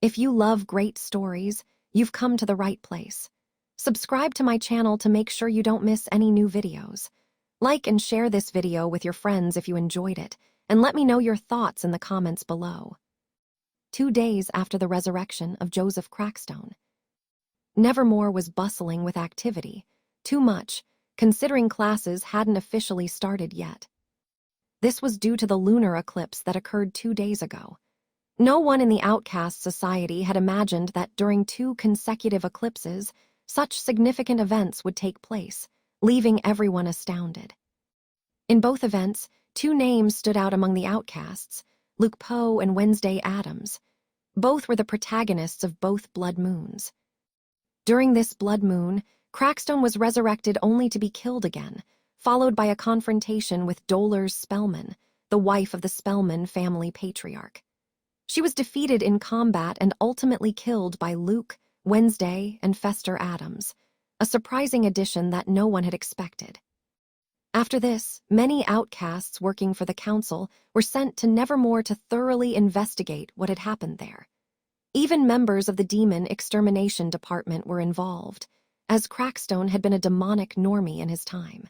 If you love great stories, you've come to the right place. Subscribe to my channel to make sure you don't miss any new videos. Like and share this video with your friends if you enjoyed it, and let me know your thoughts in the comments below. 2 days after the resurrection of Joseph Crackstone. Nevermore was bustling with activity, too much, considering classes hadn't officially started yet. This was due to the lunar eclipse that occurred 2 days ago. No one in the outcast society had imagined that during 2 consecutive eclipses, such significant events would take place, leaving everyone astounded. In both events, 2 names stood out among the outcasts, Luke Poe and Wednesday Addams. Both were the protagonists of both blood moons. During this blood moon, Crackstone was resurrected only to be killed again, followed by a confrontation with Dolores Spellman, the wife of the Spellman family patriarch. She was defeated in combat and ultimately killed by Luke, Wednesday, and Fester Addams, a surprising addition that no one had expected. After this, many outcasts working for the council were sent to Nevermore to thoroughly investigate what had happened there. Even members of the Demon Extermination Department were involved, as Crackstone had been a demonic normie in his time.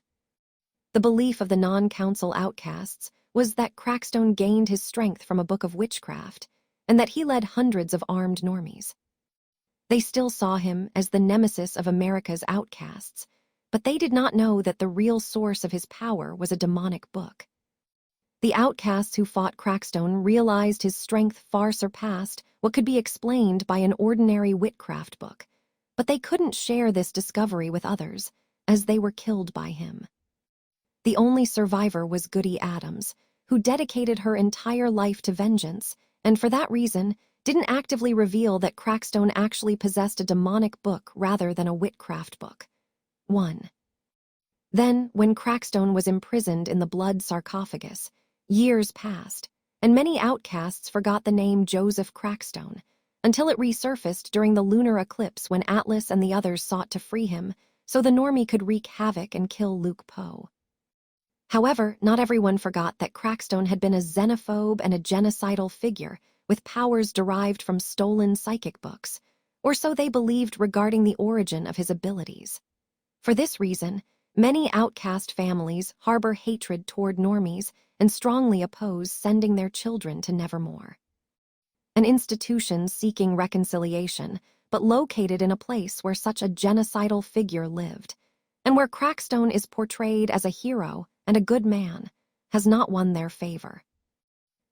The belief of the non-council outcasts was that Crackstone gained his strength from a book of witchcraft, and that he led hundreds of armed normies. They still saw him as the nemesis of America's outcasts, but they did not know that the real source of his power was a demonic book. The outcasts who fought Crackstone realized his strength far surpassed what could be explained by an ordinary witchcraft book, but they couldn't share this discovery with others, as they were killed by him. The only survivor was Goody Addams, who dedicated her entire life to vengeance, and for that reason, didn't actively reveal that Crackstone actually possessed a demonic book rather than a witchcraft book. 1. Then, when Crackstone was imprisoned in the blood sarcophagus, years passed, and many outcasts forgot the name Joseph Crackstone, until it resurfaced during the lunar eclipse when Atlas and the others sought to free him, so the normie could wreak havoc and kill Luke Poe. However, not everyone forgot that Crackstone had been a xenophobe and a genocidal figure with powers derived from stolen psychic books, or so they believed regarding the origin of his abilities. For this reason, many outcast families harbor hatred toward normies and strongly oppose sending their children to Nevermore. An institution seeking reconciliation, but located in a place where such a genocidal figure lived, and where Crackstone is portrayed as a hero and a good man, has not won their favor.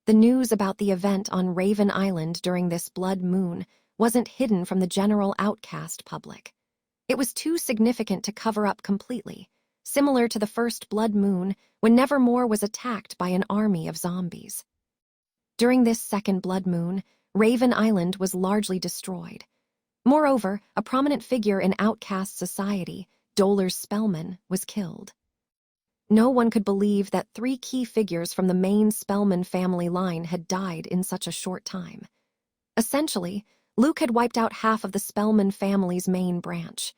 The news about the event on Raven Island during this blood moon wasn't hidden from the general outcast public. It was too significant to cover up completely, similar to the first blood moon when Nevermore was attacked by an army of zombies. During this second blood moon, Raven Island was largely destroyed. Moreover, a prominent figure in outcast society, Dolores Spellman, was killed. No one could believe that 3 key figures from the main Spellman family line had died in such a short time. Essentially, Luke had wiped out half of the Spellman family's main branch.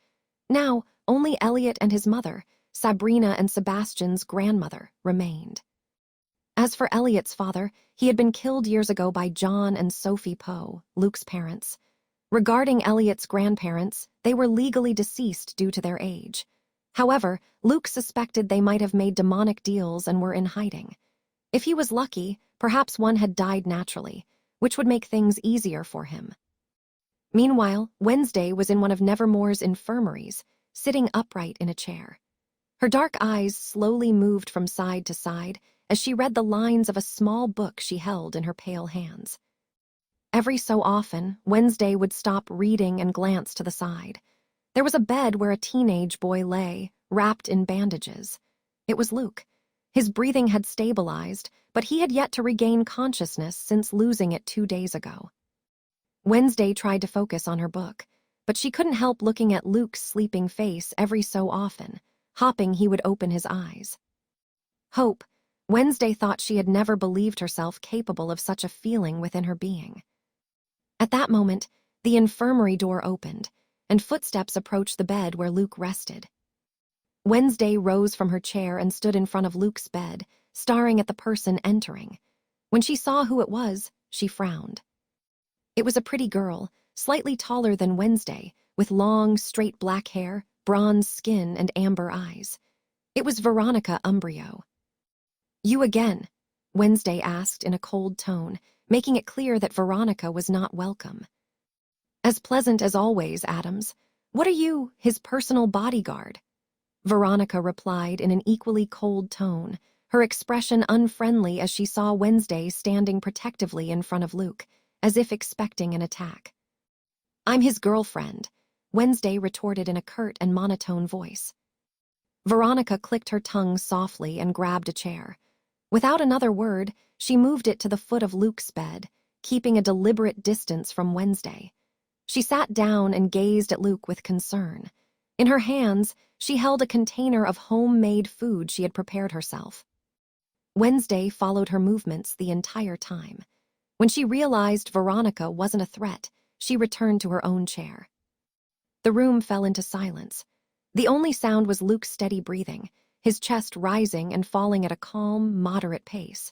Now, only Elliot and his mother, Sabrina and Sebastian's grandmother, remained. As for Elliot's father, he had been killed years ago by John and Sophie Poe, Luke's parents. Regarding Elliot's grandparents, they were legally deceased due to their age. However, Luke suspected they might have made demonic deals and were in hiding. If he was lucky, perhaps one had died naturally, which would make things easier for him. Meanwhile, Wednesday was in one of Nevermore's infirmaries, sitting upright in a chair. Her dark eyes slowly moved from side to side as she read the lines of a small book she held in her pale hands. Every so often, Wednesday would stop reading and glance to the side. There was a bed where a teenage boy lay, wrapped in bandages. It was Luke. His breathing had stabilized, but he had yet to regain consciousness since losing it 2 days ago. Wednesday tried to focus on her book, but she couldn't help looking at Luke's sleeping face every so often, hoping he would open his eyes. Hope. Wednesday thought she had never believed herself capable of such a feeling within her being. At that moment, the infirmary door opened, and footsteps approached the bed where Luke rested. Wednesday rose from her chair and stood in front of Luke's bed, staring at the person entering. When she saw who it was, she frowned. It was a pretty girl, slightly taller than Wednesday, with long, straight black hair, bronze skin, and amber eyes. It was Veronica Umbrio. "You again?" Wednesday asked in a cold tone, making it clear that Veronica was not welcome. "As pleasant as always, Adams. What are you, his personal bodyguard?" Veronica replied in an equally cold tone, her expression unfriendly as she saw Wednesday standing protectively in front of Luke, as if expecting an attack. "I'm his girlfriend," Wednesday retorted in a curt and monotone voice. Veronica clicked her tongue softly and grabbed a chair. Without another word, she moved it to the foot of Luke's bed, keeping a deliberate distance from Wednesday. She sat down and gazed at Luke with concern. In her hands, she held a container of homemade food she had prepared herself. Wednesday followed her movements the entire time. When she realized Veronica wasn't a threat, she returned to her own chair. The room fell into silence. The only sound was Luke's steady breathing, his chest rising and falling at a calm, moderate pace.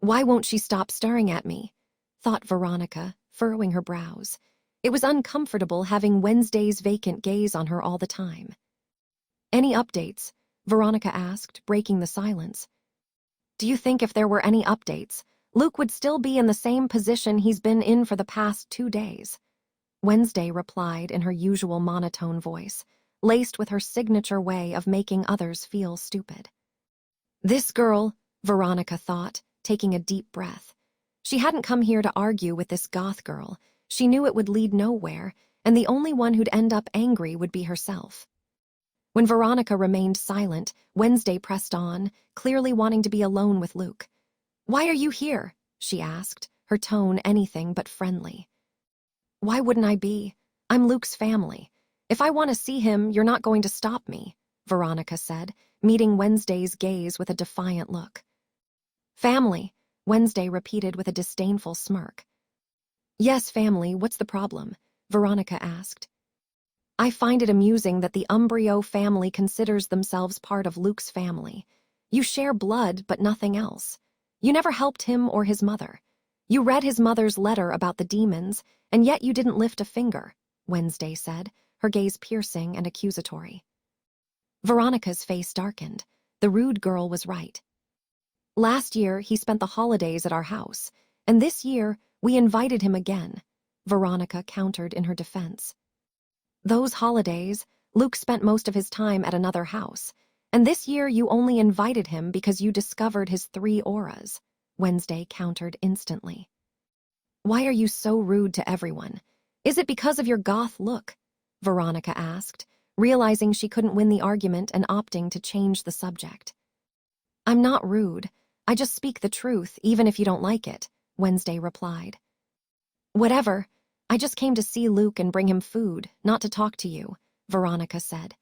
"Why won't she stop staring at me?" thought Veronica, furrowing her brows. It was uncomfortable having Wednesday's vacant gaze on her all the time. "Any updates?" Veronica asked, breaking the silence. "Do you think if there were any updates, Luke would still be in the same position he's been in for the past 2 days?" Wednesday replied in her usual monotone voice, laced with her signature way of making others feel stupid. "This girl," Veronica thought, taking a deep breath. She hadn't come here to argue with this goth girl. She knew it would lead nowhere, and the only one who'd end up angry would be herself. When Veronica remained silent, Wednesday pressed on, clearly wanting to be alone with Luke. "Why are you here?" she asked, her tone anything but friendly. "Why wouldn't I be? I'm Luke's family. If I want to see him, you're not going to stop me," Veronica said, meeting Wednesday's gaze with a defiant look. "Family," Wednesday repeated with a disdainful smirk. "Yes, family, what's the problem?" Veronica asked. "I find it amusing that the Umbrio family considers themselves part of Luke's family. You share blood, but nothing else. You never helped him or his mother. You read his mother's letter about the demons, and yet you didn't lift a finger," Wednesday said, her gaze piercing and accusatory. Veronica's face darkened. The rude girl was right. "Last year, he spent the holidays at our house, and this year, we invited him again," Veronica countered in her defense. "Those holidays, Luke spent most of his time at another house, and this year you only invited him because you discovered his 3 auras," Wednesday countered instantly. "Why are you so rude to everyone? Is it because of your goth look?" Veronica asked, realizing she couldn't win the argument and opting to change the subject. "I'm not rude. I just speak the truth, even if you don't like it," Wednesday replied. "Whatever. I just came to see Luke and bring him food, not to talk to you," Veronica said.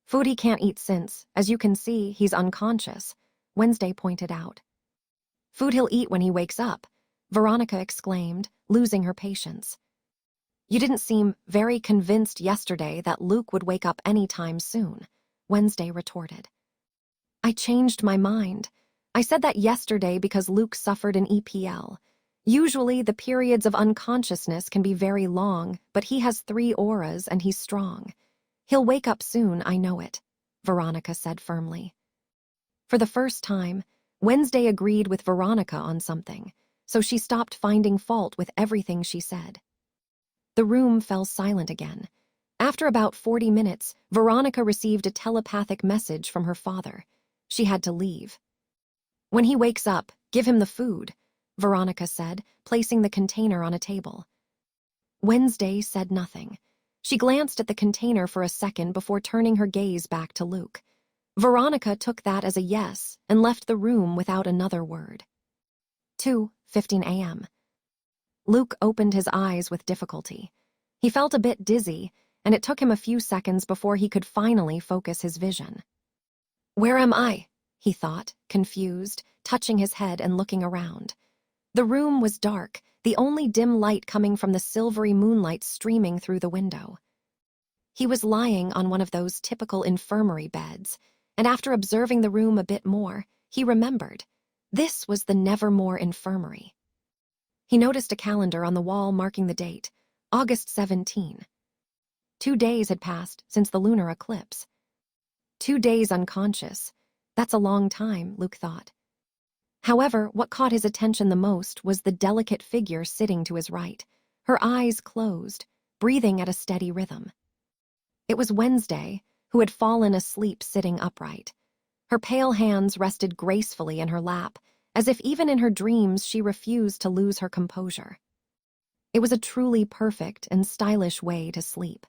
"Food he can't eat since, as you can see, he's unconscious," Wednesday pointed out. "Food he'll eat when he wakes up," Veronica exclaimed, losing her patience. "You didn't seem very convinced yesterday that Luke would wake up anytime soon," Wednesday retorted. "I changed my mind. I said that yesterday because Luke suffered an EPL. Usually, the periods of unconsciousness can be very long, but he has 3 auras and he's strong. He'll wake up soon, I know it," Veronica said firmly. For the first time, Wednesday agreed with Veronica on something, so she stopped finding fault with everything she said. The room fell silent again. After about 40 minutes, Veronica received a telepathic message from her father. She had to leave. "When he wakes up, give him the food," Veronica said, placing the container on a table. Wednesday said nothing. She glanced at the container for a second before turning her gaze back to Luke. Veronica took that as a yes and left the room without another word. 2:15 a.m. Luke opened his eyes with difficulty. He felt a bit dizzy, and it took him a few seconds before he could finally focus his vision. "Where am I?" he thought, confused, touching his head and looking around. The room was dark, the only dim light coming from the silvery moonlight streaming through the window. He was lying on one of those typical infirmary beds, and after observing the room a bit more, he remembered. This was the Nevermore Infirmary. He noticed a calendar on the wall marking the date, August 17. 2 days had passed since the lunar eclipse. 2 days unconscious. That's a long time, Luke thought. However, what caught his attention the most was the delicate figure sitting to his right, her eyes closed, breathing at a steady rhythm. It was Wednesday, who had fallen asleep sitting upright. Her pale hands rested gracefully in her lap, as if even in her dreams she refused to lose her composure. It was a truly perfect and stylish way to sleep.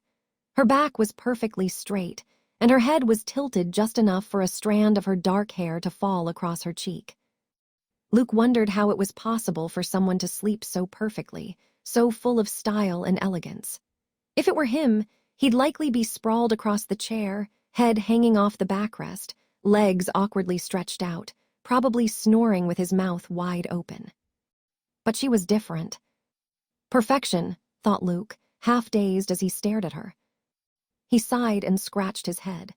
Her back was perfectly straight, and her head was tilted just enough for a strand of her dark hair to fall across her cheek. Luke wondered how it was possible for someone to sleep so perfectly, so full of style and elegance. If it were him, he'd likely be sprawled across the chair, head hanging off the backrest, legs awkwardly stretched out, probably snoring with his mouth wide open. But she was different. Perfection, thought Luke, half-dazed as he stared at her. He sighed and scratched his head.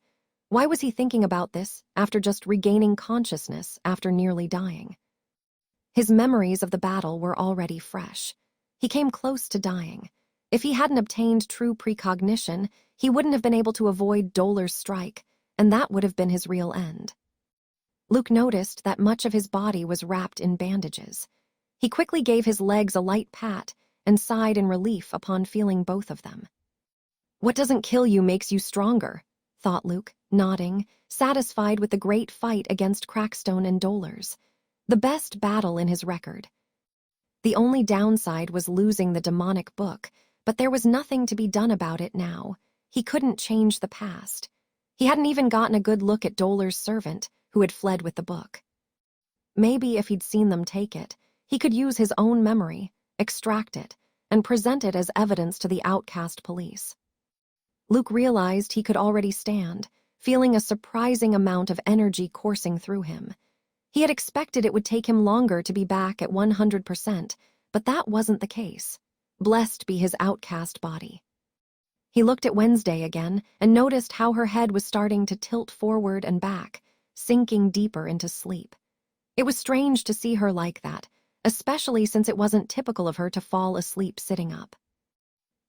Why was he thinking about this after just regaining consciousness after nearly dying? His memories of the battle were already fresh. He came close to dying. If he hadn't obtained true precognition, he wouldn't have been able to avoid Dolar's strike, and that would have been his real end. Luke noticed that much of his body was wrapped in bandages. He quickly gave his legs a light pat and sighed in relief upon feeling both of them. What doesn't kill you makes you stronger, thought Luke, nodding, satisfied with the great fight against Crackstone and Dolars. The best battle in his record. The only downside was losing the demonic book, but there was nothing to be done about it now. He couldn't change the past. He hadn't even gotten a good look at Dolar's servant, who had fled with the book. Maybe if he'd seen them take it, he could use his own memory, extract it, and present it as evidence to the outcast police. Luke realized he could already stand, feeling a surprising amount of energy coursing through him. He had expected it would take him longer to be back at 100%, but that wasn't the case. Blessed be his outcast body. He looked at Wednesday again and noticed how her head was starting to tilt forward and back, sinking deeper into sleep. It was strange to see her like that, especially since it wasn't typical of her to fall asleep sitting up.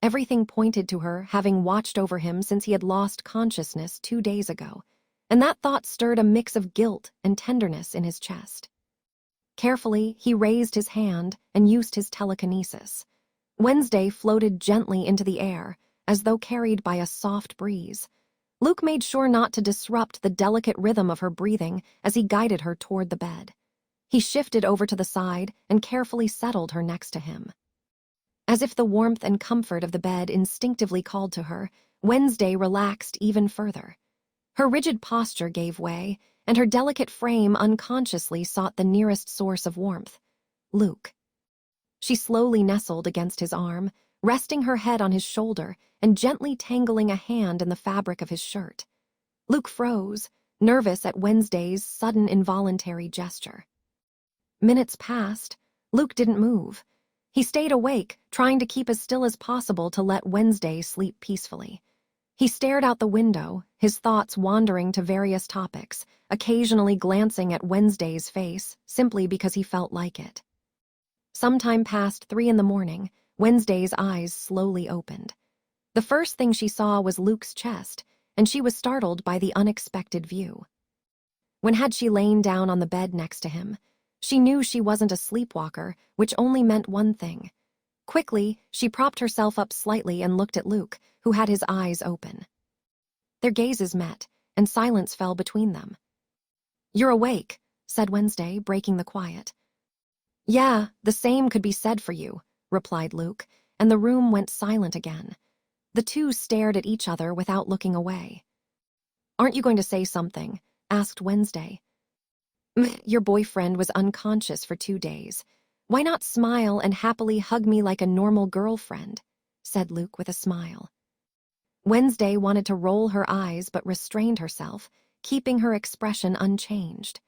Everything pointed to her having watched over him since he had lost consciousness 2 days ago, and that thought stirred a mix of guilt and tenderness in his chest. Carefully, he raised his hand and used his telekinesis. Wednesday floated gently into the air, as though carried by a soft breeze. Luke made sure not to disrupt the delicate rhythm of her breathing as he guided her toward the bed. He shifted over to the side and carefully settled her next to him. As if the warmth and comfort of the bed instinctively called to her, Wednesday relaxed even further. Her rigid posture gave way, and her delicate frame unconsciously sought the nearest source of warmth, Luke. She slowly nestled against his arm, resting her head on his shoulder and gently tangling a hand in the fabric of his shirt. Luke froze, nervous at Wednesday's sudden involuntary gesture. Minutes passed. Luke didn't move. He stayed awake, trying to keep as still as possible to let Wednesday sleep peacefully. He stared out the window, his thoughts wandering to various topics, occasionally glancing at Wednesday's face, simply because he felt like it. Sometime past 3 a.m, Wednesday's eyes slowly opened. The first thing she saw was Luke's chest, and she was startled by the unexpected view. When had she lain down on the bed next to him? She knew she wasn't a sleepwalker, which only meant one thing. Quickly, she propped herself up slightly and looked at Luke, who had his eyes open. Their gazes met, and silence fell between them. "You're awake," said Wednesday, breaking the quiet. "Yeah, the same could be said for you," replied Luke, and the room went silent again. The two stared at each other without looking away. "Aren't you going to say something?" asked Wednesday. "Your boyfriend was unconscious for 2 days. Why not smile and happily hug me like a normal girlfriend?" said Luke with a smile. Wednesday wanted to roll her eyes but restrained herself, keeping her expression unchanged.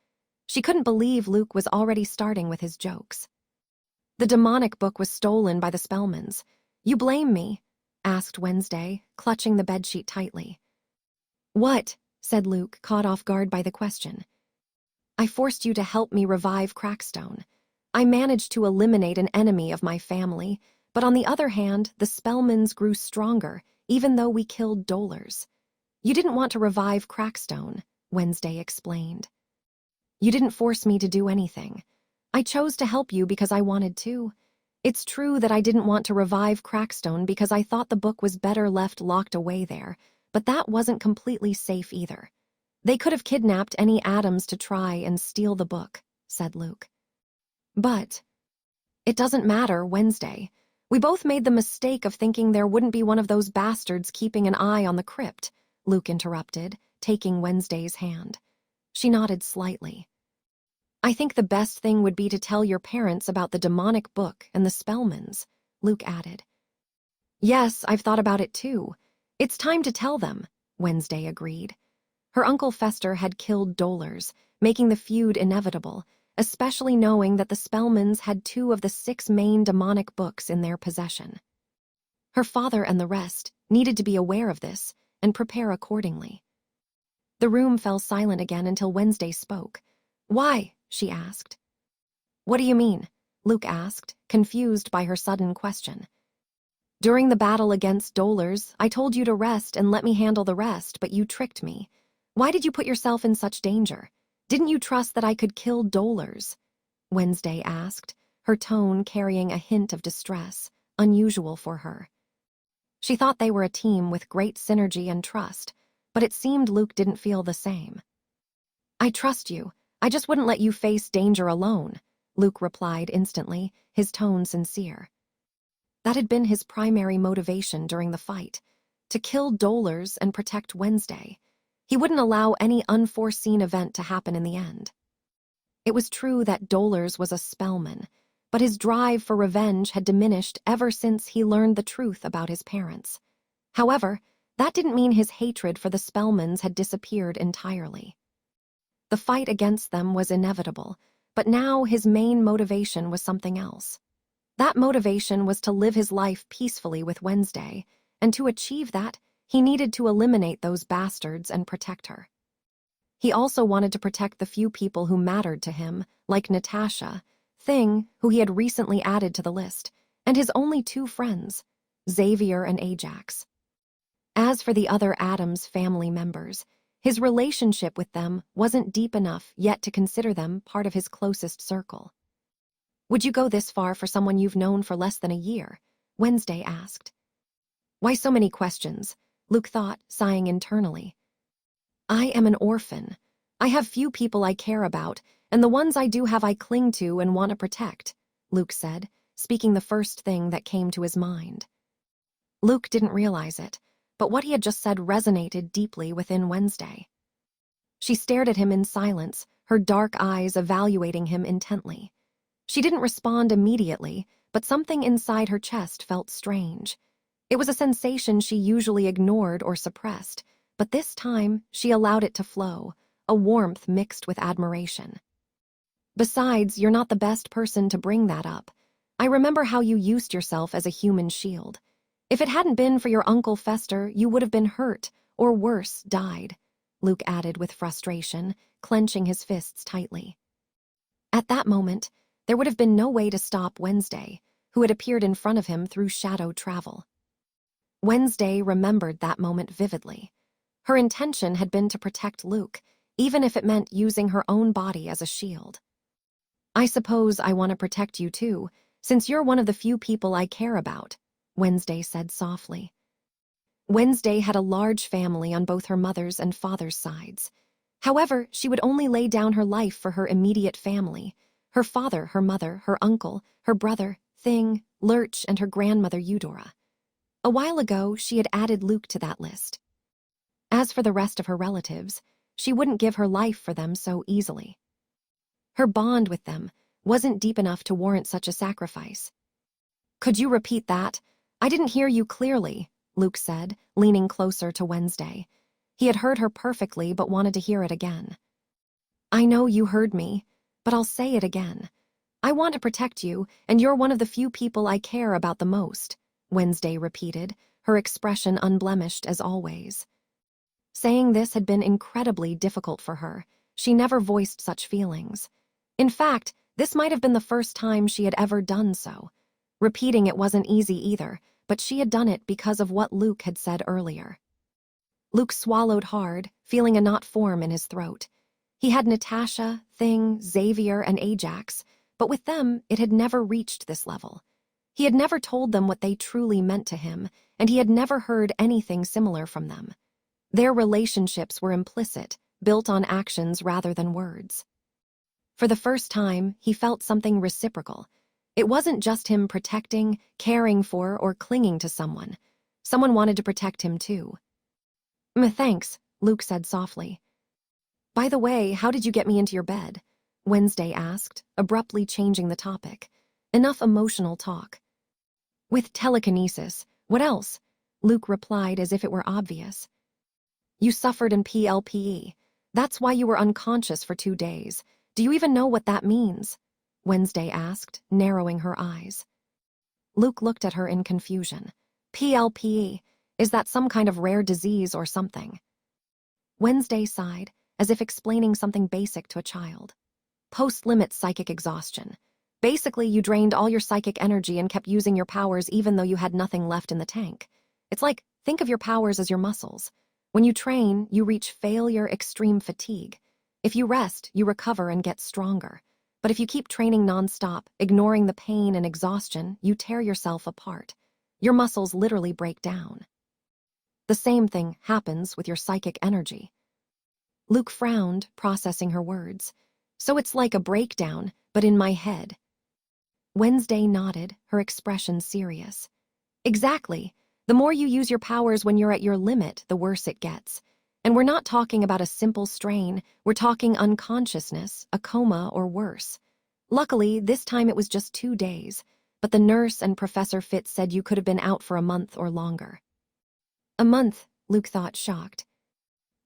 She couldn't believe Luke was already starting with his jokes. "The demonic book was stolen by the Spellmans. You blame me?" asked Wednesday, clutching the bedsheet tightly. "What?" said Luke, caught off guard by the question. "I forced you to help me revive Crackstone. I managed to eliminate an enemy of my family, but on the other hand, the Spellmans grew stronger, even though we killed dolers. You didn't want to revive Crackstone, Wednesday explained. You didn't force me to do anything. I chose to help you because I wanted to. It's true that I didn't want to revive Crackstone because I thought the book was better left locked away there, but that wasn't completely safe either. They could have kidnapped any Adams to try and steal the book, said Luke. But it doesn't matter, Wednesday. We both made the mistake of thinking there wouldn't be one of those bastards keeping an eye on the crypt, Luke interrupted, taking Wednesday's hand. She nodded slightly. I think the best thing would be to tell your parents about the demonic book and the Spellmans, Luke added. Yes, I've thought about it too. It's time to tell them, Wednesday agreed. Her Uncle Fester had killed dolers, making the feud inevitable, especially knowing that the Spellmans had 2 of the 6 main demonic books in their possession. Her father and the rest needed to be aware of this and prepare accordingly. The room fell silent again until Wednesday spoke. Why? She asked. What do you mean? Luke asked, confused by her sudden question. During the battle against dolers, I told you to rest and let me handle the rest, but you tricked me. Why did you put yourself in such danger? Didn't you trust that I could kill dolers? Wednesday asked, her tone carrying a hint of distress, unusual for her. She thought they were a team with great synergy and trust, but it seemed Luke didn't feel the same. I trust you. I just wouldn't let you face danger alone, Luke replied instantly, his tone sincere. That had been his primary motivation during the fight, to kill dolers and protect Wednesday. He wouldn't allow any unforeseen event to happen in the end. It was true that dolers was a Spellman, but his drive for revenge had diminished ever since he learned the truth about his parents. However, that didn't mean his hatred for the Spellmans had disappeared entirely. The fight against them was inevitable, but now his main motivation was something else. That motivation was to live his life peacefully with Wednesday, and to achieve that, he needed to eliminate those bastards and protect her. He also wanted to protect the few people who mattered to him, like Natasha, Thing, who he had recently added to the list, and his only 2 friends, Xavier and Ajax. As for the other Adams family members, his relationship with them wasn't deep enough yet to consider them part of his closest circle. Would you go this far for someone you've known for less than a year? Wednesday asked. Why so many questions? Luke thought, sighing internally. I am an orphan. I have few people I care about, and the ones I do have I cling to and want to protect, Luke said, speaking the first thing that came to his mind. Luke didn't realize it, but what he had just said resonated deeply within Wednesday. She stared at him in silence, her dark eyes evaluating him intently. She didn't respond immediately, but something inside her chest felt strange. It was a sensation she usually ignored or suppressed, but this time she allowed it to flow, a warmth mixed with admiration. Besides, you're not the best person to bring that up. I remember how you used yourself as a human shield. If it hadn't been for your Uncle Fester, you would have been hurt, or worse, died, Luke added with frustration, clenching his fists tightly. At that moment, there would have been no way to stop Wednesday, who had appeared in front of him through shadow travel. Wednesday remembered that moment vividly. Her intention had been to protect Luke, even if it meant using her own body as a shield. I suppose I want to protect you too, since you're one of the few people I care about, Wednesday said softly. Wednesday had a large family on both her mother's and father's sides. However, she would only lay down her life for her immediate family, her father, her mother, her uncle, her brother, Thing, Lurch, and her grandmother Eudora. A while ago, she had added Luke to that list. As for the rest of her relatives, she wouldn't give her life for them so easily. Her bond with them wasn't deep enough to warrant such a sacrifice. Could you repeat that? I didn't hear you clearly, Luke said, leaning closer to Wednesday. He had heard her perfectly but wanted to hear it again. I know you heard me, but I'll say it again. I want to protect you, and you're one of the few people I care about the most, Wednesday repeated, her expression unblemished as always. Saying this had been incredibly difficult for her. She never voiced such feelings. In fact, This might have been the first time she had ever done so. Repeating it wasn't easy either, but she had done it because of what Luke had said earlier. Luke swallowed hard, feeling a knot form in his throat. He had Natasha, Thing, Xavier, and Ajax, but with them, it had never reached this level. He had never told them what they truly meant to him, and he had never heard anything similar from them. Their relationships were implicit, built on actions rather than words. For the first time, he felt something reciprocal. It wasn't just him protecting, caring for, or clinging to someone. Someone wanted to protect him too. Thanks, Luke said softly. By the way, how did you get me into your bed? Wednesday asked, abruptly changing the topic. Enough emotional talk. With telekinesis. What else? Luke replied as if it were obvious. You suffered in PLPE. That's why you were unconscious for 2 days. Do you even know what that means? Wednesday asked, narrowing her eyes. Luke looked at her in confusion. PLPE. Is that some kind of rare disease or something? Wednesday sighed, as if explaining something basic to a child. Post-limit psychic exhaustion. Basically, you drained all your psychic energy and kept using your powers even though you had nothing left in the tank. It's like, think of your powers as your muscles. When you train, you reach failure, extreme fatigue. If you rest, you recover and get stronger. But if you keep training nonstop, ignoring the pain and exhaustion, you tear yourself apart. Your muscles literally break down. The same thing happens with your psychic energy. Luke frowned, processing her words. So it's like a breakdown, but in my head. Wednesday nodded, her expression serious. Exactly. The more you use your powers when you're at your limit, the worse it gets. And we're not talking about a simple strain, we're talking unconsciousness, a coma, or worse. Luckily, this time it was just 2 days, but the nurse and Professor Fitz said you could have been out for a month or longer. A month, Luke thought, shocked.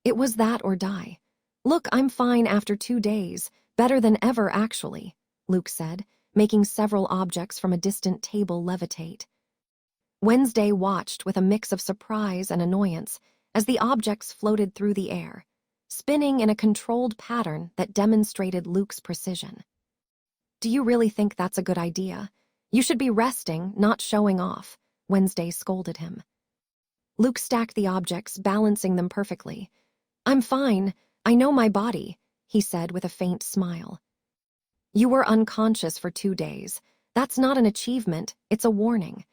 It was that or die. Look, I'm fine after 2 days, better than ever actually, Luke said, making several objects from a distant table levitate. Wednesday watched with a mix of surprise and annoyance as the objects floated through the air, spinning in a controlled pattern that demonstrated Luke's precision. Do you really think that's a good idea? You should be resting, not showing off, Wednesday scolded him. Luke stacked the objects, balancing them perfectly. I'm fine, I know my body, he said with a faint smile. You were unconscious for 2 days. That's not an achievement, it's a warning.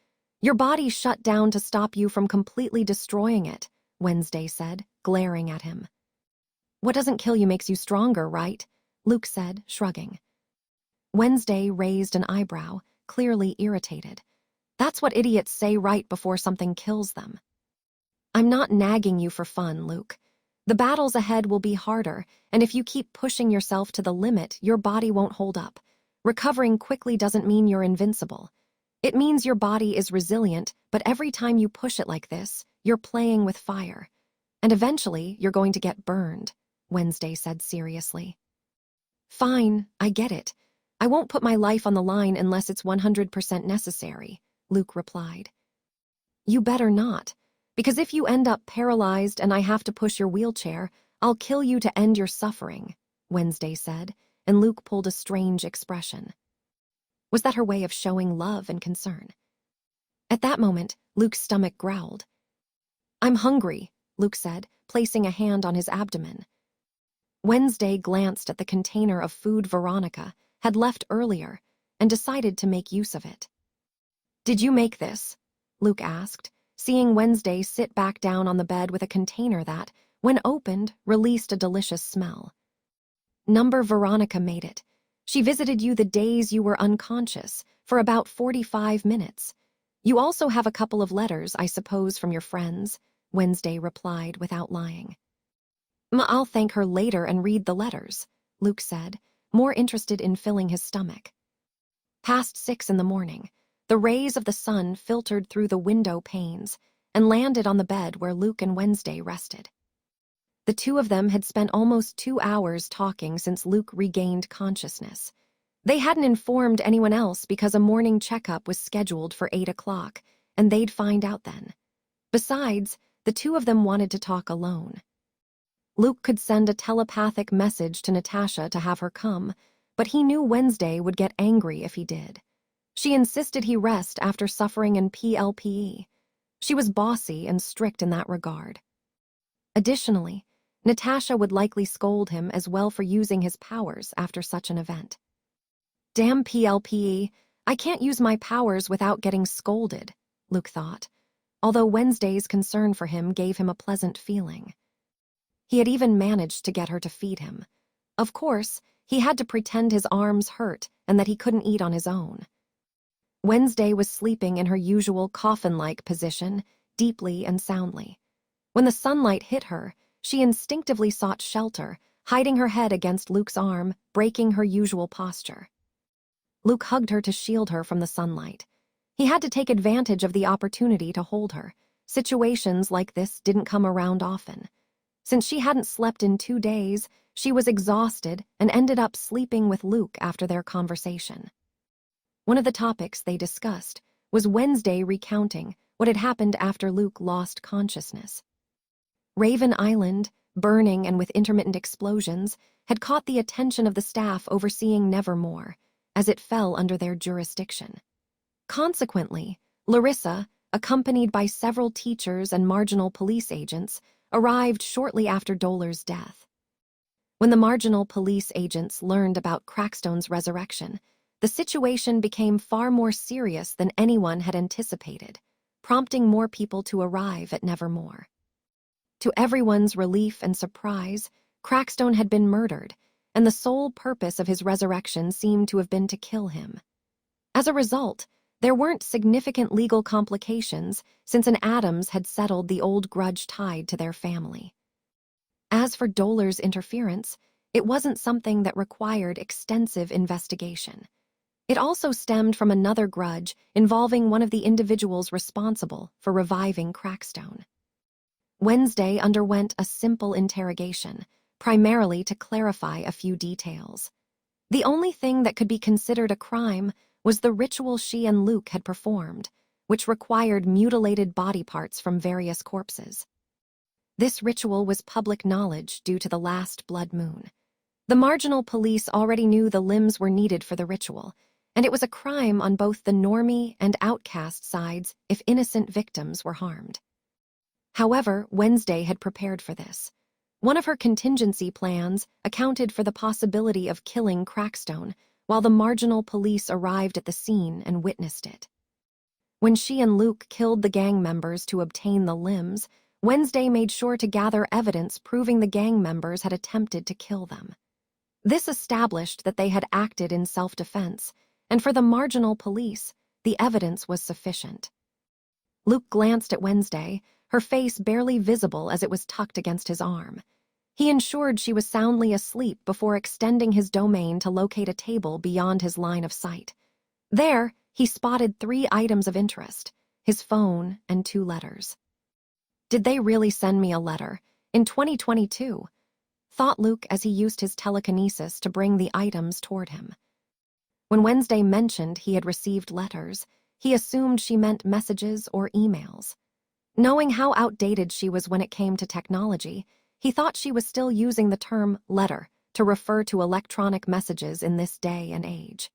Your body shut down to stop you from completely destroying it, Wednesday said, glaring at him. What doesn't kill you makes you stronger, right? Luke said, shrugging. Wednesday raised an eyebrow, clearly irritated. That's what idiots say right before something kills them. I'm not nagging you for fun, Luke. The battles ahead will be harder, and if you keep pushing yourself to the limit, your body won't hold up. Recovering quickly doesn't mean you're invincible. It means your body is resilient, but every time you push it like this, you're playing with fire. And eventually, you're going to get burned, Wednesday said seriously. Fine, I get it. I won't put my life on the line unless it's 100% necessary, Luke replied. You better not. Because if you end up paralyzed and I have to push your wheelchair, I'll kill you to end your suffering, Wednesday said, and Luke pulled a strange expression. Was that her way of showing love and concern? At that moment, Luke's stomach growled. I'm hungry, Luke said, placing a hand on his abdomen. Wednesday glanced at the container of food Veronica had left earlier and decided to make use of it. Did you make this? Luke asked, seeing Wednesday sit back down on the bed with a container that, when opened, released a delicious smell. Number Veronica made it. She visited you the days you were unconscious, for about 45 minutes. You also have a couple of letters, I suppose, from your friends, Wednesday replied without lying. I'll thank her later and read the letters, Luke said, more interested in filling his stomach. Past 6 in the morning, the rays of the sun filtered through the window panes and landed on the bed where Luke and Wednesday rested. The two of them had spent almost 2 hours talking since Luke regained consciousness. They hadn't informed anyone else because a morning checkup was scheduled for 8 o'clock, and they'd find out then. Besides, the two of them wanted to talk alone. Luke could send a telepathic message to Natasha to have her come, but he knew Wednesday would get angry if he did. She insisted he rest after suffering in PLPE. She was bossy and strict in that regard. Additionally, Natasha would likely scold him as well for using his powers after such an event. Damn PLPE, I can't use my powers without getting scolded, Luke thought, although Wednesday's concern for him gave him a pleasant feeling. He had even managed to get her to feed him. Of course, he had to pretend his arms hurt and that he couldn't eat on his own. Wednesday was sleeping in her usual coffin-like position, deeply and soundly. When the sunlight hit her, she instinctively sought shelter, hiding her head against Luke's arm, breaking her usual posture. Luke hugged her to shield her from the sunlight. He had to take advantage of the opportunity to hold her. Situations like this didn't come around often. Since she hadn't slept in 2 days, she was exhausted and ended up sleeping with Luke after their conversation. One of the topics they discussed was Wednesday recounting what had happened after Luke lost consciousness. Raven Island, burning and with intermittent explosions, had caught the attention of the staff overseeing Nevermore, as it fell under their jurisdiction. Consequently, Larissa, accompanied by several teachers and marginal police agents, arrived shortly after Dolar's death. When the marginal police agents learned about Crackstone's resurrection, the situation became far more serious than anyone had anticipated, prompting more people to arrive at Nevermore. To everyone's relief and surprise, Crackstone had been murdered, and the sole purpose of his resurrection seemed to have been to kill him. As a result, there weren't significant legal complications since an Adams had settled the old grudge tied to their family. As for Dolar's interference, it wasn't something that required extensive investigation. It also stemmed from another grudge involving one of the individuals responsible for reviving Crackstone. Wednesday underwent a simple interrogation, primarily to clarify a few details. The only thing that could be considered a crime was the ritual she and Luke had performed, which required mutilated body parts from various corpses. This ritual was public knowledge due to the last blood moon. The marginal police already knew the limbs were needed for the ritual, and it was a crime on both the normie and outcast sides if innocent victims were harmed. However, Wednesday had prepared for this. One of her contingency plans accounted for the possibility of killing Crackstone while the marginal police arrived at the scene and witnessed it. When she and Luke killed the gang members to obtain the limbs, Wednesday made sure to gather evidence proving the gang members had attempted to kill them. This established that they had acted in self-defense, and for the marginal police, the evidence was sufficient. Luke glanced at Wednesday, her face barely visible as it was tucked against his arm. He ensured she was soundly asleep before extending his domain to locate a table beyond his line of sight. There, he spotted 3 items of interest, his phone and 2 letters. Did they really send me a letter? In 2022? Thought Luke as he used his telekinesis to bring the items toward him. When Wednesday mentioned he had received letters, he assumed she meant messages or emails. Knowing how outdated she was when it came to technology, he thought she was still using the term letter to refer to electronic messages in this day and age.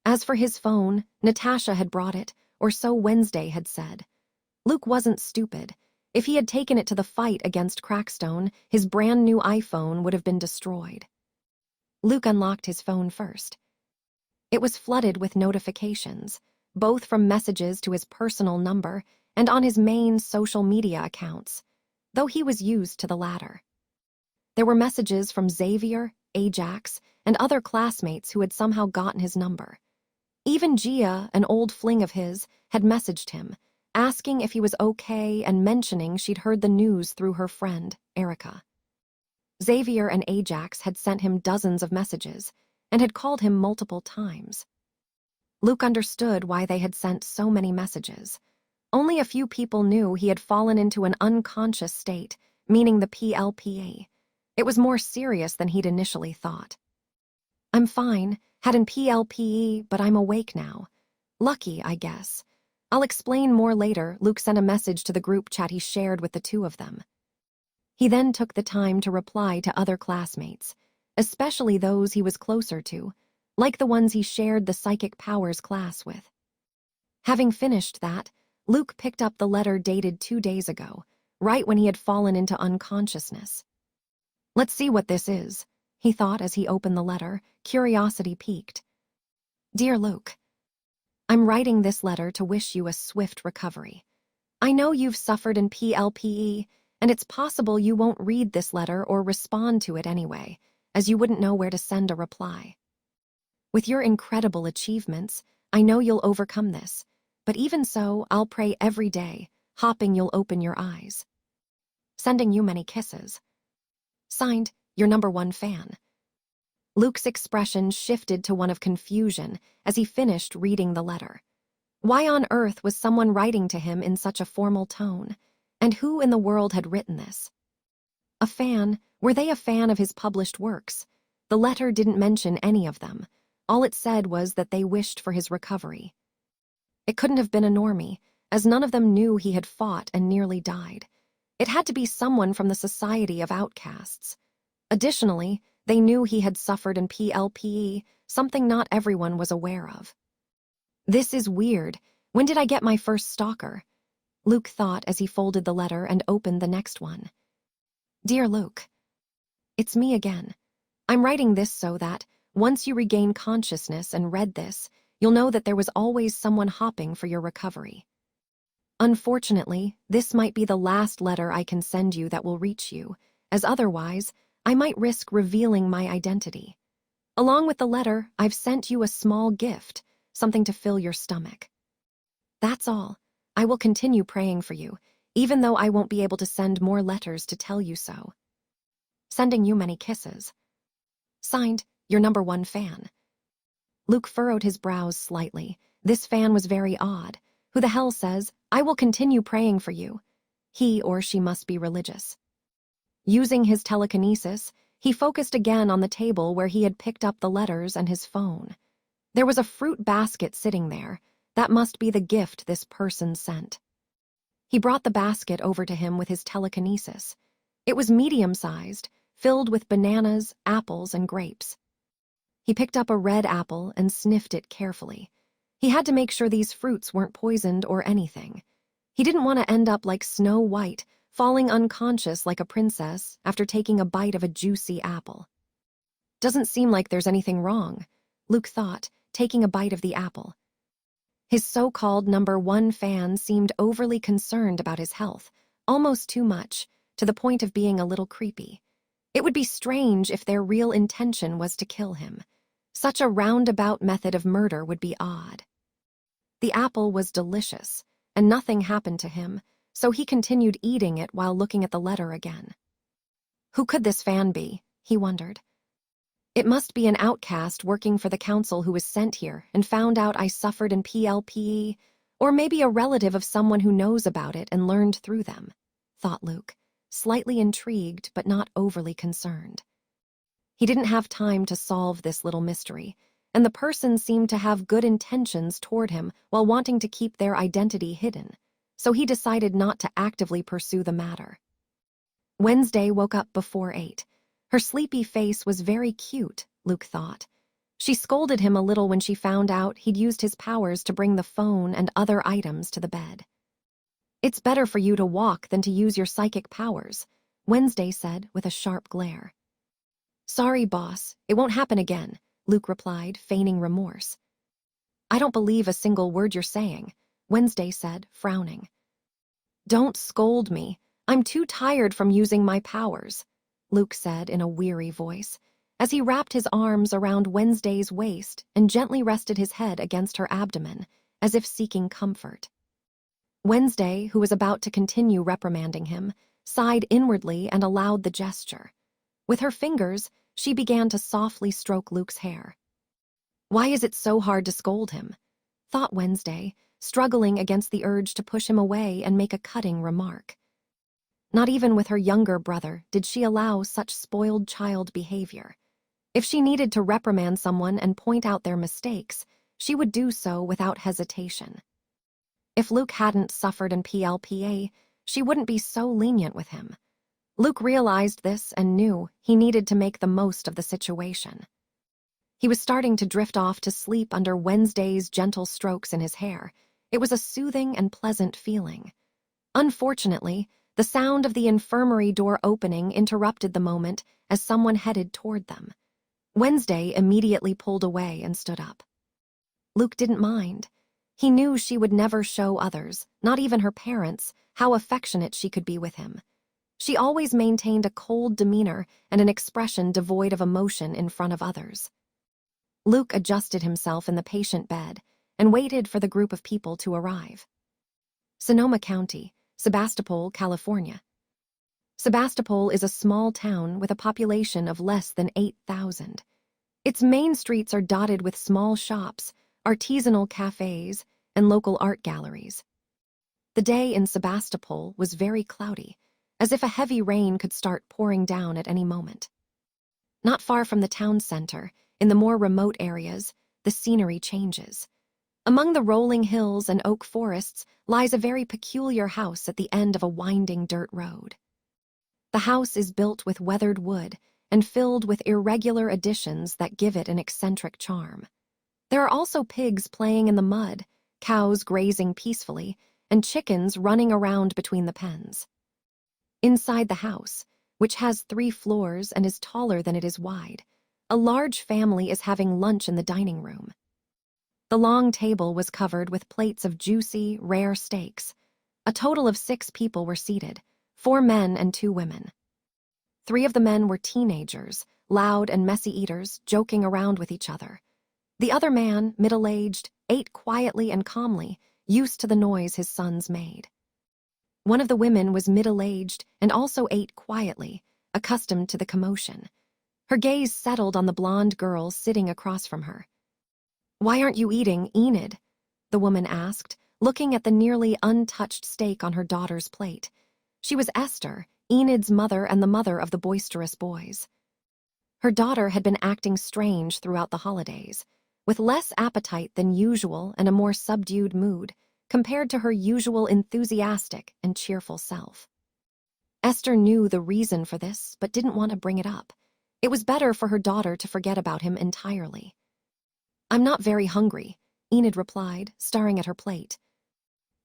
As for his phone, Natasha had brought it, or so Wednesday had said. Luke wasn't stupid. If he had taken it to the fight against Crackstone, his brand new iPhone would have been destroyed. Luke unlocked his phone first. It was flooded with notifications, both from messages to his personal number and on his main social media accounts, though he was used to the latter. There were messages from Xavier, Ajax, and other classmates who had somehow gotten his number. Even Gia, an old fling of his, had messaged him, asking if he was okay and mentioning she'd heard the news through her friend, Erica. Xavier and Ajax had sent him dozens of messages and had called him multiple times. Luke understood why they had sent so many messages. Only a few people knew he had fallen into an unconscious state, meaning the PLPA. It was more serious than he'd initially thought. I'm fine, had an PLPE, but I'm awake now. Lucky, I guess. I'll explain more later. Luke sent a message to the group chat he shared with the 2 of them. He then took the time to reply to other classmates. especially those he was closer to, like the ones he shared the psychic powers class with. Having finished that, Luke picked up the letter dated 2 days ago, right when he had fallen into unconsciousness. Let's see what this is, he thought as he opened the letter, curiosity piqued. Dear Luke, I'm writing this letter to wish you a swift recovery. I know you've suffered in PLPE, and it's possible you won't read this letter or respond to it anyway, as you wouldn't know where to send a reply. With your incredible achievements, I know you'll overcome this, but even so, I'll pray every day, hoping you'll open your eyes. Sending you many kisses. Signed, your #1 fan. Luke's expression shifted to one of confusion as he finished reading the letter. Why on earth was someone writing to him in such a formal tone? And who in the world had written this? A fan? Were they a fan of his published works? The letter didn't mention any of them. All it said was that they wished for his recovery. It couldn't have been a normie, as none of them knew he had fought and nearly died. It had to be someone from the Society of Outcasts. Additionally, they knew he had suffered in PLPE, something not everyone was aware of. This is weird. When did I get my first stalker? Luke thought as he folded the letter and opened the next one. Dear Luke, it's me again. I'm writing this so that, once you regain consciousness and read this, you'll know that there was always someone hopping for your recovery. Unfortunately, this might be the last letter I can send you that will reach you, as otherwise, I might risk revealing my identity. Along with the letter, I've sent you a small gift, something to fill your stomach. That's all. I will continue praying for you, even though I won't be able to send more letters to tell you so. Sending you many kisses. Signed, your #1 fan. Luke furrowed his brows slightly. This fan was very odd. Who the hell says, I will continue praying for you? He or she must be religious. Using his telekinesis, he focused again on the table where he had picked up the letters and his phone. There was a fruit basket sitting there. That must be the gift this person sent. He brought the basket over to him with his telekinesis. It was medium-sized, filled with bananas, apples, and grapes. He picked up a red apple and sniffed it carefully. He had to make sure these fruits weren't poisoned or anything. He didn't want to end up like Snow White, falling unconscious like a princess after taking a bite of a juicy apple. Doesn't seem like there's anything wrong, Luke thought, taking a bite of the apple. His so-called #1 fan seemed overly concerned about his health, almost too much, to the point of being a little creepy. It would be strange if their real intention was to kill him. Such a roundabout method of murder would be odd. The apple was delicious, and nothing happened to him, so he continued eating it while looking at the letter again. Who could this fan be? He wondered. It must be an outcast working for the council who was sent here and found out I suffered in PLPE, or maybe a relative of someone who knows about it and learned through them, thought Luke, slightly intrigued but not overly concerned. He didn't have time to solve this little mystery, and the person seemed to have good intentions toward him while wanting to keep their identity hidden, so he decided not to actively pursue the matter. Wednesday woke up before 8. Her sleepy face was very cute, Luke thought. She scolded him a little when she found out he'd used his powers to bring the phone and other items to the bed. It's better for you to walk than to use your psychic powers, Wednesday said with a sharp glare. Sorry, boss, it won't happen again, Luke replied, feigning remorse. I don't believe a single word you're saying, Wednesday said, frowning. Don't scold me. I'm too tired from using my powers, Luke said in a weary voice, as he wrapped his arms around Wednesday's waist and gently rested his head against her abdomen, as if seeking comfort. Wednesday, who was about to continue reprimanding him, sighed inwardly and allowed the gesture. With her fingers, she began to softly stroke Luke's hair. Why is it so hard to scold him? Thought Wednesday, struggling against the urge to push him away and make a cutting remark. Not even with her younger brother did she allow such spoiled child behavior. If she needed to reprimand someone and point out their mistakes, she would do so without hesitation. If Luke hadn't suffered in PLPA, she wouldn't be so lenient with him. Luke realized this and knew he needed to make the most of the situation. He was starting to drift off to sleep under Wednesday's gentle strokes in his hair. It was a soothing and pleasant feeling. Unfortunately, the sound of the infirmary door opening interrupted the moment as someone headed toward them. Wednesday immediately pulled away and stood up. Luke didn't mind. He knew she would never show others, not even her parents, how affectionate she could be with him. She always maintained a cold demeanor and an expression devoid of emotion in front of others. Luke adjusted himself in the patient bed and waited for the group of people to arrive. Sonoma County, Sebastopol, California. Sebastopol is a small town with a population of less than 8,000. Its main streets are dotted with small shops, artisanal cafes, and local art galleries. The day in Sebastopol was very cloudy, as if a heavy rain could start pouring down at any moment. Not far from the town center, in the more remote areas, the scenery changes. Among the rolling hills and oak forests lies a very peculiar house at the end of a winding dirt road. The house is built with weathered wood and filled with irregular additions that give it an eccentric charm. There are also pigs playing in the mud, cows grazing peacefully, and chickens running around between the pens. Inside the house, which has 3 floors and is taller than it is wide, a large family is having lunch in the dining room. The long table was covered with plates of juicy, rare steaks. A total of 6 people were seated, 4 men and 2 women. 3 of the men were teenagers, loud and messy eaters, joking around with each other. The other man, middle-aged, ate quietly and calmly, used to the noise his sons made. One of the women was middle-aged and also ate quietly, accustomed to the commotion. Her gaze settled on the blonde girl sitting across from her. "Why aren't you eating, Enid?" the woman asked, looking at the nearly untouched steak on her daughter's plate. She was Esther, Enid's mother and the mother of the boisterous boys. Her daughter had been acting strange throughout the holidays, with less appetite than usual and a more subdued mood, compared to her usual enthusiastic and cheerful self. Esther knew the reason for this, but didn't want to bring it up. It was better for her daughter to forget about him entirely. "I'm not very hungry," Enid replied, staring at her plate.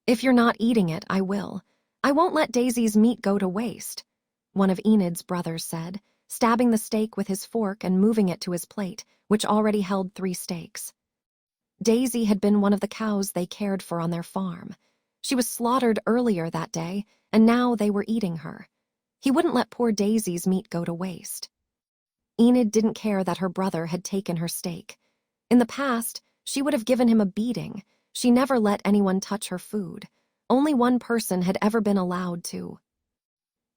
"If you're not eating it, I will. I won't let Daisy's meat go to waste," one of Enid's brothers said, stabbing the steak with his fork and moving it to his plate, which already held 3 steaks. Daisy had been one of the cows they cared for on their farm. She was slaughtered earlier that day, and now they were eating her. He wouldn't let poor Daisy's meat go to waste. Enid didn't care that her brother had taken her steak. In the past, she would have given him a beating. She never let anyone touch her food. Only one person had ever been allowed to.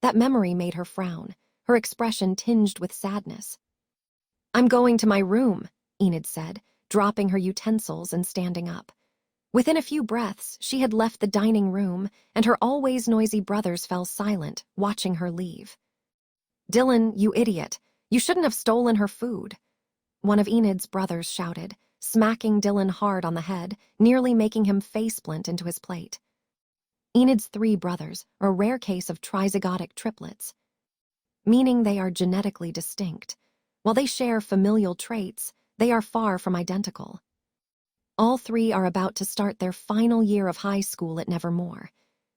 That memory made her frown, her expression tinged with sadness. "I'm going to my room," Enid said, dropping her utensils and standing up. Within a few breaths, she had left the dining room, and her always noisy brothers fell silent, watching her leave. "Dylan, you idiot. You shouldn't have stolen her food," one of Enid's brothers shouted, smacking Dylan hard on the head, nearly making him face-plant into his plate. Enid's 3 brothers are a rare case of trizygotic triplets, meaning they are genetically distinct. While they share familial traits, they are far from identical. All 3 are about to start their final year of high school at Nevermore.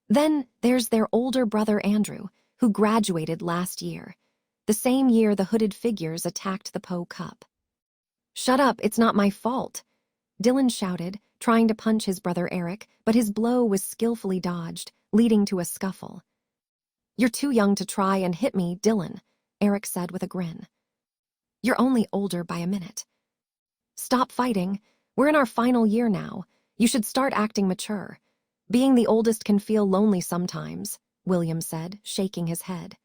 Then there's their older brother Andrew, who graduated last year, the same year the hooded figures attacked the Poe Cup. "Shut up, it's not my fault," Dylan shouted, trying to punch his brother Eric, but his blow was skillfully dodged, leading to a scuffle. "You're too young to try and hit me, Dylan," Eric said with a grin. "You're only older by a minute." "Stop fighting. We're in our final year now. You should start acting mature. Being the oldest can feel lonely sometimes," William said, shaking his head.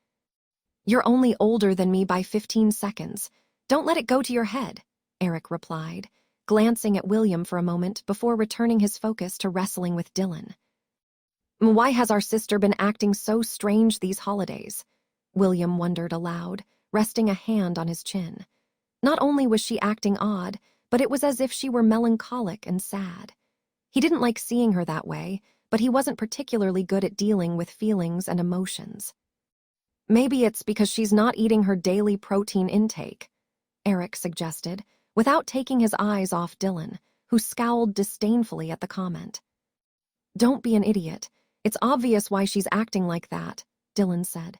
"You're only older than me by 15 seconds. Don't let it go to your head," Eric replied, glancing at William for a moment before returning his focus to wrestling with Dylan. "Why has our sister been acting so strange these holidays?" William wondered aloud, resting a hand on his chin. Not only was she acting odd, but it was as if she were melancholic and sad. He didn't like seeing her that way, but he wasn't particularly good at dealing with feelings and emotions. Maybe it's because she's not eating her daily protein intake, Eric suggested, without taking his eyes off Dylan, who scowled disdainfully at the comment. Don't be an idiot. It's obvious why she's acting like that, Dylan said.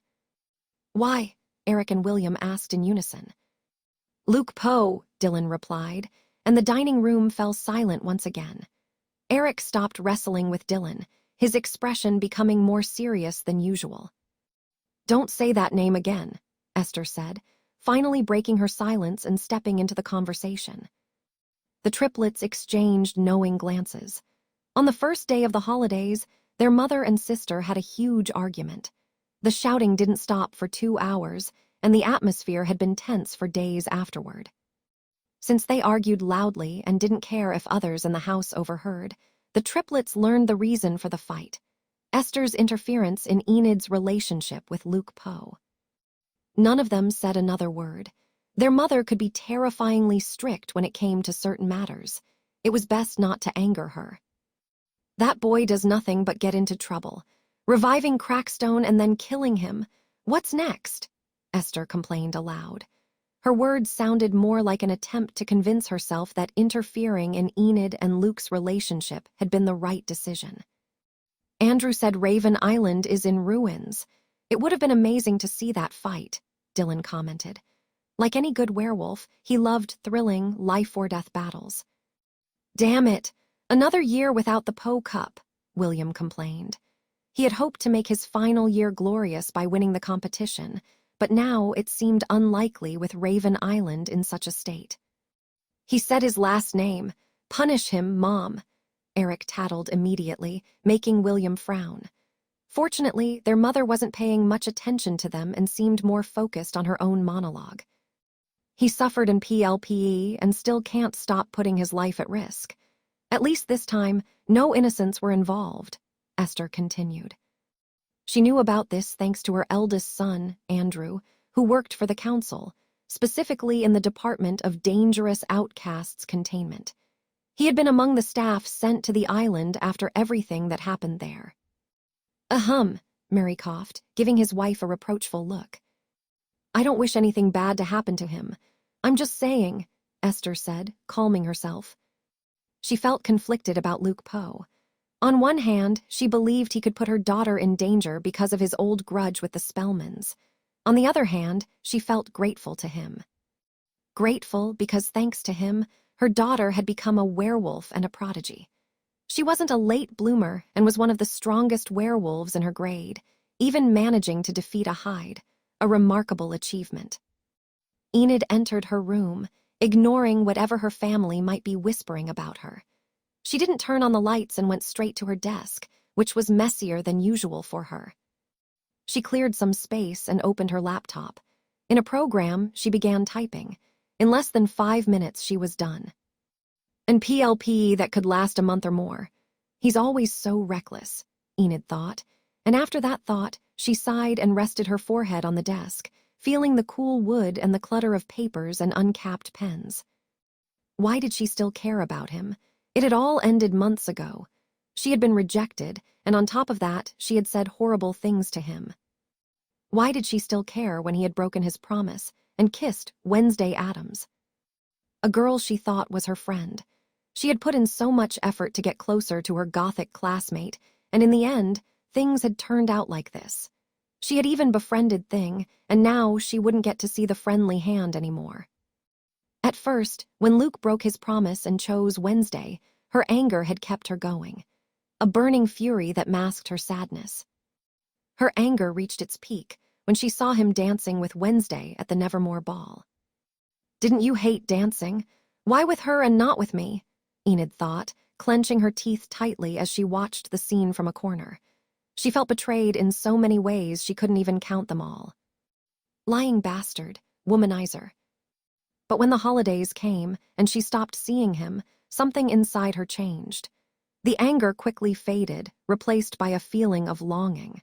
Why? Eric and William asked in unison. Luke Poe, Dylan replied, and the dining room fell silent once again. Eric stopped wrestling with Dylan, his expression becoming more serious than usual. Don't say that name again, Esther said, finally breaking her silence and stepping into the conversation. The triplets exchanged knowing glances. On the first day of the holidays, their mother and sister had a huge argument. The shouting didn't stop for 2 hours, and the atmosphere had been tense for days afterward. Since they argued loudly and didn't care if others in the house overheard, the triplets learned the reason for the fight: Esther's interference in Enid's relationship with Luke Poe. None of them said another word. Their mother could be terrifyingly strict when it came to certain matters. It was best not to anger her. That boy does nothing but get into trouble. Reviving Crackstone and then killing him. What's next? Esther complained aloud. Her words sounded more like an attempt to convince herself that interfering in Enid and Luke's relationship had been the right decision. Andrew said Raven Island is in ruins. It would have been amazing to see that fight, Dylan commented. Like any good werewolf, he loved thrilling, life-or-death battles. Damn it! Another year without the Poe Cup, William complained. He had hoped to make his final year glorious by winning the competition, but now it seemed unlikely with Raven Island in such a state. He said his last name. Punish him, Mom, Eric tattled immediately, making William frown. Fortunately, their mother wasn't paying much attention to them and seemed more focused on her own monologue. He suffered in PLPE and still can't stop putting his life at risk. At least this time, no innocents were involved, Esther continued. She knew about this thanks to her eldest son, Andrew, who worked for the council, specifically in the Department of Dangerous Outcasts Containment. He had been among the staff sent to the island after everything that happened there. Mary coughed, giving his wife a reproachful look. I don't wish anything bad to happen to him. I'm just saying, Esther said, calming herself. She felt conflicted about Luke Poe. On one hand, she believed he could put her daughter in danger because of his old grudge with the Spellmans. On the other hand, she felt grateful to him. Grateful because, thanks to him, her daughter had become a werewolf and a prodigy. She wasn't a late bloomer and was one of the strongest werewolves in her grade, even managing to defeat a Hyde, a remarkable achievement. Enid entered her room, ignoring whatever her family might be whispering about her. She didn't turn on the lights and went straight to her desk, which was messier than usual for her. She cleared some space and opened her laptop. In a program, she began typing. In less than 5 minutes, she was done. And PLP that could last a month or more. He's always so reckless, Enid thought, and after that thought, she sighed and rested her forehead on the desk, feeling the cool wood and the clutter of papers and uncapped pens. Why did she still care about him? It had all ended months ago. She had been rejected, and on top of that, she had said horrible things to him. Why did she still care when he had broken his promise and kissed Wednesday Addams? A girl she thought was her friend. She had put in so much effort to get closer to her Gothic classmate, and in the end, things had turned out like this. She had even befriended Thing, and now she wouldn't get to see the friendly hand anymore. At first, when Luke broke his promise and chose Wednesday, her anger had kept her going, a burning fury that masked her sadness. Her anger reached its peak when she saw him dancing with Wednesday at the Nevermore ball. Didn't you hate dancing? Why with her and not with me? Enid thought, clenching her teeth tightly as she watched the scene from a corner. She felt betrayed in so many ways she couldn't even count them all. Lying bastard, womanizer. But when the holidays came and she stopped seeing him, something inside her changed. The anger quickly faded, replaced by a feeling of longing.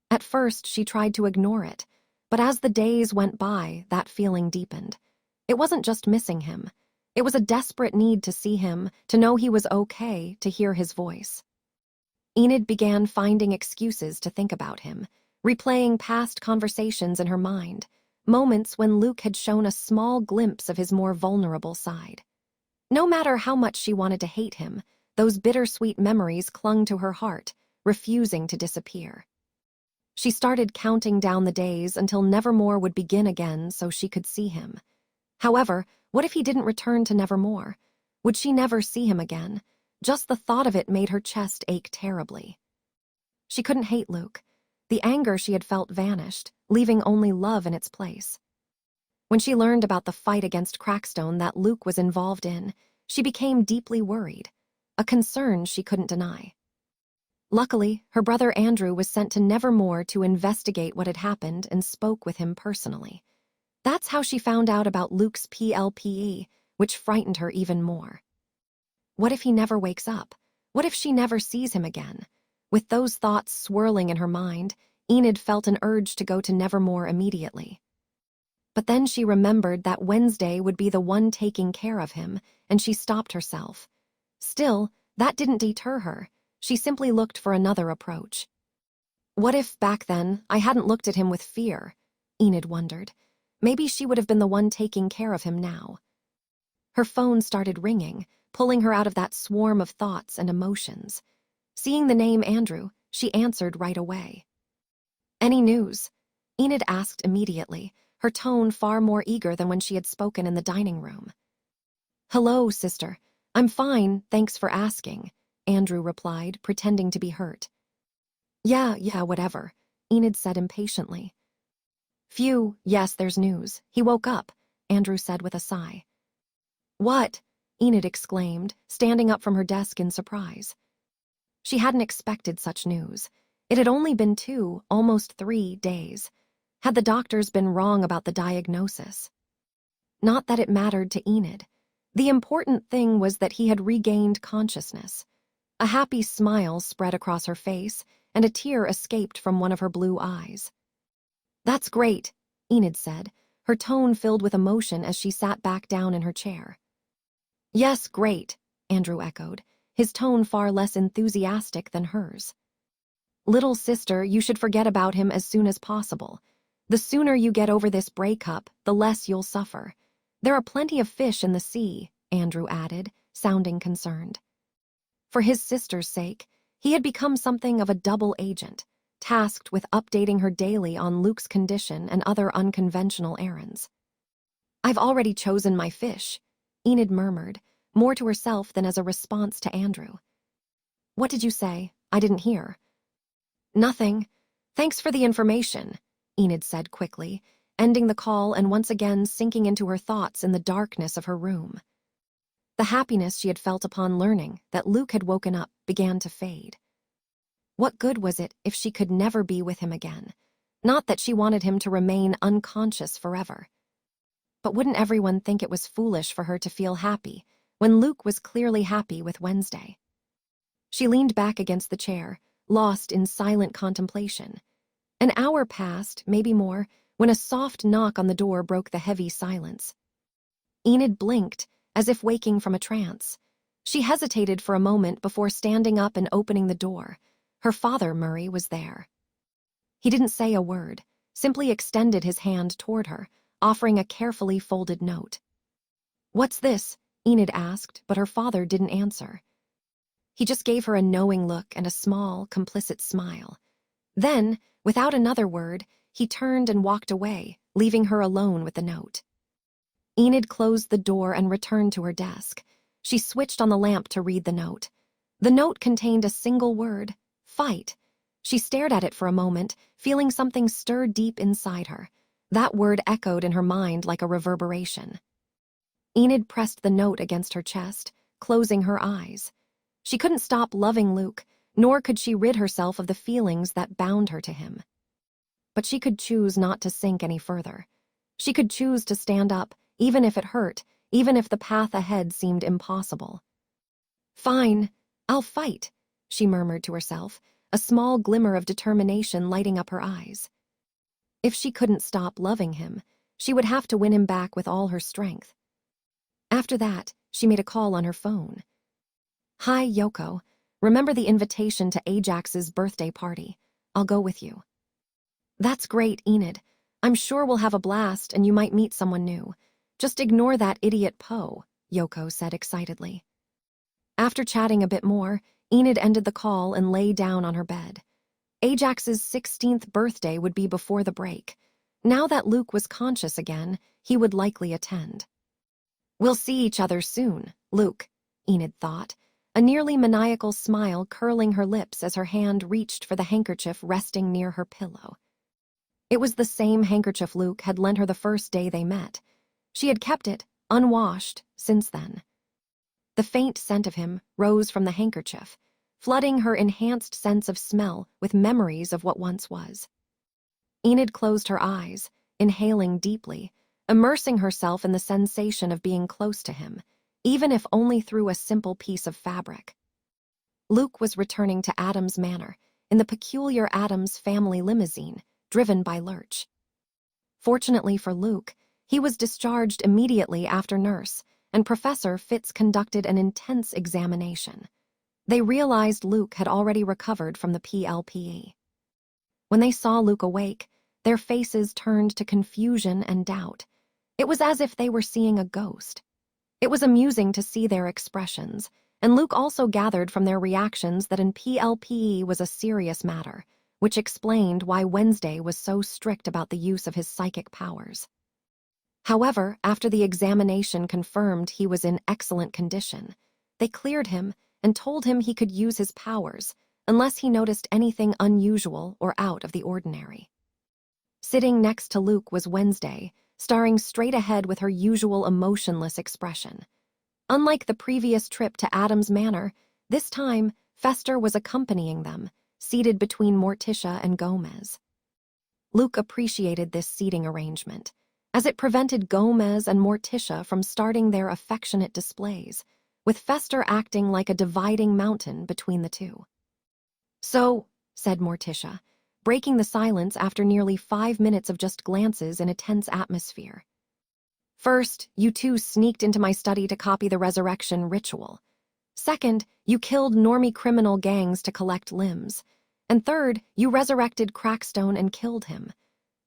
At first, she tried to ignore it, but as the days went by, that feeling deepened. It wasn't just missing him. It was a desperate need to see him, to know he was okay, to hear his voice. Enid began finding excuses to think about him, replaying past conversations in her mind, moments when Luke had shown a small glimpse of his more vulnerable side. No matter how much she wanted to hate him, those bittersweet memories clung to her heart, refusing to disappear. She started counting down the days until Nevermore would begin again so she could see him. However, what if he didn't return to Nevermore? Would she never see him again? Just the thought of it made her chest ache terribly. She couldn't hate Luke. The anger she had felt vanished, leaving only love in its place. When she learned about the fight against Crackstone that Luke was involved in, she became deeply worried, a concern she couldn't deny. Luckily, her brother Andrew was sent to Nevermore to investigate what had happened and spoke with him personally. That's how she found out about Luke's PLPE, which frightened her even more. What if he never wakes up? What if she never sees him again? With those thoughts swirling in her mind, Enid felt an urge to go to Nevermore immediately. But then she remembered that Wednesday would be the one taking care of him, and she stopped herself. Still, that didn't deter her. She simply looked for another approach. What if, back then, I hadn't looked at him with fear? Enid wondered. Maybe she would have been the one taking care of him now. Her phone started ringing, pulling her out of that swarm of thoughts and emotions. Seeing the name Andrew, she answered right away. "Any news?" Enid asked immediately, her tone far more eager than when she had spoken in the dining room. "Hello, sister. I'm fine, thanks for asking," Andrew replied, pretending to be hurt. Yeah, whatever," Enid said impatiently. "Phew, yes, there's news. He woke up," Andrew said with a sigh. "What?" Enid exclaimed, standing up from her desk in surprise. She hadn't expected such news. It had only been 2, almost 3 days. Had the doctors been wrong about the diagnosis? Not that it mattered to Enid. The important thing was that he had regained consciousness. A happy smile spread across her face, and a tear escaped from one of her blue eyes. "That's great," Enid said, her tone filled with emotion as she sat back down in her chair. "Yes, great," Andrew echoed, his tone far less enthusiastic than hers. "Little sister, you should forget about him as soon as possible. The sooner you get over this breakup, the less you'll suffer. There are plenty of fish in the sea," Andrew added, sounding concerned. For his sister's sake, he had become something of a double agent, tasked with updating her daily on Luke's condition and other unconventional errands. "I've already chosen my fish," Enid murmured, more to herself than as a response to Andrew. "What did you say? I didn't hear." "Nothing. Thanks for the information," Enid said quickly, ending the call and once again sinking into her thoughts in the darkness of her room. The happiness she had felt upon learning that Luke had woken up began to fade. What good was it if she could never be with him again? Not that she wanted him to remain unconscious forever. But wouldn't everyone think it was foolish for her to feel happy when Luke was clearly happy with Wednesday? She leaned back against the chair, lost in silent contemplation. An hour passed, maybe more, when a soft knock on the door broke the heavy silence. Enid blinked, as if waking from a trance. She hesitated for a moment before standing up and opening the door. Her father, Murray, was there. He didn't say a word, simply extended his hand toward her, offering a carefully folded note. "What's this?" Enid asked, but her father didn't answer. He just gave her a knowing look and a small, complicit smile. Then, without another word, he turned and walked away, leaving her alone with the note. Enid closed the door and returned to her desk. She switched on the lamp to read the note. The note contained a single word: fight. She stared at it for a moment, feeling something stir deep inside her. That word echoed in her mind like a reverberation. Enid pressed the note against her chest, closing her eyes. She couldn't stop loving Luke, nor could she rid herself of the feelings that bound her to him. But she could choose not to sink any further. She could choose to stand up, even if it hurt, even if the path ahead seemed impossible. "Fine, I'll fight," she murmured to herself, a small glimmer of determination lighting up her eyes. If she couldn't stop loving him, she would have to win him back with all her strength. After that, she made a call on her phone. "Hi, Yoko. Remember the invitation to Ajax's birthday party? I'll go with you." That's great, Enid. I'm sure we'll have a blast and you might meet someone new. Just ignore that idiot Poe, Yoko said excitedly. After chatting a bit more, Enid ended the call and lay down on her bed. Ajax's 16th birthday would be before the break. Now that Luke was conscious again, he would likely attend. We'll see each other soon, Luke, Enid thought, a nearly maniacal smile curling her lips as her hand reached for the handkerchief resting near her pillow. It was the same handkerchief Luke had lent her the first day they met. She had kept it, unwashed, since then. The faint scent of him rose from the handkerchief, flooding her enhanced sense of smell with memories of what once was. Enid closed her eyes, inhaling deeply, immersing herself in the sensation of being close to him, even if only through a simple piece of fabric. Luke was returning to Adams Manor in the peculiar Adams family limousine, driven by Lurch. Fortunately for Luke, he was discharged immediately after nurse, and Professor Fitz conducted an intense examination. They realized Luke had already recovered from the PLPE. When they saw Luke awake, their faces turned to confusion and doubt. It was as if they were seeing a ghost. It was amusing to see their expressions, and Luke also gathered from their reactions that in PLPE was a serious matter, which explained why Wednesday was so strict about the use of his psychic powers. However, after the examination confirmed he was in excellent condition, they cleared him and told him he could use his powers unless he noticed anything unusual or out of the ordinary. Sitting next to Luke was Wednesday, staring straight ahead with her usual emotionless expression. Unlike the previous trip to Adams Manor, this time Fester was accompanying them, seated between Morticia and Gomez. Luke appreciated this seating arrangement, as it prevented Gomez and Morticia from starting their affectionate displays, with Fester acting like a dividing mountain between the two. So, said Morticia, breaking the silence after nearly 5 minutes of just glances in a tense atmosphere. First, you two sneaked into my study to copy the resurrection ritual. Second, you killed normie criminal gangs to collect limbs. And third, you resurrected Crackstone and killed him.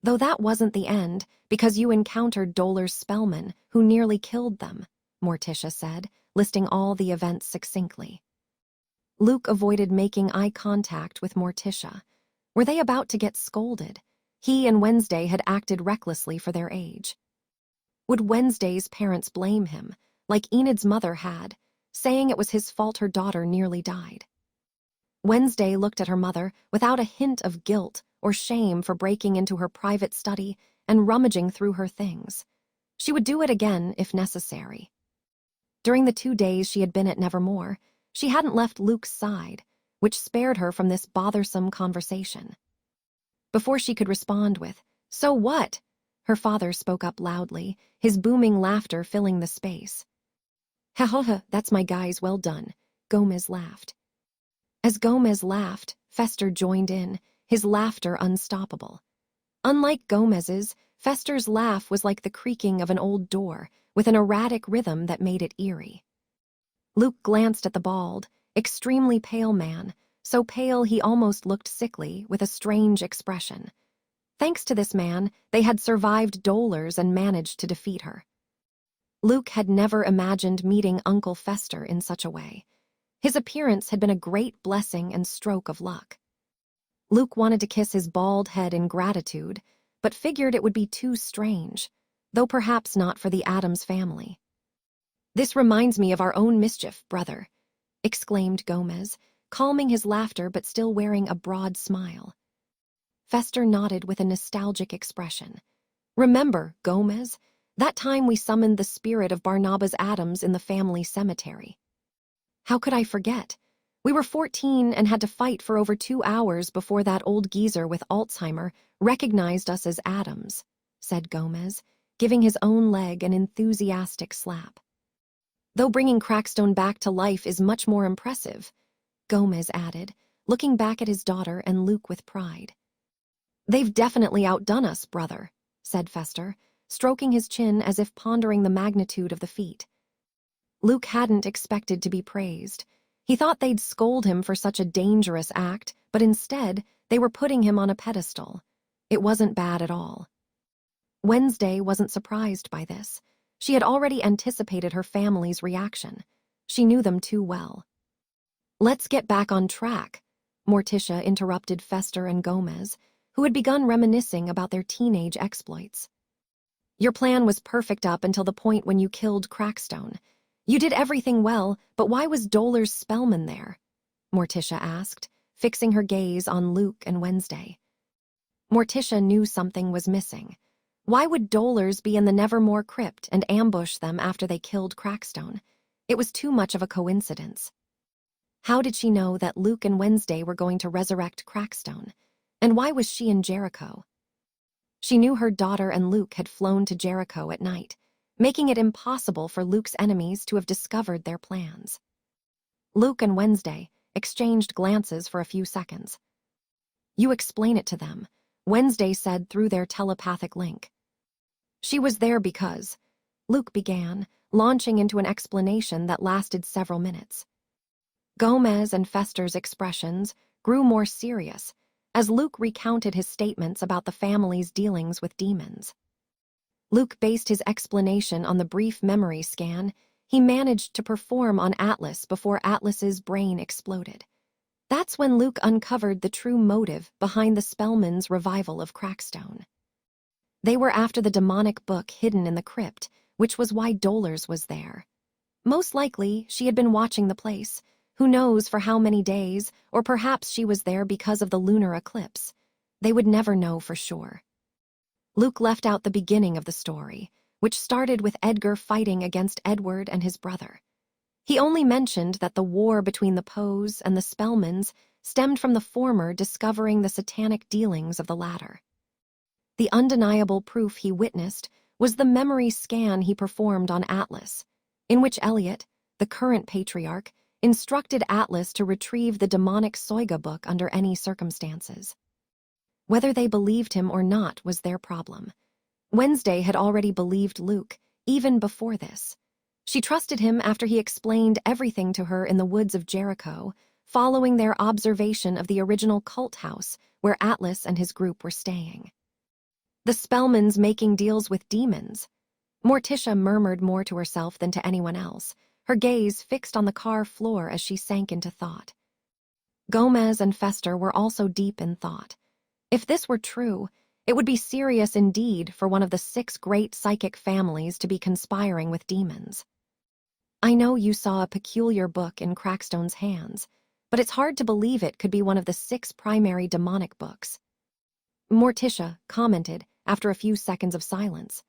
Though that wasn't the end, because you encountered Dolar's spellman, who nearly killed them, Morticia said, listing all the events succinctly. Luke avoided making eye contact with Morticia. Were they about to get scolded? He and Wednesday had acted recklessly for their age. Would Wednesday's parents blame him, like Enid's mother had, saying it was his fault her daughter nearly died? Wednesday looked at her mother without a hint of guilt or shame for breaking into her private study and rummaging through her things. She would do it again if necessary. During the 2 days she had been at Nevermore, she hadn't left Luke's side, which spared her from this bothersome conversation. Before she could respond with, "So what?" her father spoke up loudly, his booming laughter filling the space. "Ha ha ha, that's my guys, well done," Gomez laughed. As Gomez laughed, Fester joined in, his laughter unstoppable. Unlike Gomez's, Fester's laugh was like the creaking of an old door, with an erratic rhythm that made it eerie. Luke glanced at the bald, extremely pale man, so pale he almost looked sickly, with a strange expression. Thanks to this man, they had survived Dolars and managed to defeat her. Luke had never imagined meeting Uncle Fester in such a way. His appearance had been a great blessing and stroke of luck. Luke wanted to kiss his bald head in gratitude, but figured it would be too strange, though perhaps not for the Addams family. "This reminds me of our own mischief, brother," exclaimed Gomez, calming his laughter but still wearing a broad smile. Fester nodded with a nostalgic expression. "Remember, Gomez, that time we summoned the spirit of Barnabas Adams in the family cemetery?" "How could I forget? We were 14 and had to fight for over 2 hours before that old geezer with Alzheimer recognized us as Adams," said Gomez, giving his own leg an enthusiastic slap. "Though bringing Crackstone back to life is much more impressive," Gomez added, looking back at his daughter and Luke with pride. "They've definitely outdone us, brother," said Fester, stroking his chin as if pondering the magnitude of the feat. Luke hadn't expected to be praised. He thought they'd scold him for such a dangerous act, but instead, they were putting him on a pedestal. It wasn't bad at all. Wednesday wasn't surprised by this. She had already anticipated her family's reaction. She knew them too well. "Let's get back on track," Morticia interrupted Fester and Gomez, who had begun reminiscing about their teenage exploits. "Your plan was perfect up until the point when you killed Crackstone. You did everything well, but why was Dolar's Spellman there?" Morticia asked, fixing her gaze on Luke and Wednesday. Morticia knew something was missing. Why would Dolars be in the Nevermore crypt and ambush them after they killed Crackstone? It was too much of a coincidence. How did she know that Luke and Wednesday were going to resurrect Crackstone? And why was she in Jericho? She knew her daughter and Luke had flown to Jericho at night, making it impossible for Luke's enemies to have discovered their plans. Luke and Wednesday exchanged glances for a few seconds. "You explain it to them," Wednesday said through their telepathic link. "She was there because," Luke began, launching into an explanation that lasted several minutes. Gomez and Fester's expressions grew more serious as Luke recounted his statements about the family's dealings with demons. Luke based his explanation on the brief memory scan he managed to perform on Atlas before Atlas's brain exploded. That's when Luke uncovered the true motive behind the Spellman's revival of Crackstone. They were after the demonic book hidden in the crypt, which was why Dolars was there. Most likely, she had been watching the place. Who knows for how many days, or perhaps she was there because of the lunar eclipse. They would never know for sure. Luke left out the beginning of the story, which started with Edgar fighting against Edward and his brother. He only mentioned that the war between the Poes and the Spellmans stemmed from the former discovering the satanic dealings of the latter. The undeniable proof he witnessed was the memory scan he performed on Atlas, in which Elliot, the current patriarch, instructed Atlas to retrieve the demonic SAGA book under any circumstances. Whether they believed him or not was their problem. Wednesday had already believed Luke, even before this. She trusted him after he explained everything to her in the woods of Jericho, following their observation of the original cult house where Atlas and his group were staying. The Spellmans making deals with demons. Morticia murmured more to herself than to anyone else, her gaze fixed on the car floor as she sank into thought. Gomez and Fester were also deep in thought. If this were true, it would be serious indeed for one of the 6 great psychic families to be conspiring with demons. "I know you saw a peculiar book in Crackstone's hands, but it's hard to believe it could be one of the 6 primary demonic books," Morticia commented after a few seconds of silence.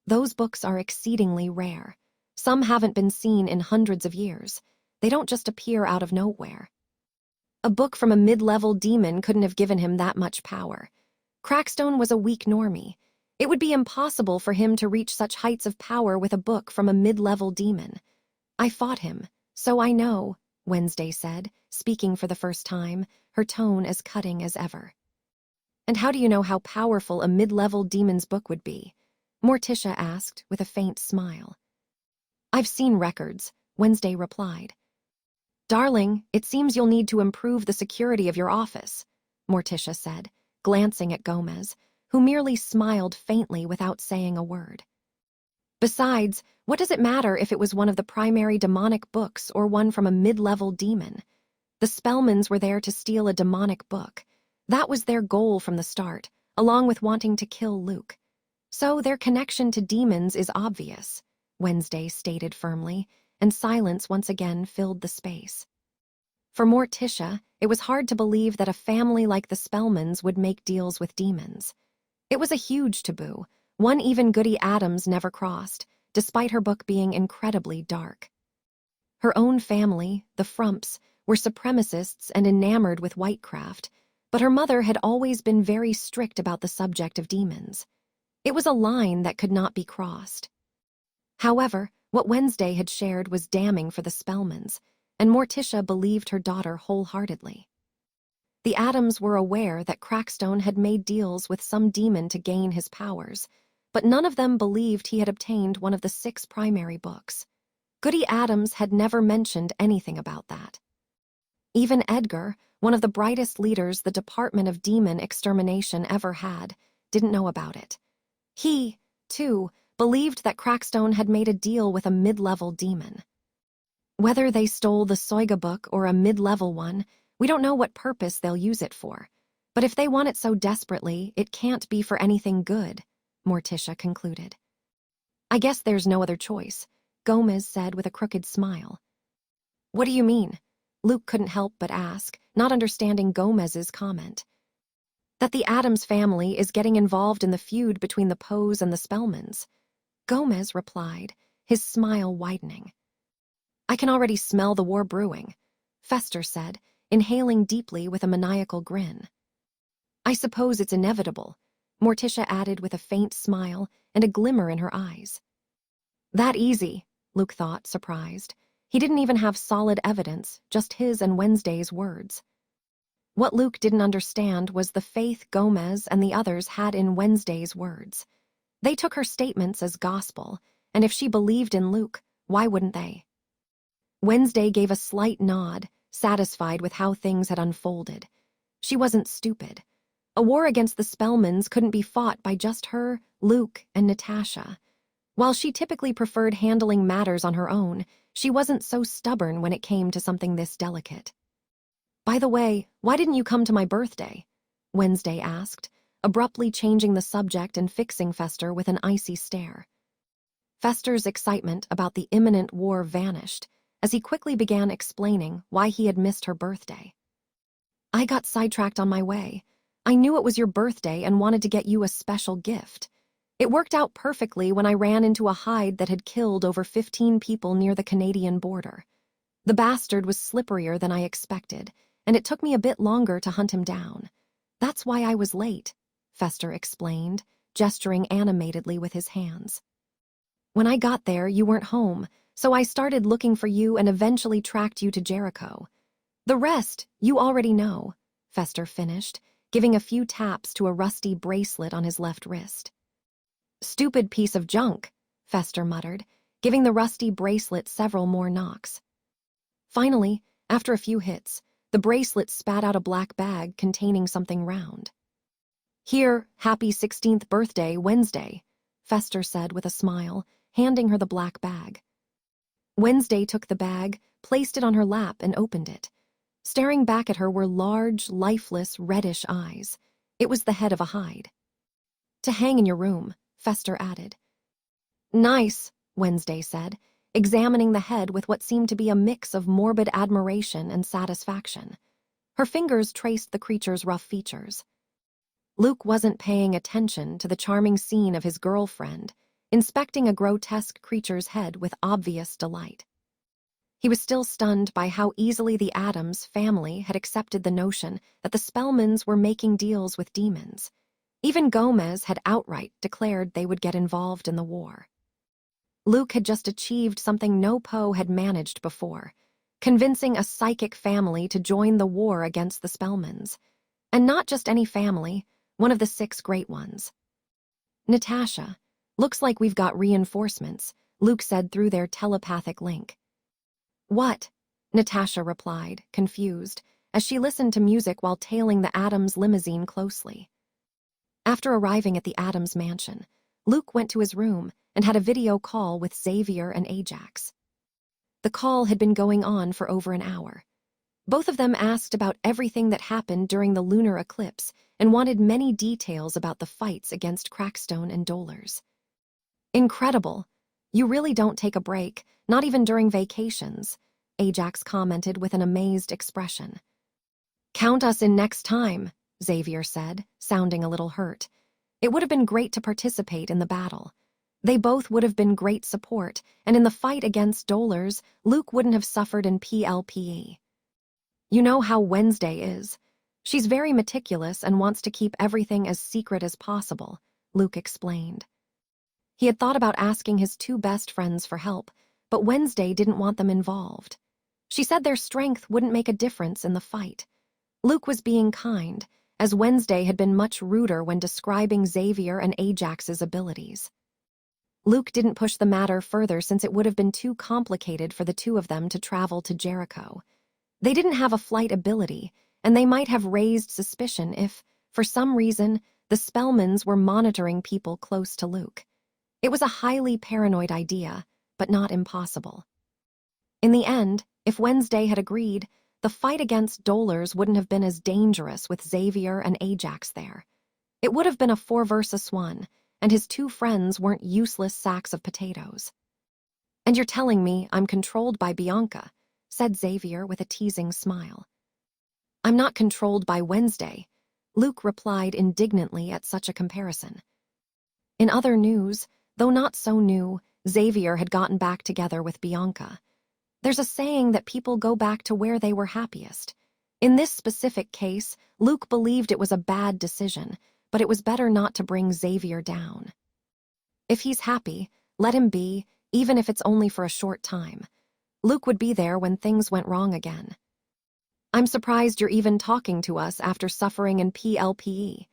"Those books are exceedingly rare. Some haven't been seen in hundreds of years. They don't just appear out of nowhere. A book from a mid-level demon couldn't have given him that much power. Crackstone was a weak normie. It would be impossible for him to reach such heights of power with a book from a mid-level demon. I fought him, so I know," Wednesday said, speaking for the first time, her tone as cutting as ever. "And how do you know how powerful a mid-level demon's book would be?" Morticia asked with a faint smile. "I've seen records," Wednesday replied. "Darling, it seems you'll need to improve the security of your office," Morticia said, glancing at Gomez, who merely smiled faintly without saying a word. "Besides, what does it matter if it was one of the primary demonic books or one from a mid-level demon? The Spellmans were there to steal a demonic book. That was their goal from the start, along with wanting to kill Luke. So their connection to demons is obvious," Wednesday stated firmly, and silence once again filled the space. For Morticia, it was hard to believe that a family like the Spellmans would make deals with demons. It was a huge taboo, one even Goody Adams never crossed, despite her book being incredibly dark. Her own family, the Frumps, were supremacists and enamored with whitecraft, but her mother had always been very strict about the subject of demons. It was a line that could not be crossed. However, what Wednesday had shared was damning for the Spellmans, and Morticia believed her daughter wholeheartedly. The Adams were aware that Crackstone had made deals with some demon to gain his powers, but none of them believed he had obtained one of the 6 primary books. Goody Adams had never mentioned anything about that. Even Edgar, one of the brightest leaders the Department of Demon Extermination ever had, didn't know about it. He, too, believed that Crackstone had made a deal with a mid-level demon. Whether they stole the SAGA book or a mid-level one, we don't know what purpose they'll use it for. But if they want it so desperately, it can't be for anything good, Morticia concluded. I guess there's no other choice, Gomez said with a crooked smile. What do you mean? Luke couldn't help but ask, not understanding Gomez's comment. That the Addams family is getting involved in the feud between the Poes and the Spellmans. Gomez replied, his smile widening. I can already smell the war brewing, Fester said, inhaling deeply with a maniacal grin. I suppose it's inevitable, Morticia added with a faint smile and a glimmer in her eyes. That easy, Luke thought, surprised. He didn't even have solid evidence, just his and Wednesday's words. What Luke didn't understand was the faith Gomez and the others had in Wednesday's words. They took her statements as gospel, and if she believed in Luke, why wouldn't they? Wednesday gave a slight nod, satisfied with how things had unfolded. She wasn't stupid. A war against the Spellmans couldn't be fought by just her, Luke, and Natasha. While she typically preferred handling matters on her own, she wasn't so stubborn when it came to something this delicate. By the way, why didn't you come to my birthday? Wednesday asked, abruptly changing the subject and fixing Fester with an icy stare. Fester's excitement about the imminent war vanished as he quickly began explaining why he had missed her birthday. I got sidetracked on my way. I knew it was your birthday and wanted to get you a special gift. It worked out perfectly when I ran into a hide that had killed over 15 people near the Canadian border. The bastard was slipperier than I expected, and it took me a bit longer to hunt him down. That's why I was late, Fester explained, gesturing animatedly with his hands. When I got there, you weren't home, so I started looking for you and eventually tracked you to Jericho. The rest, you already know, Fester finished, giving a few taps to a rusty bracelet on his left wrist. Stupid piece of junk, Fester muttered, giving the rusty bracelet several more knocks. Finally, after a few hits, the bracelet spat out a black bag containing something round. Here, happy 16th birthday, Wednesday, Fester said with a smile, handing her the black bag. Wednesday took the bag, placed it on her lap, and opened it. Staring back at her were large, lifeless, reddish eyes. It was the head of a hide. To hang in your room, Fester added. Nice, Wednesday said, examining the head with what seemed to be a mix of morbid admiration and satisfaction. Her fingers traced the creature's rough features. Luke wasn't paying attention to the charming scene of his girlfriend, inspecting a grotesque creature's head with obvious delight. He was still stunned by how easily the Addams family had accepted the notion that the Spellmans were making deals with demons. Even Gomez had outright declared they would get involved in the war. Luke had just achieved something no Poe had managed before, convincing a psychic family to join the war against the Spellmans. And not just any family, one of the 6 great ones. Natasha, looks like we've got reinforcements, Luke said through their telepathic link. What? Natasha replied, confused, as she listened to music while tailing the Addams limousine closely. After arriving at the Addams mansion, Luke went to his room and had a video call with Xavier and Ajax. The call had been going on for over an hour. Both of them asked about everything that happened during the lunar eclipse and wanted many details about the fights against Crackstone and Dolers. Incredible. You really don't take a break, not even during vacations, Ajax commented with an amazed expression. Count us in next time, Xavier said, sounding a little hurt. It would have been great to participate in the battle. They both would have been great support, and in the fight against Dolers, Luke wouldn't have suffered in PLPE. You know how Wednesday is. She's very meticulous and wants to keep everything as secret as possible, Luke explained. He had thought about asking his 2 best friends for help, but Wednesday didn't want them involved. She said their strength wouldn't make a difference in the fight. Luke was being kind, as Wednesday had been much ruder when describing Xavier and Ajax's abilities. Luke didn't push the matter further since it would have been too complicated for the 2 of them to travel to Jericho. They didn't have a flight ability, and they might have raised suspicion if, for some reason, the Spellmans were monitoring people close to Luke. It was a highly paranoid idea, but not impossible. In the end, if Wednesday had agreed, the fight against dolers wouldn't have been as dangerous with Xavier and Ajax there. It would have been a 4 versus 1, and his 2 friends weren't useless sacks of potatoes. "And you're telling me I'm controlled by Bianca," said Xavier with a teasing smile. "I'm not controlled by Wednesday," Luke replied indignantly at such a comparison. In other news, though not so new, Xavier had gotten back together with Bianca. There's a saying that people go back to where they were happiest. In this specific case, Luke believed it was a bad decision, but it was better not to bring Xavier down. If he's happy, let him be, even if it's only for a short time. Luke would be there when things went wrong again. "I'm surprised you're even talking to us after suffering in PLPE.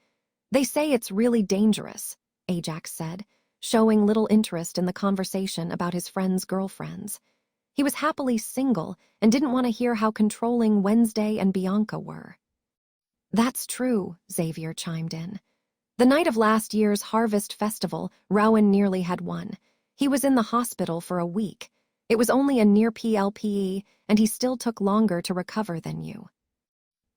They say it's really dangerous," Ajax said, showing little interest in the conversation about his friends' girlfriends. He was happily single and didn't want to hear how controlling Wednesday and Bianca were. "That's true," Xavier chimed in. "The night of last year's Harvest Festival, Rowan nearly had won. He was in the hospital for a week. It was only a near PLPE, and he still took longer to recover than you."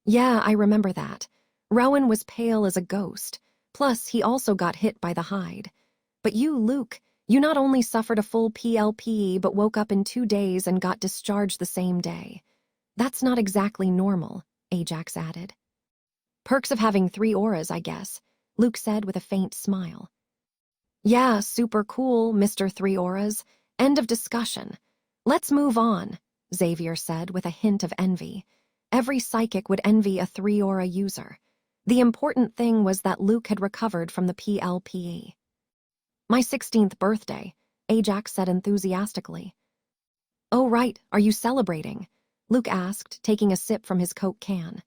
"Yeah, I remember that. Rowan was pale as a ghost. Plus, he also got hit by the hide. But you, Luke, you not only suffered a full PLPE but woke up in 2 days and got discharged the same day. That's not exactly normal," Ajax added. "Perks of having 3 auras, I guess," Luke said with a faint smile. "Yeah, super cool, Mr. 3 auras. End of discussion. Let's move on," Xavier said with a hint of envy. Every psychic would envy a 3 aura user. The important thing was that Luke had recovered from the PLPE. "My 16th birthday," Ajax said enthusiastically. "Oh, right, are you celebrating?" Luke asked, taking a sip from his Coke can.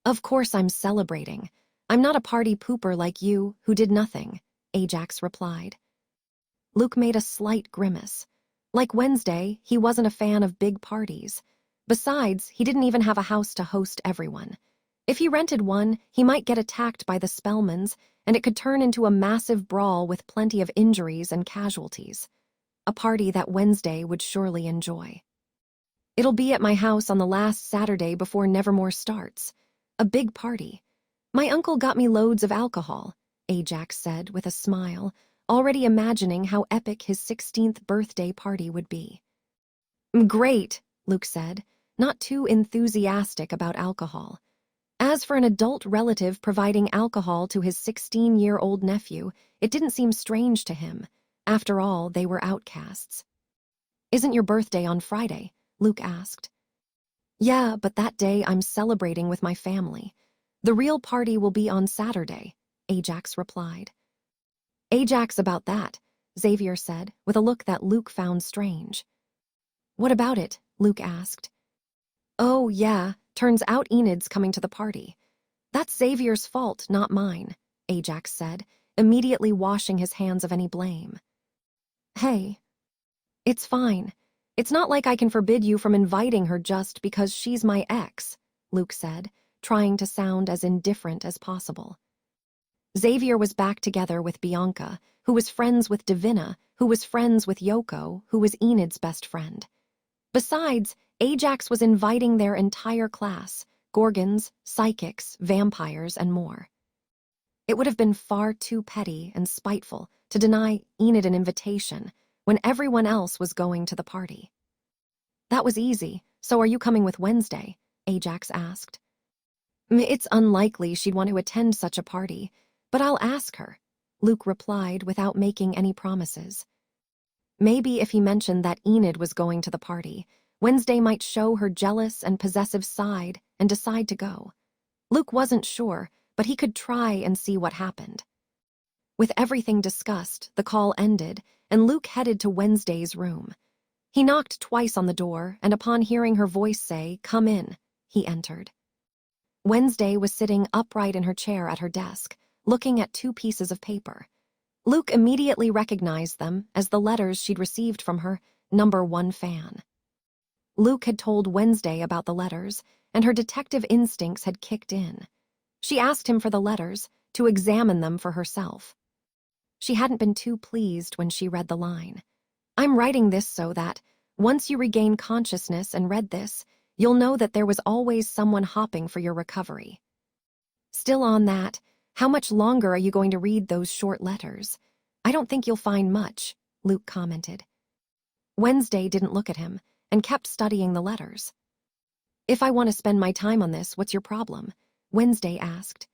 "Of course I'm celebrating. I'm not a party pooper like you, who did nothing," Ajax replied. Luke made a slight grimace. Like Wednesday, he wasn't a fan of big parties. Besides, he didn't even have a house to host everyone. If he rented one, he might get attacked by the Spellmans, and it could turn into a massive brawl with plenty of injuries and casualties. A party that Wednesday would surely enjoy. "It'll be at my house on the last Saturday before Nevermore starts. A big party. My uncle got me loads of alcohol," Ajax said with a smile, already imagining how epic his 16th birthday party would be. "Great," Luke said, not too enthusiastic about alcohol. As for an adult relative providing alcohol to his 16-year-old nephew, it didn't seem strange to him. After all, they were outcasts. "Isn't your birthday on Friday?" Luke asked. "Yeah, but that day I'm celebrating with my family. The real party will be on Saturday," Ajax replied. "Ajax about that," Xavier said, with a look that Luke found strange. "What about it?" Luke asked. "Oh, yeah, turns out Enid's coming to the party. That's Xavier's fault, not mine," Ajax said, immediately washing his hands of any blame. "Hey. It's fine. It's not like I can forbid you from inviting her just because she's my ex," Luke said, trying to sound as indifferent as possible. Xavier was back together with Bianca, who was friends with Divina, who was friends with Yoko, who was Enid's best friend. Besides, Ajax was inviting their entire class, Gorgons, psychics, vampires, and more. It would have been far too petty and spiteful to deny Enid an invitation when everyone else was going to the party. "That was easy, so are you coming with Wednesday?" Ajax asked. "It's unlikely she'd want to attend such a party, but I'll ask her," Luke replied without making any promises. Maybe if he mentioned that Enid was going to the party, Wednesday might show her jealous and possessive side and decide to go. Luke wasn't sure, but he could try and see what happened. With everything discussed, the call ended, and Luke headed to Wednesday's room. He knocked twice on the door, and upon hearing her voice say, "Come in," he entered. Wednesday was sitting upright in her chair at her desk, looking at 2 pieces of paper. Luke immediately recognized them as the letters she'd received from her #1 fan. Luke had told Wednesday about the letters, and her detective instincts had kicked in. She asked him for the letters, to examine them for herself. She hadn't been too pleased when she read the line. "I'm writing this so that, once you regain consciousness and read this, you'll know that there was always someone hopping for your recovery." Still on that, "How much longer are you going to read those short letters?" "I don't think you'll find much," Luke commented. Wednesday didn't look at him and kept studying the letters. "If I want to spend my time on this, what's your problem?" Wednesday asked.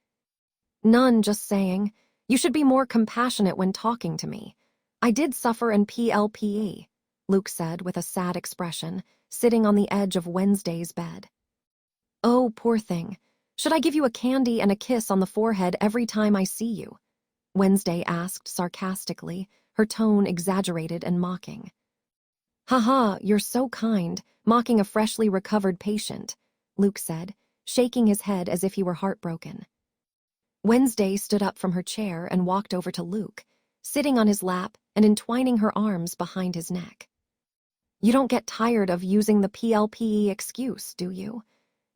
"None, just saying. You should be more compassionate when talking to me. I did suffer in PLPE," Luke said with a sad expression, sitting on the edge of Wednesday's bed. "Oh, poor thing. Should I give you a candy and a kiss on the forehead every time I see you?" Wednesday asked sarcastically, her tone exaggerated and mocking. "Haha, you're so kind, mocking a freshly recovered patient," Luke said, shaking his head as if he were heartbroken. Wednesday stood up from her chair and walked over to Luke, sitting on his lap and entwining her arms behind his neck. "You don't get tired of using the PLPE excuse, do you?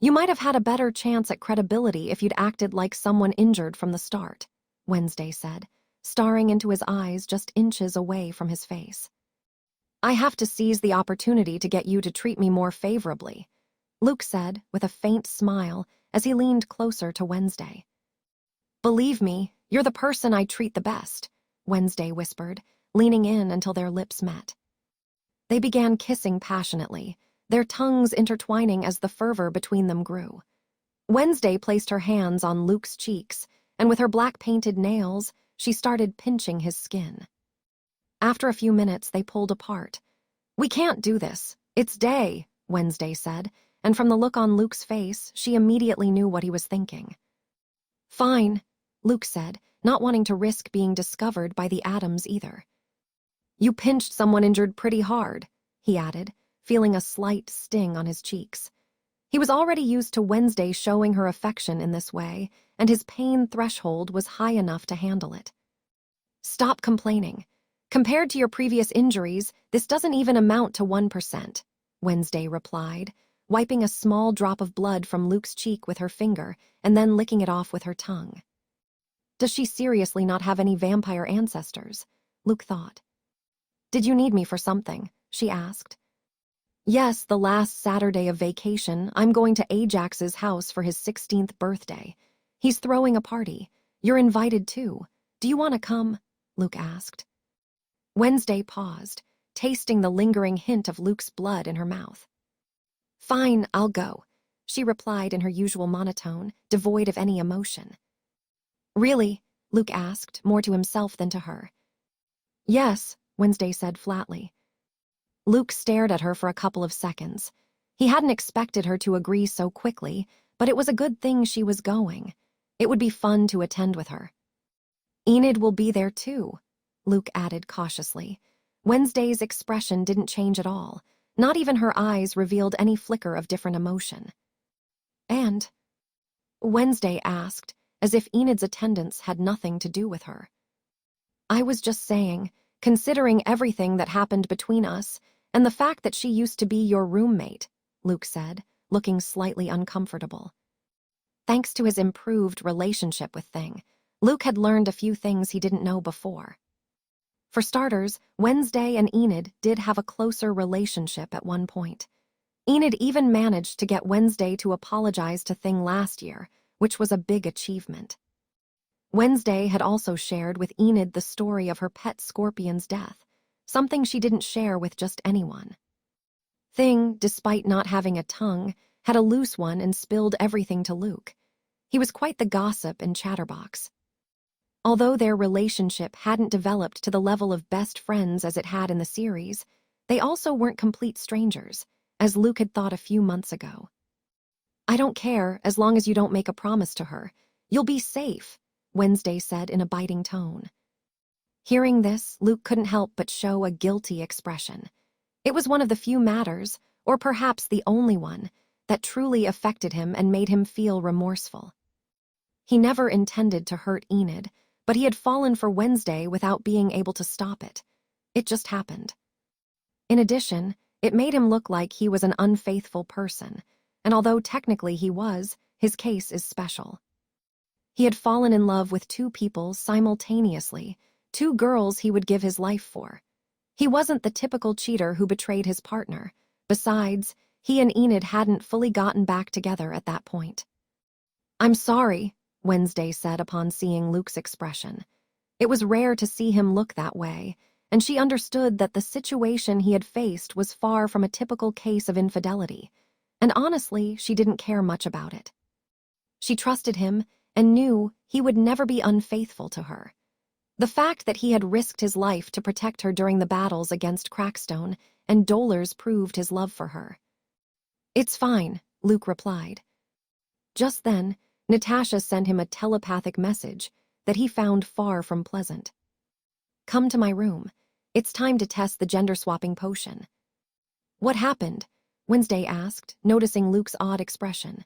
You might have had a better chance at credibility if you'd acted like someone injured from the start," Wednesday said, staring into his eyes just inches away from his face. "I have to seize the opportunity to get you to treat me more favorably," Luke said with a faint smile as he leaned closer to Wednesday. "Believe me, you're the person I treat the best," Wednesday whispered, leaning in until their lips met. They began kissing passionately, their tongues intertwining as the fervor between them grew. Wednesday placed her hands on Luke's cheeks, and with her black-painted nails, she started pinching his skin. After a few minutes, they pulled apart. "We can't do this. It's day," Wednesday said, and from the look on Luke's face, she immediately knew what he was thinking. "Fine," Luke said, not wanting to risk being discovered by the Adams either. "You pinched someone injured pretty hard," he added, feeling a slight sting on his cheeks. He was already used to Wednesday showing her affection in this way, and his pain threshold was high enough to handle it. "Stop complaining. Compared to your previous injuries, this doesn't even amount to 1%, Wednesday replied, wiping a small drop of blood from Luke's cheek with her finger and then licking it off with her tongue. Does she seriously not have any vampire ancestors? Luke thought. Did you need me for something? She asked. Yes, the last Saturday of vacation, I'm going to Ajax's house for his 16th birthday. He's throwing a party. You're invited too. Do you want to come? Luke asked. Wednesday paused, tasting the lingering hint of Luke's blood in her mouth. Fine, I'll go, she replied in her usual monotone, devoid of any emotion. Really? Luke asked, more to himself than to her. Yes, Wednesday said flatly. Luke stared at her for a couple of seconds. He hadn't expected her to agree so quickly, but it was a good thing she was going. It would be fun to attend with her. Enid will be there too, Luke added cautiously. Wednesday's expression didn't change at all. Not even her eyes revealed any flicker of different emotion. And? Wednesday asked, as if Enid's attendance had nothing to do with her. I was just saying, considering everything that happened between us, and the fact that she used to be your roommate, Luke said, looking slightly uncomfortable. Thanks to his improved relationship with Thing, Luke had learned a few things he didn't know before. For starters, Wednesday and Enid did have a closer relationship at one point. Enid even managed to get Wednesday to apologize to Thing last year, which was a big achievement. Wednesday had also shared with Enid the story of her pet scorpion's death, something she didn't share with just anyone. Thing, despite not having a tongue, had a loose one and spilled everything to Luke. He was quite the gossip and chatterbox. Although their relationship hadn't developed to the level of best friends as it had in the series, they also weren't complete strangers, as Luke had thought a few months ago. I don't care as long as you don't make a promise to her. You'll be safe, Wednesday said in a biting tone. Hearing this, Luke couldn't help but show a guilty expression. It was one of the few matters, or perhaps the only one, that truly affected him and made him feel remorseful. He never intended to hurt Enid, but he had fallen for Wednesday without being able to stop it. It just happened. In addition, it made him look like he was an unfaithful person, and although technically he was, his case is special. He had fallen in love with two people simultaneously, two girls he would give his life for. He wasn't the typical cheater who betrayed his partner. Besides, he and Enid hadn't fully gotten back together at that point. "I'm sorry," Wednesday said upon seeing Luke's expression. It was rare to see him look that way, and she understood that the situation he had faced was far from a typical case of infidelity, and honestly, she didn't care much about it. She trusted him and knew he would never be unfaithful to her. The fact that he had risked his life to protect her during the battles against Crackstone and Dolars proved his love for her. "It's fine," Luke replied. Just then, Natasha sent him a telepathic message that he found far from pleasant. "Come to my room. It's time to test the gender-swapping potion." "What happened?" Wednesday asked, noticing Luke's odd expression.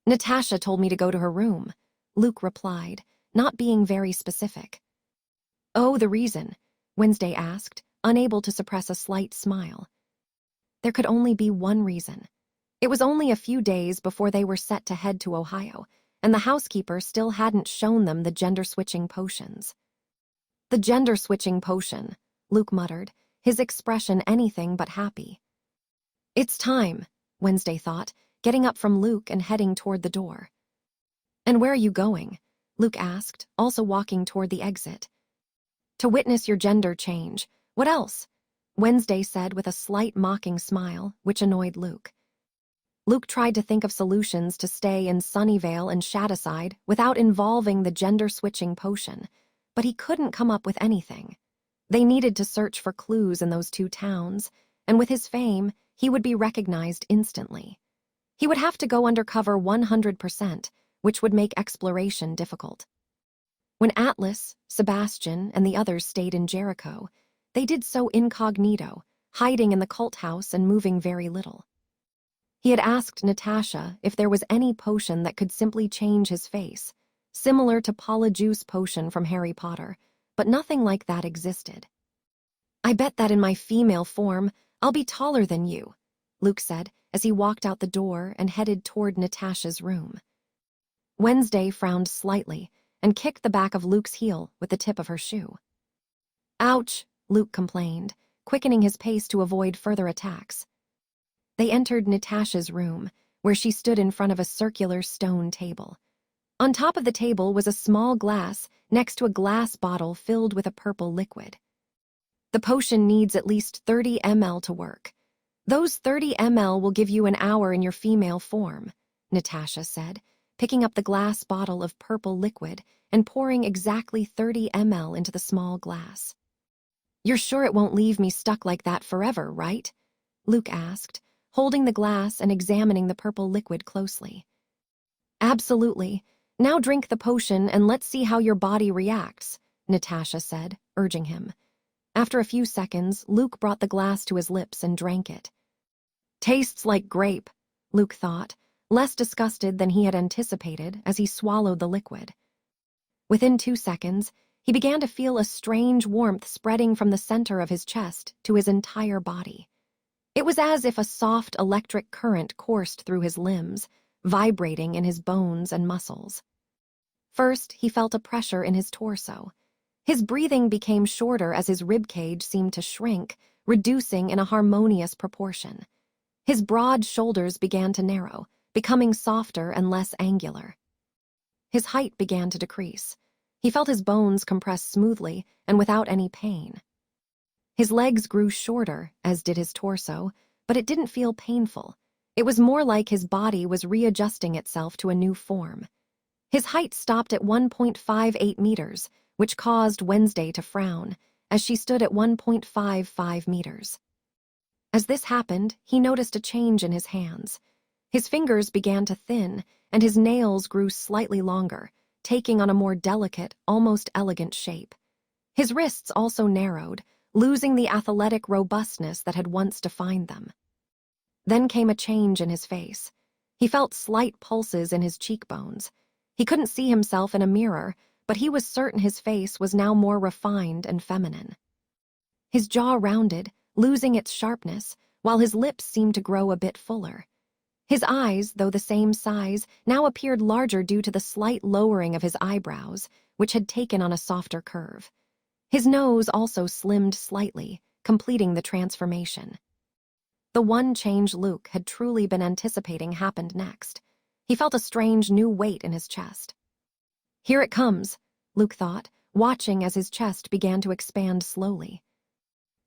"Natasha told me to go to her room," Luke replied, not being very specific. "Oh, the reason?" Wednesday asked, unable to suppress a slight smile. There could only be one reason. It was only a few days before they were set to head to Ohio, and the housekeeper still hadn't shown them the gender-switching potions. "The gender-switching potion," Luke muttered, his expression anything but happy. "It's time," Wednesday thought, getting up from Luke and heading toward the door. "And where are you going?" Luke asked, also walking toward the exit. "To witness your gender change. What else?" Wednesday said with a slight mocking smile, which annoyed Luke. Luke tried to think of solutions to stay in Sunnyvale and Shadowside without involving the gender-switching potion, but he couldn't come up with anything. They needed to search for clues in those two towns, and with his fame, he would be recognized instantly. He would have to go undercover 100%, which would make exploration difficult. When Atlas, Sebastian, and the others stayed in Jericho, they did so incognito, hiding in the cult house and moving very little. He had asked Natasha if there was any potion that could simply change his face, similar to Polyjuice potion from Harry Potter, but nothing like that existed. "I bet that in my female form, I'll be taller than you," Luke said as he walked out the door and headed toward Natasha's room. Wednesday frowned slightly and kicked the back of Luke's heel with the tip of her shoe. "Ouch," Luke complained, quickening his pace to avoid further attacks. They entered Natasha's room, where she stood in front of a circular stone table. On top of the table was a small glass next to a glass bottle filled with a purple liquid. "The potion needs at least 30 ml to work. Those 30 ml will give you an hour in your female form," Natasha said, picking up the glass bottle of purple liquid and pouring exactly 30 ml into the small glass. "You're sure it won't leave me stuck like that forever, right?" Luke asked, holding the glass and examining the purple liquid closely. "Absolutely. Now drink the potion and let's see how your body reacts," Natasha said, urging him. After a few seconds, Luke brought the glass to his lips and drank it. "Tastes like grape," Luke thought, less disgusted than he had anticipated as he swallowed the liquid. Within 2 seconds, he began to feel a strange warmth spreading from the center of his chest to his entire body. It was as if a soft electric current coursed through his limbs, vibrating in his bones and muscles. First, he felt a pressure in his torso. His breathing became shorter as his ribcage seemed to shrink, reducing in a harmonious proportion. His broad shoulders began to narrow, becoming softer and less angular. His height began to decrease. He felt his bones compress smoothly and without any pain. His legs grew shorter, as did his torso, but it didn't feel painful. It was more like his body was readjusting itself to a new form. His height stopped at 1.58 meters, which caused Wednesday to frown, as she stood at 1.55 meters. As this happened, he noticed a change in his hands. His fingers began to thin, and his nails grew slightly longer, taking on a more delicate, almost elegant shape. His wrists also narrowed, losing the athletic robustness that had once defined them. Then came a change in his face. He felt slight pulses in his cheekbones. He couldn't see himself in a mirror, but he was certain his face was now more refined and feminine. His jaw rounded, losing its sharpness, while his lips seemed to grow a bit fuller. His eyes, though the same size, now appeared larger due to the slight lowering of his eyebrows, which had taken on a softer curve. His nose also slimmed slightly, completing the transformation. The one change Luke had truly been anticipating happened next. He felt a strange new weight in his chest. Here it comes, Luke thought, watching as his chest began to expand slowly.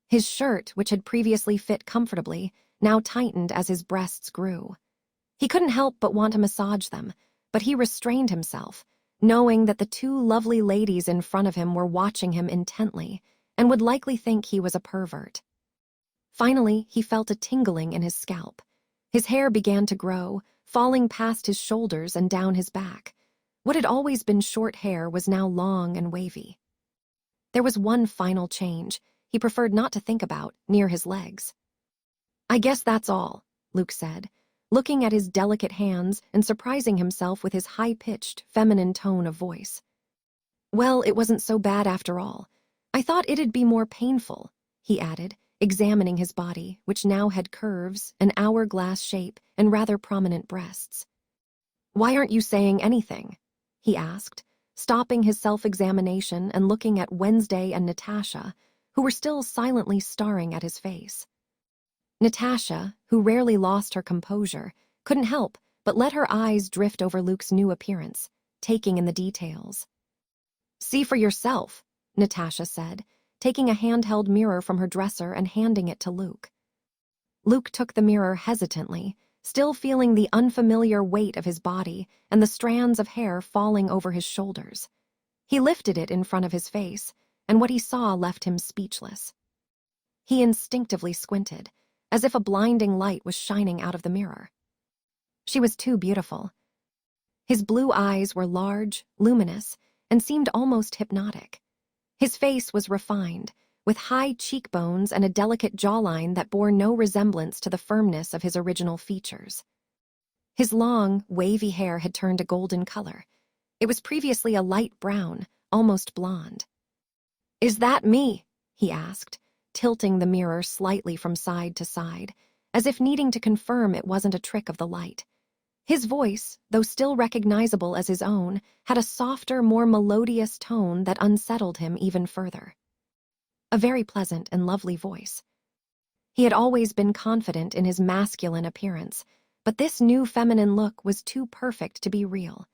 His shirt, which had previously fit comfortably, now tightened as his breasts grew. He couldn't help but want to massage them, but he restrained himself, knowing that the two lovely ladies in front of him were watching him intently and would likely think he was a pervert. Finally, he felt a tingling in his scalp. His hair began to grow, falling past his shoulders and down his back. What had always been short hair was now long and wavy. There was one final change he preferred not to think about, near his legs. "I guess that's all," Luke said, looking at his delicate hands and surprising himself with his high-pitched, feminine tone of voice. "Well, it wasn't so bad after all. I thought it'd be more painful," he added, examining his body, which now had curves, an hourglass shape, and rather prominent breasts. "Why aren't you saying anything?" he asked, stopping his self-examination and looking at Wednesday and Natasha, who were still silently staring at his face. Natasha, who rarely lost her composure, couldn't help but let her eyes drift over Luke's new appearance, taking in the details. "See for yourself," Natasha said, taking a handheld mirror from her dresser and handing it to Luke. Luke took the mirror hesitantly, still feeling the unfamiliar weight of his body and the strands of hair falling over his shoulders. He lifted it in front of his face, and what he saw left him speechless. He instinctively squinted, as if a blinding light was shining out of the mirror. She was too beautiful. His blue eyes were large, luminous, and seemed almost hypnotic. His face was refined, with high cheekbones and a delicate jawline that bore no resemblance to the firmness of his original features. His long, wavy hair had turned a golden color. It was previously a light brown, almost blonde. "Is that me?" he asked, tilting the mirror slightly from side to side, as if needing to confirm it wasn't a trick of the light. His voice, though still recognizable as his own, had a softer, more melodious tone that unsettled him even further. A very pleasant and lovely voice. He had always been confident in his masculine appearance, but this new feminine look was too perfect to be real.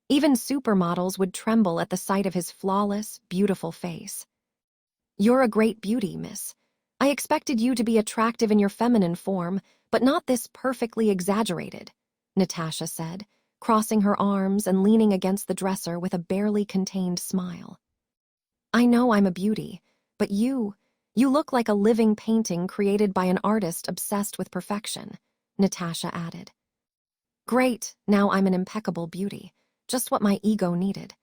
Even supermodels would tremble at the sight of his flawless, beautiful face. "You're a great beauty, miss. I expected you to be attractive in your feminine form, but not this perfectly exaggerated," Natasha said, crossing her arms and leaning against the dresser with a barely contained smile. "I know I'm a beauty, but you look like a living painting created by an artist obsessed with perfection," Natasha added. "Great, now I'm an impeccable beauty, just what my ego needed,"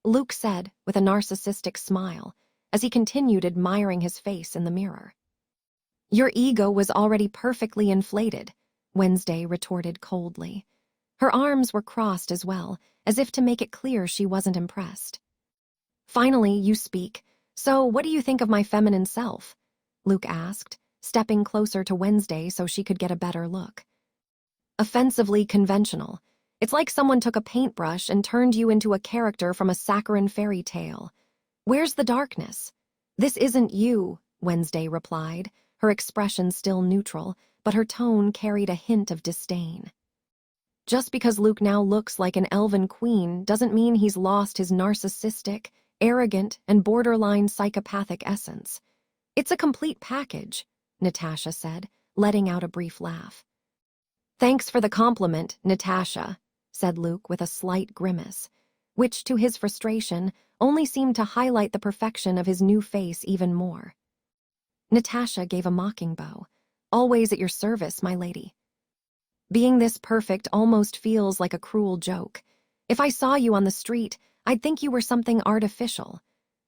Luke said with a narcissistic smile, as he continued admiring his face in the mirror. "Your ego was already perfectly inflated," Wednesday retorted coldly. Her arms were crossed as well, as if to make it clear she wasn't impressed. "Finally, you speak. So what do you think of my feminine self?" Luke asked, stepping closer to Wednesday so she could get a better look. "Offensively conventional. It's like someone took a paintbrush and turned you into a character from a saccharine fairy tale. Where's the darkness?" "This isn't you," Wednesday replied, her expression still neutral, but her tone carried a hint of disdain. "Just because Luke now looks like an elven queen doesn't mean he's lost his narcissistic, arrogant, and borderline psychopathic essence. It's a complete package," Natasha said, letting out a brief laugh. "Thanks for the compliment, Natasha," said Luke with a slight grimace, which, to his frustration, only seemed to highlight the perfection of his new face even more. Natasha gave a mocking bow. "Always at your service, my lady." "Being this perfect almost feels like a cruel joke. If I saw you on the street, I'd think you were something artificial.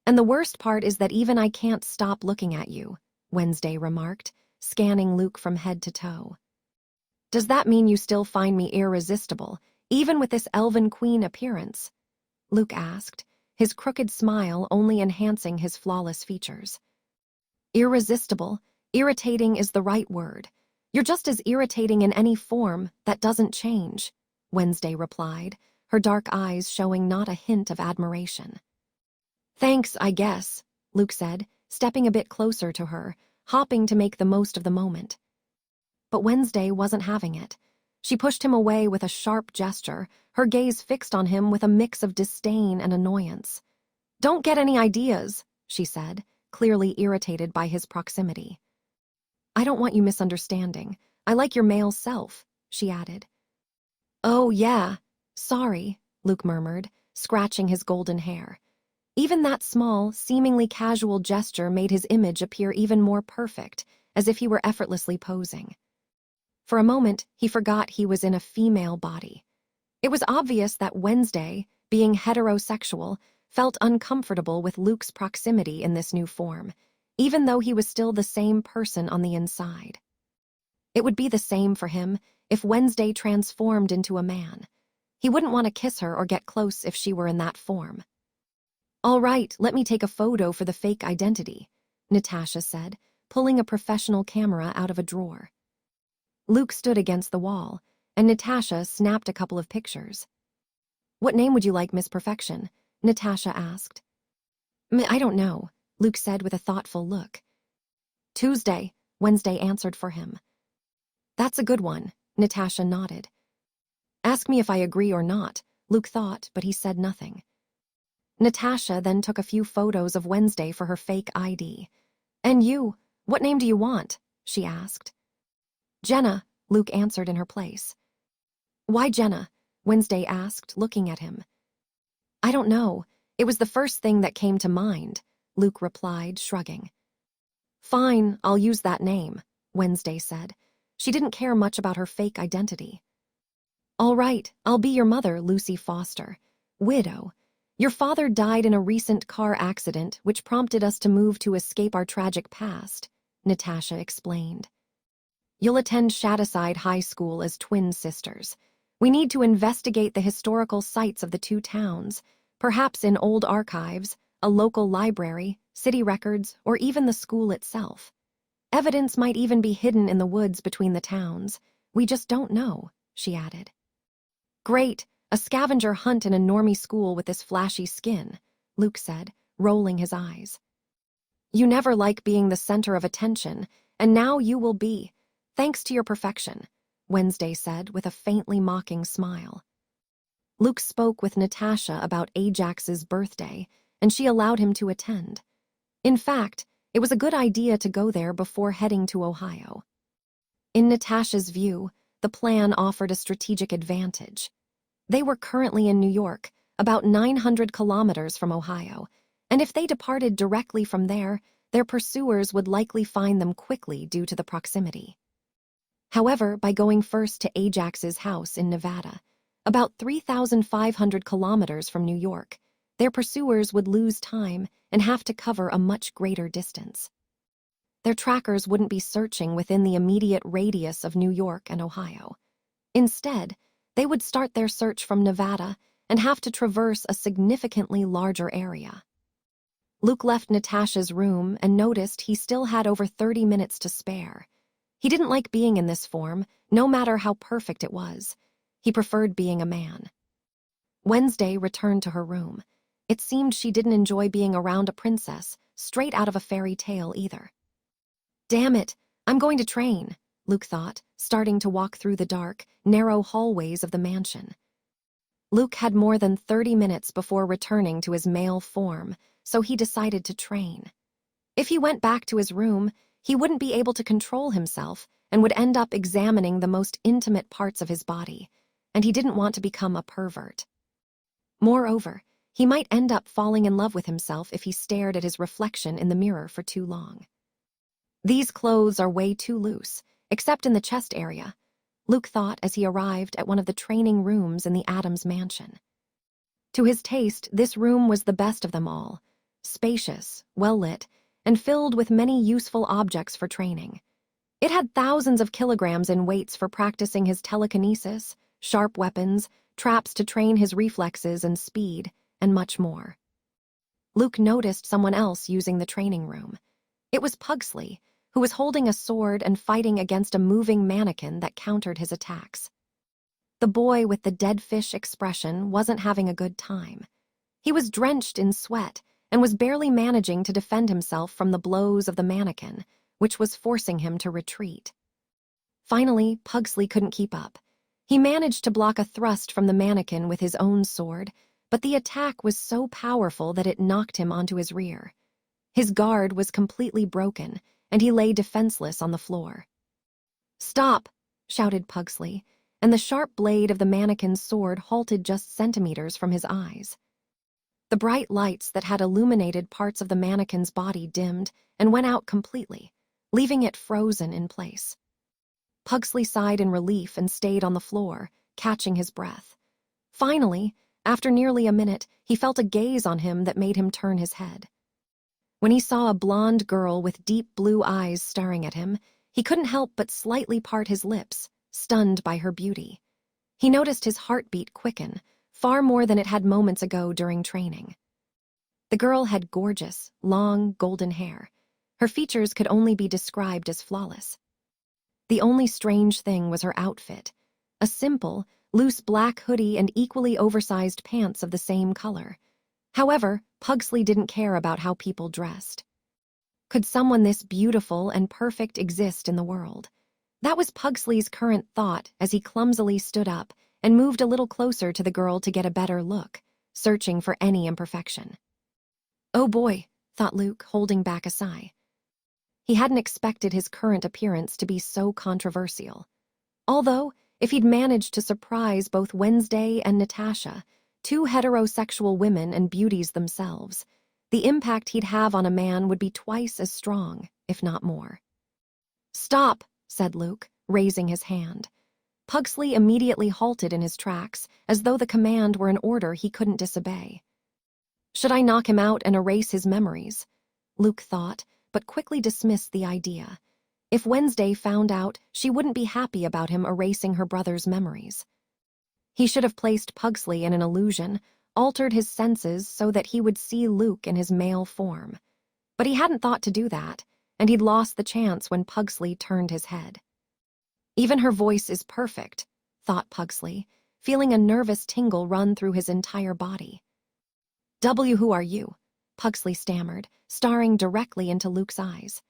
And the worst part is that even I can't stop looking at you," Wednesday remarked, scanning Luke from head to toe. "Does that mean you still find me irresistible, even with this elven queen appearance?" Luke asked, his crooked smile only enhancing his flawless features. "Irresistible, irritating is the right word. You're just as irritating in any form that doesn't change, Wednesday replied, her dark eyes showing not a hint of admiration. Thanks, I guess, Luke said, stepping a bit closer to her, hopping to make the most of the moment. But Wednesday wasn't having it. She pushed him away with a sharp gesture, her gaze fixed on him with a mix of disdain and annoyance. Don't get any ideas, she said, clearly irritated by his proximity. I don't want you misunderstanding. I like your male self, she added. Oh, yeah. Sorry, Luke murmured, scratching his golden hair. Even that small, seemingly casual gesture made his image appear even more perfect, as if he were effortlessly posing. For a moment, he forgot he was in a female body. It was obvious that Wednesday, being heterosexual, felt uncomfortable with Luke's proximity in this new form, even though he was still the same person on the inside. It would be the same for him if Wednesday transformed into a man. He wouldn't want to kiss her or get close if she were in that form. All right, let me take a photo for the fake identity, Natasha said, pulling a professional camera out of a drawer. Luke stood against the wall, and Natasha snapped a couple of pictures. What name would you like, Miss Perfection? Natasha asked. I don't know, Luke said with a thoughtful look. Tuesday, Wednesday answered for him. That's a good one, Natasha nodded. Ask me if I agree or not, Luke thought, but he said nothing. Natasha then took a few photos of Wednesday for her fake ID. And you, what name do you want? She asked. Jenna, Luke answered in her place. Why Jenna? Wednesday asked, looking at him. I don't know. It was the first thing that came to mind, Luke replied, shrugging. Fine, I'll use that name, Wednesday said. She didn't care much about her fake identity. All right, I'll be your mother, Lucy Foster, widow. Your father died in a recent car accident which prompted us to move to escape our tragic past, Natasha explained. You'll attend Shadyside High School as twin sisters. We need to investigate the historical sites of the two towns, perhaps in old archives, a local library, city records, or even the school itself. Evidence might even be hidden in the woods between the towns. We just don't know, she added. Great, a scavenger hunt in a normie school with this flashy skin, Luke said, rolling his eyes. You never like being the center of attention, and now you will be, thanks to your perfection, Wednesday said with a faintly mocking smile. Luke spoke with Natasha about Ajax's birthday, and she allowed him to attend. In fact, it was a good idea to go there before heading to Ohio. In Natasha's view, the plan offered a strategic advantage. They were currently in New York, about 900 kilometers from Ohio, and if they departed directly from there, their pursuers would likely find them quickly due to the proximity. However, by going first to Ajax's house in Nevada, about 3,500 kilometers from New York, their pursuers would lose time and have to cover a much greater distance. Their trackers wouldn't be searching within the immediate radius of New York and Ohio. Instead, they would start their search from Nevada and have to traverse a significantly larger area. Luke left Natasha's room and noticed he still had over 30 minutes to spare. He didn't like being in this form, no matter how perfect it was. He preferred being a man. Wednesday returned to her room. It seemed she didn't enjoy being around a princess, straight out of a fairy tale either. Damn it, I'm going to train, Luke thought, starting to walk through the dark, narrow hallways of the mansion. Luke had more than 30 minutes before returning to his male form, so he decided to train. If he went back to his room, he wouldn't be able to control himself and would end up examining the most intimate parts of his body, and he didn't want to become a pervert. Moreover, he might end up falling in love with himself if he stared at his reflection in the mirror for too long. These clothes are way too loose, except in the chest area, Luke thought as he arrived at one of the training rooms in the Adams mansion. To his taste, this room was the best of them all, spacious, well-lit, and filled with many useful objects for training. It had thousands of kilograms in weights for practicing his telekinesis, sharp weapons, traps to train his reflexes and speed, and much more. Luke noticed someone else using the training room. It was Pugsley, who was holding a sword and fighting against a moving mannequin that countered his attacks. The boy with the dead fish expression wasn't having a good time. He was drenched in sweat and was barely managing to defend himself from the blows of the mannequin, which was forcing him to retreat. Finally, Pugsley couldn't keep up. He managed to block a thrust from the mannequin with his own sword, but the attack was so powerful that it knocked him onto his rear. His guard was completely broken, and he lay defenseless on the floor. "Stop!" shouted Pugsley, and the sharp blade of the mannequin's sword halted just centimeters from his eyes. The bright lights that had illuminated parts of the mannequin's body dimmed and went out completely, leaving it frozen in place. Pugsley sighed in relief and stayed on the floor, catching his breath. Finally, after nearly a minute, he felt a gaze on him that made him turn his head. When he saw a blonde girl with deep blue eyes staring at him, he couldn't help but slightly part his lips, stunned by her beauty. He noticed his heartbeat quicken, far more than it had moments ago during training. The girl had gorgeous, long, golden hair. Her features could only be described as flawless. The only strange thing was her outfit, a simple, loose black hoodie and equally oversized pants of the same color. However, Pugsley didn't care about how people dressed. Could someone this beautiful and perfect exist in the world? That was Pugsley's current thought as he clumsily stood up and moved a little closer to the girl to get a better look, searching for any imperfection. "Oh boy," thought Luke, holding back a sigh. He hadn't expected his current appearance to be so controversial. Although, if he'd managed to surprise both Wednesday and Natasha, two heterosexual women and beauties themselves, the impact he'd have on a man would be twice as strong, if not more. "Stop," said Luke, raising his hand. Pugsley immediately halted in his tracks, as though the command were an order he couldn't disobey. Should I knock him out and erase his memories? Luke thought, but quickly dismissed the idea. If Wednesday found out, she wouldn't be happy about him erasing her brother's memories. He should have placed Pugsley in an illusion, altered his senses so that he would see Luke in his male form. But he hadn't thought to do that, and he'd lost the chance when Pugsley turned his head. Even her voice is perfect, thought Pugsley, feeling a nervous tingle run through his entire body. Who are you? Pugsley stammered, staring directly into Luke's eyes.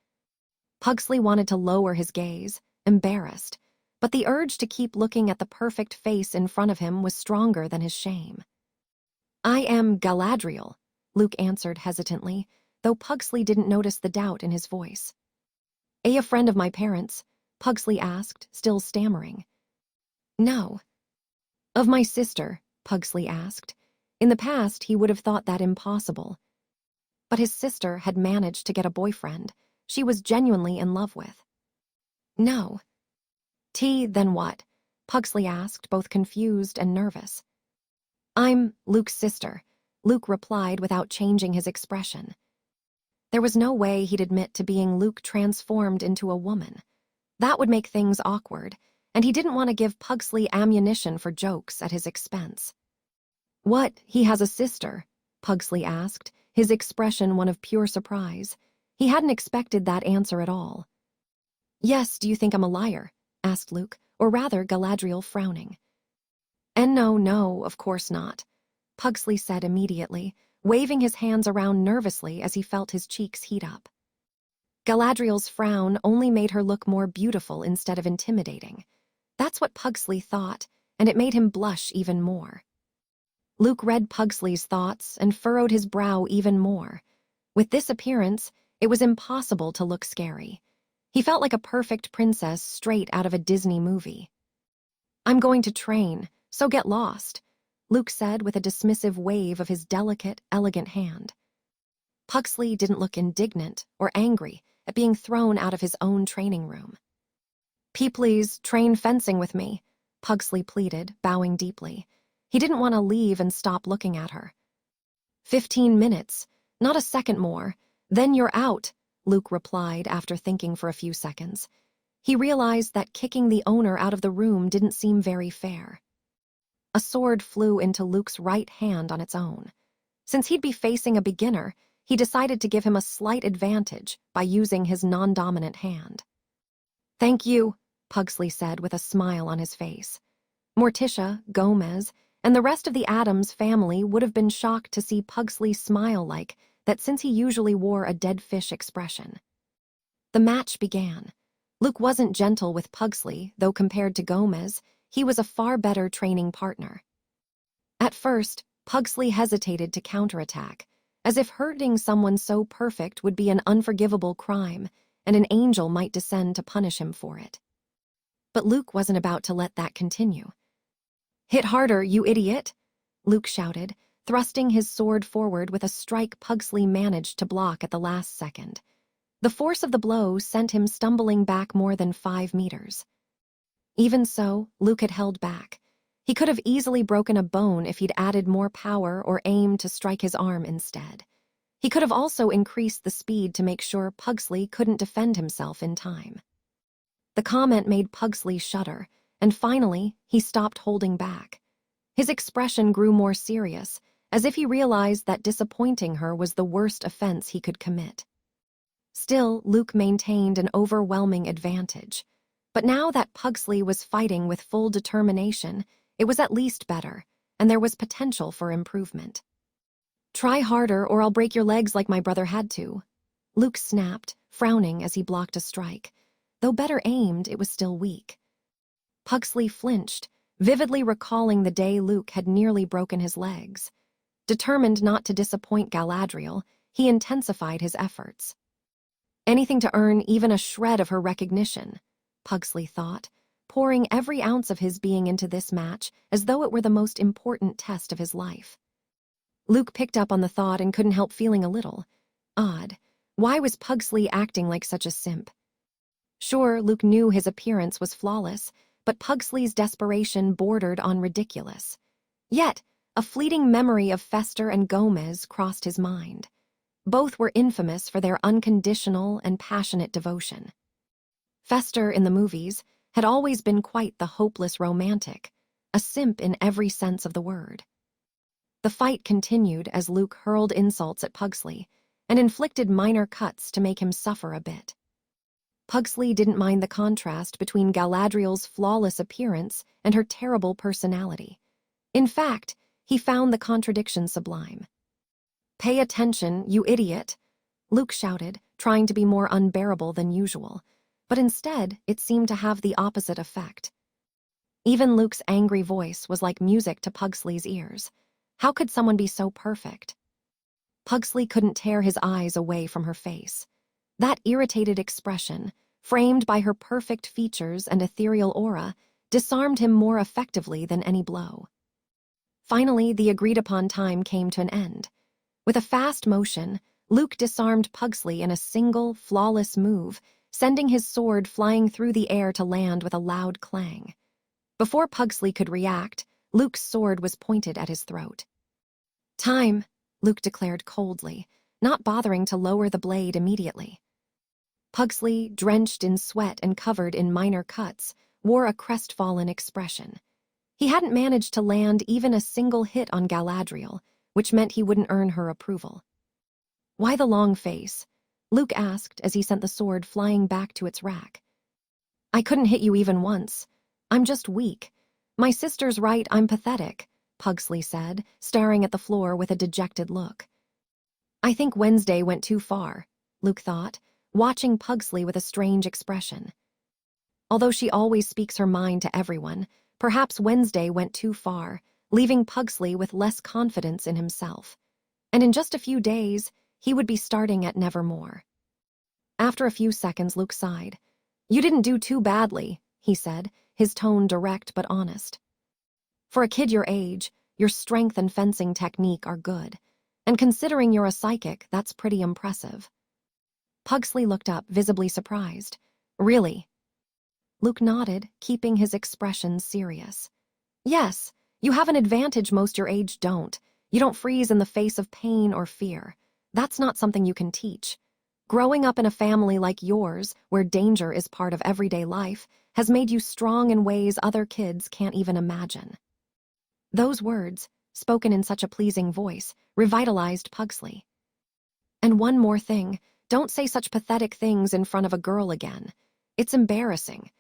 Pugsley wanted to lower his gaze, embarrassed, but the urge to keep looking at the perfect face in front of him was stronger than his shame. I am Galadriel, Luke answered hesitantly, though Pugsley didn't notice the doubt in his voice. A friend of my parents? Pugsley asked, still stammering. No. Of my sister, Pugsley asked. In the past, he would have thought that impossible. But his sister had managed to get a boyfriend she was genuinely in love with. No. Then what? Pugsley asked, both confused and nervous. I'm Luke's sister, Luke replied without changing his expression. There was no way he'd admit to being Luke transformed into a woman. That would make things awkward, and he didn't want to give Pugsley ammunition for jokes at his expense. What, he has a sister? Pugsley asked, his expression one of pure surprise. He hadn't expected that answer at all. Yes, do you think I'm a liar? Asked Luke, or rather Galadriel frowning. And no, of course not, Pugsley said immediately, waving his hands around nervously as he felt his cheeks heat up. Galadriel's frown only made her look more beautiful instead of intimidating. That's what Pugsley thought, and it made him blush even more. Luke read Pugsley's thoughts and furrowed his brow even more. With this appearance, it was impossible to look scary. He felt like a perfect princess straight out of a Disney movie. I'm going to train, so get lost, Luke said with a dismissive wave of his delicate, elegant hand. Pugsley didn't look indignant or angry at being thrown out of his own training room. Please, train fencing with me, Pugsley pleaded, bowing deeply. He didn't want to leave and stop looking at her. 15 minutes, not a second more, then you're out, Luke replied after thinking for a few seconds. He realized that kicking the owner out of the room didn't seem very fair. A sword flew into Luke's right hand on its own. Since he'd be facing a beginner, he decided to give him a slight advantage by using his non-dominant hand. "Thank you," Pugsley said with a smile on his face. Morticia, Gomez, and the rest of the Adams family would have been shocked to see Pugsley smile like that since he usually wore a dead fish expression. The match began. Luke wasn't gentle with Pugsley, though compared to Gomez, he was a far better training partner. At first, Pugsley hesitated to counterattack, as if hurting someone so perfect would be an unforgivable crime, and an angel might descend to punish him for it. But Luke wasn't about to let that continue. "Hit harder, you idiot!" Luke shouted, thrusting his sword forward with a strike Pugsley managed to block at the last second. The force of the blow sent him stumbling back more than 5 meters. Even so, Luke had held back. He could have easily broken a bone if he'd added more power or aimed to strike his arm instead. He could have also increased the speed to make sure Pugsley couldn't defend himself in time. The comment made Pugsley shudder, and finally, he stopped holding back. His expression grew more serious, as if he realized that disappointing her was the worst offense he could commit. Still, Luke maintained an overwhelming advantage. But now that Pugsley was fighting with full determination, it was at least better, and there was potential for improvement. "Try harder or I'll break your legs like my brother had to," Luke snapped, frowning as he blocked a strike. Though better aimed, it was still weak. Pugsley flinched, vividly recalling the day Luke had nearly broken his legs. Determined not to disappoint Galadriel, he intensified his efforts. Anything to earn even a shred of her recognition, Pugsley thought, pouring every ounce of his being into this match as though it were the most important test of his life. Luke picked up on the thought and couldn't help feeling a little odd. Why was Pugsley acting like such a simp? Sure, Luke knew his appearance was flawless, but Pugsley's desperation bordered on ridiculous. Yet, a fleeting memory of Fester and Gomez crossed his mind. Both were infamous for their unconditional and passionate devotion. Fester, in the movies, had always been quite the hopeless romantic, a simp in every sense of the word. The fight continued as Luke hurled insults at Pugsley and inflicted minor cuts to make him suffer a bit. Pugsley didn't mind the contrast between Galadriel's flawless appearance and her terrible personality. In fact, he found the contradiction sublime. "Pay attention, you idiot," Luke shouted, trying to be more unbearable than usual, but instead it seemed to have the opposite effect. Even Luke's angry voice was like music to Pugsley's ears. How could someone be so perfect? Pugsley couldn't tear his eyes away from her face. That irritated expression, framed by her perfect features and ethereal aura, disarmed him more effectively than any blow. Finally, the agreed-upon time came to an end. With a fast motion, Luke disarmed Pugsley in a single, flawless move, sending his sword flying through the air to land with a loud clang. Before Pugsley could react, Luke's sword was pointed at his throat. "Time," Luke declared coldly, not bothering to lower the blade immediately. Pugsley, drenched in sweat and covered in minor cuts, wore a crestfallen expression. He hadn't managed to land even a single hit on Galadriel, which meant he wouldn't earn her approval. "Why the long face?" Luke asked as he sent the sword flying back to its rack. "I couldn't hit you even once. I'm just weak. My sister's right, I'm pathetic," Pugsley said, staring at the floor with a dejected look. "I think Wednesday went too far," Luke thought, watching Pugsley with a strange expression. Although she always speaks her mind to everyone, perhaps Wednesday went too far, leaving Pugsley with less confidence in himself. And in just a few days, he would be starting at Nevermore. After a few seconds, Luke sighed. "You didn't do too badly," he said, his tone direct but honest. "For a kid your age, your strength and fencing technique are good. And considering you're a psychic, that's pretty impressive." Pugsley looked up, visibly surprised. "Really?" Luke nodded, keeping his expression serious. "Yes, you have an advantage most your age don't. You don't freeze in the face of pain or fear. That's not something you can teach. Growing up in a family like yours, where danger is part of everyday life, has made you strong in ways other kids can't even imagine." Those words, spoken in such a pleasing voice, revitalized Pugsley. And one more thing, don't say such pathetic things in front of a girl again. It's embarrassing.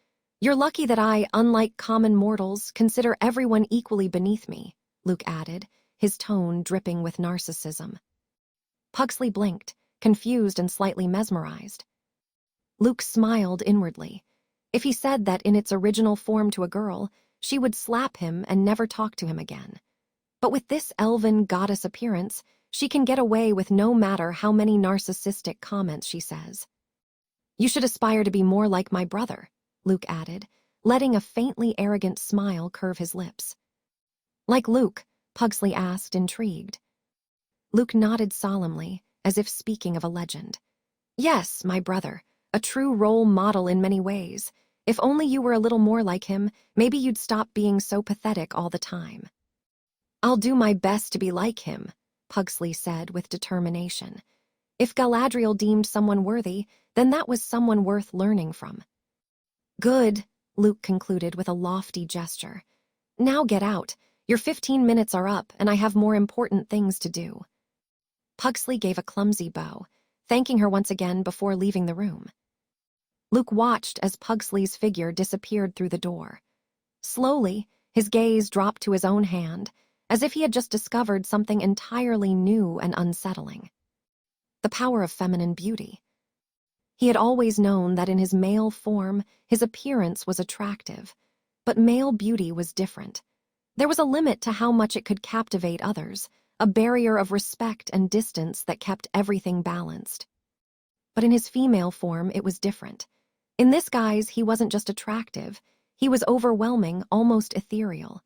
You're lucky that I, unlike common mortals, consider everyone equally beneath me, Luke added, his tone dripping with narcissism. Pugsley blinked, confused and slightly mesmerized. Luke smiled inwardly. If he said that in its original form to a girl, she would slap him and never talk to him again. But with this elven goddess appearance, she can get away with no matter how many narcissistic comments she says. You should aspire to be more like my brother, Luke added, letting a faintly arrogant smile curve his lips. Like Luke? Pugsley asked, intrigued. Luke nodded solemnly, as if speaking of a legend. Yes, my brother, a true role model in many ways. If only you were a little more like him, maybe you'd stop being so pathetic all the time. I'll do my best to be like him, Pugsley said with determination. If Galadriel deemed someone worthy, then that was someone worth learning from. Good, Luke concluded with a lofty gesture. Now get out. Your 15 minutes are up, and I have more important things to do. Pugsley gave a clumsy bow, thanking her once again before leaving the room. Luke watched as Pugsley's figure disappeared through the door. Slowly, his gaze dropped to his own hand, as if he had just discovered something entirely new and unsettling. The power of feminine beauty. He had always known that in his male form, his appearance was attractive, but male beauty was different. There was a limit to how much it could captivate others, a barrier of respect and distance that kept everything balanced. But in his female form, it was different. In this guise, he wasn't just attractive, he was overwhelming, almost ethereal.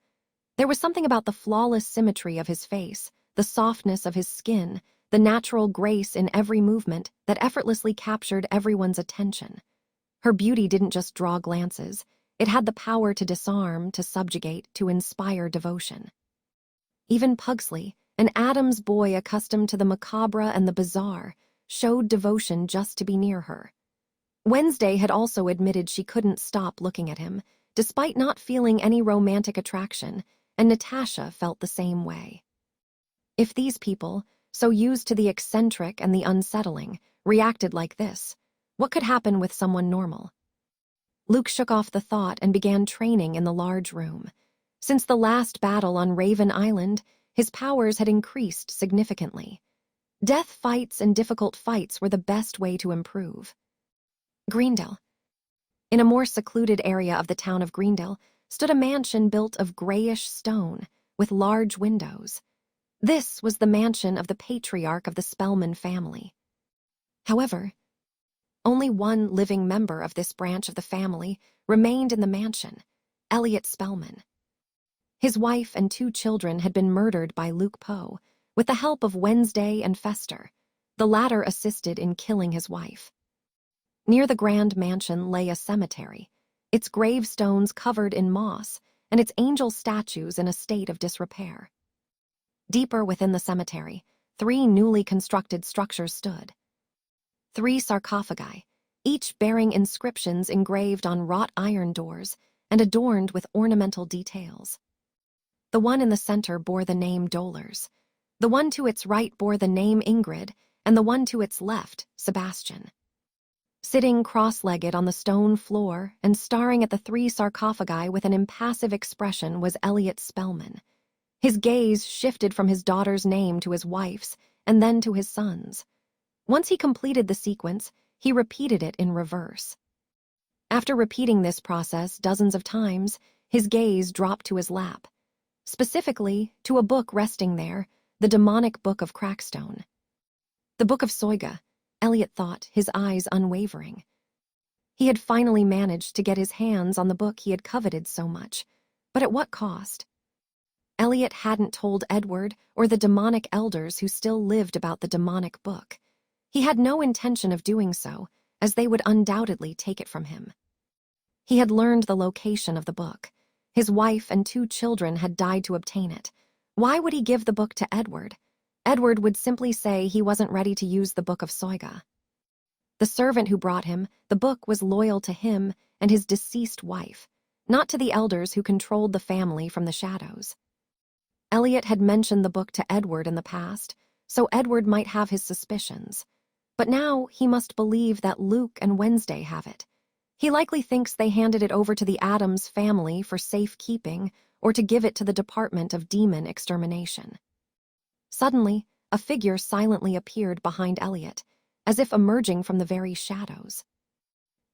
There was something about the flawless symmetry of his face, the softness of his skin, the natural grace in every movement that effortlessly captured everyone's attention. Her beauty didn't just draw glances, it had the power to disarm, to subjugate, to inspire devotion. Even Pugsley, an Adams boy accustomed to the macabre and the bizarre, showed devotion just to be near her. Wednesday had also admitted she couldn't stop looking at him, despite not feeling any romantic attraction, and Natasha felt the same way. If these people, so used to the eccentric and the unsettling, reacted like this, what could happen with someone normal? Luke shook off the thought and began training in the large room. Since the last battle on Raven Island, his powers had increased significantly. Death fights and difficult fights were the best way to improve. Greendale. In a more secluded area of the town of Greendale stood a mansion built of grayish stone with large windows. This was the mansion of the patriarch of the Spellman family. However, only one living member of this branch of the family remained in the mansion, Elliot Spellman. His wife and 2 children had been murdered by Luke Poe, with the help of Wednesday and Fester. The latter assisted in killing his wife. Near the grand mansion lay a cemetery, its gravestones covered in moss and its angel statues in a state of disrepair. Deeper within the cemetery, 3 newly constructed structures stood. 3 sarcophagi, each bearing inscriptions engraved on wrought iron doors and adorned with ornamental details. The one in the center bore the name Dolors, the one to its right bore the name Ingrid, and the one to its left, Sebastian. Sitting cross-legged on the stone floor and staring at the 3 sarcophagi with an impassive expression was Elliot Spellman. His gaze shifted from his daughter's name to his wife's, and then to his son's. Once he completed the sequence, he repeated it in reverse. After repeating this process dozens of times, his gaze dropped to his lap. Specifically, to a book resting there, the demonic Book of Crackstone. The Book of SAGA, Elliot thought, his eyes unwavering. He had finally managed to get his hands on the book he had coveted so much, but at what cost? Elliot hadn't told Edward or the demonic elders who still lived about the demonic book. He had no intention of doing so, as they would undoubtedly take it from him. He had learned the location of the book. His wife and 2 children had died to obtain it. Why would he give the book to Edward? Edward would simply say he wasn't ready to use the Book of SAGA. The servant who brought him the book was loyal to him and his deceased wife, not to the elders who controlled the family from the shadows. Elliot had mentioned the book to Edward in the past, so Edward might have his suspicions. But now he must believe that Luke and Wednesday have it. He likely thinks they handed it over to the Addams family for safekeeping or to give it to the Department of Demon Extermination. Suddenly, a figure silently appeared behind Elliot, as if emerging from the very shadows.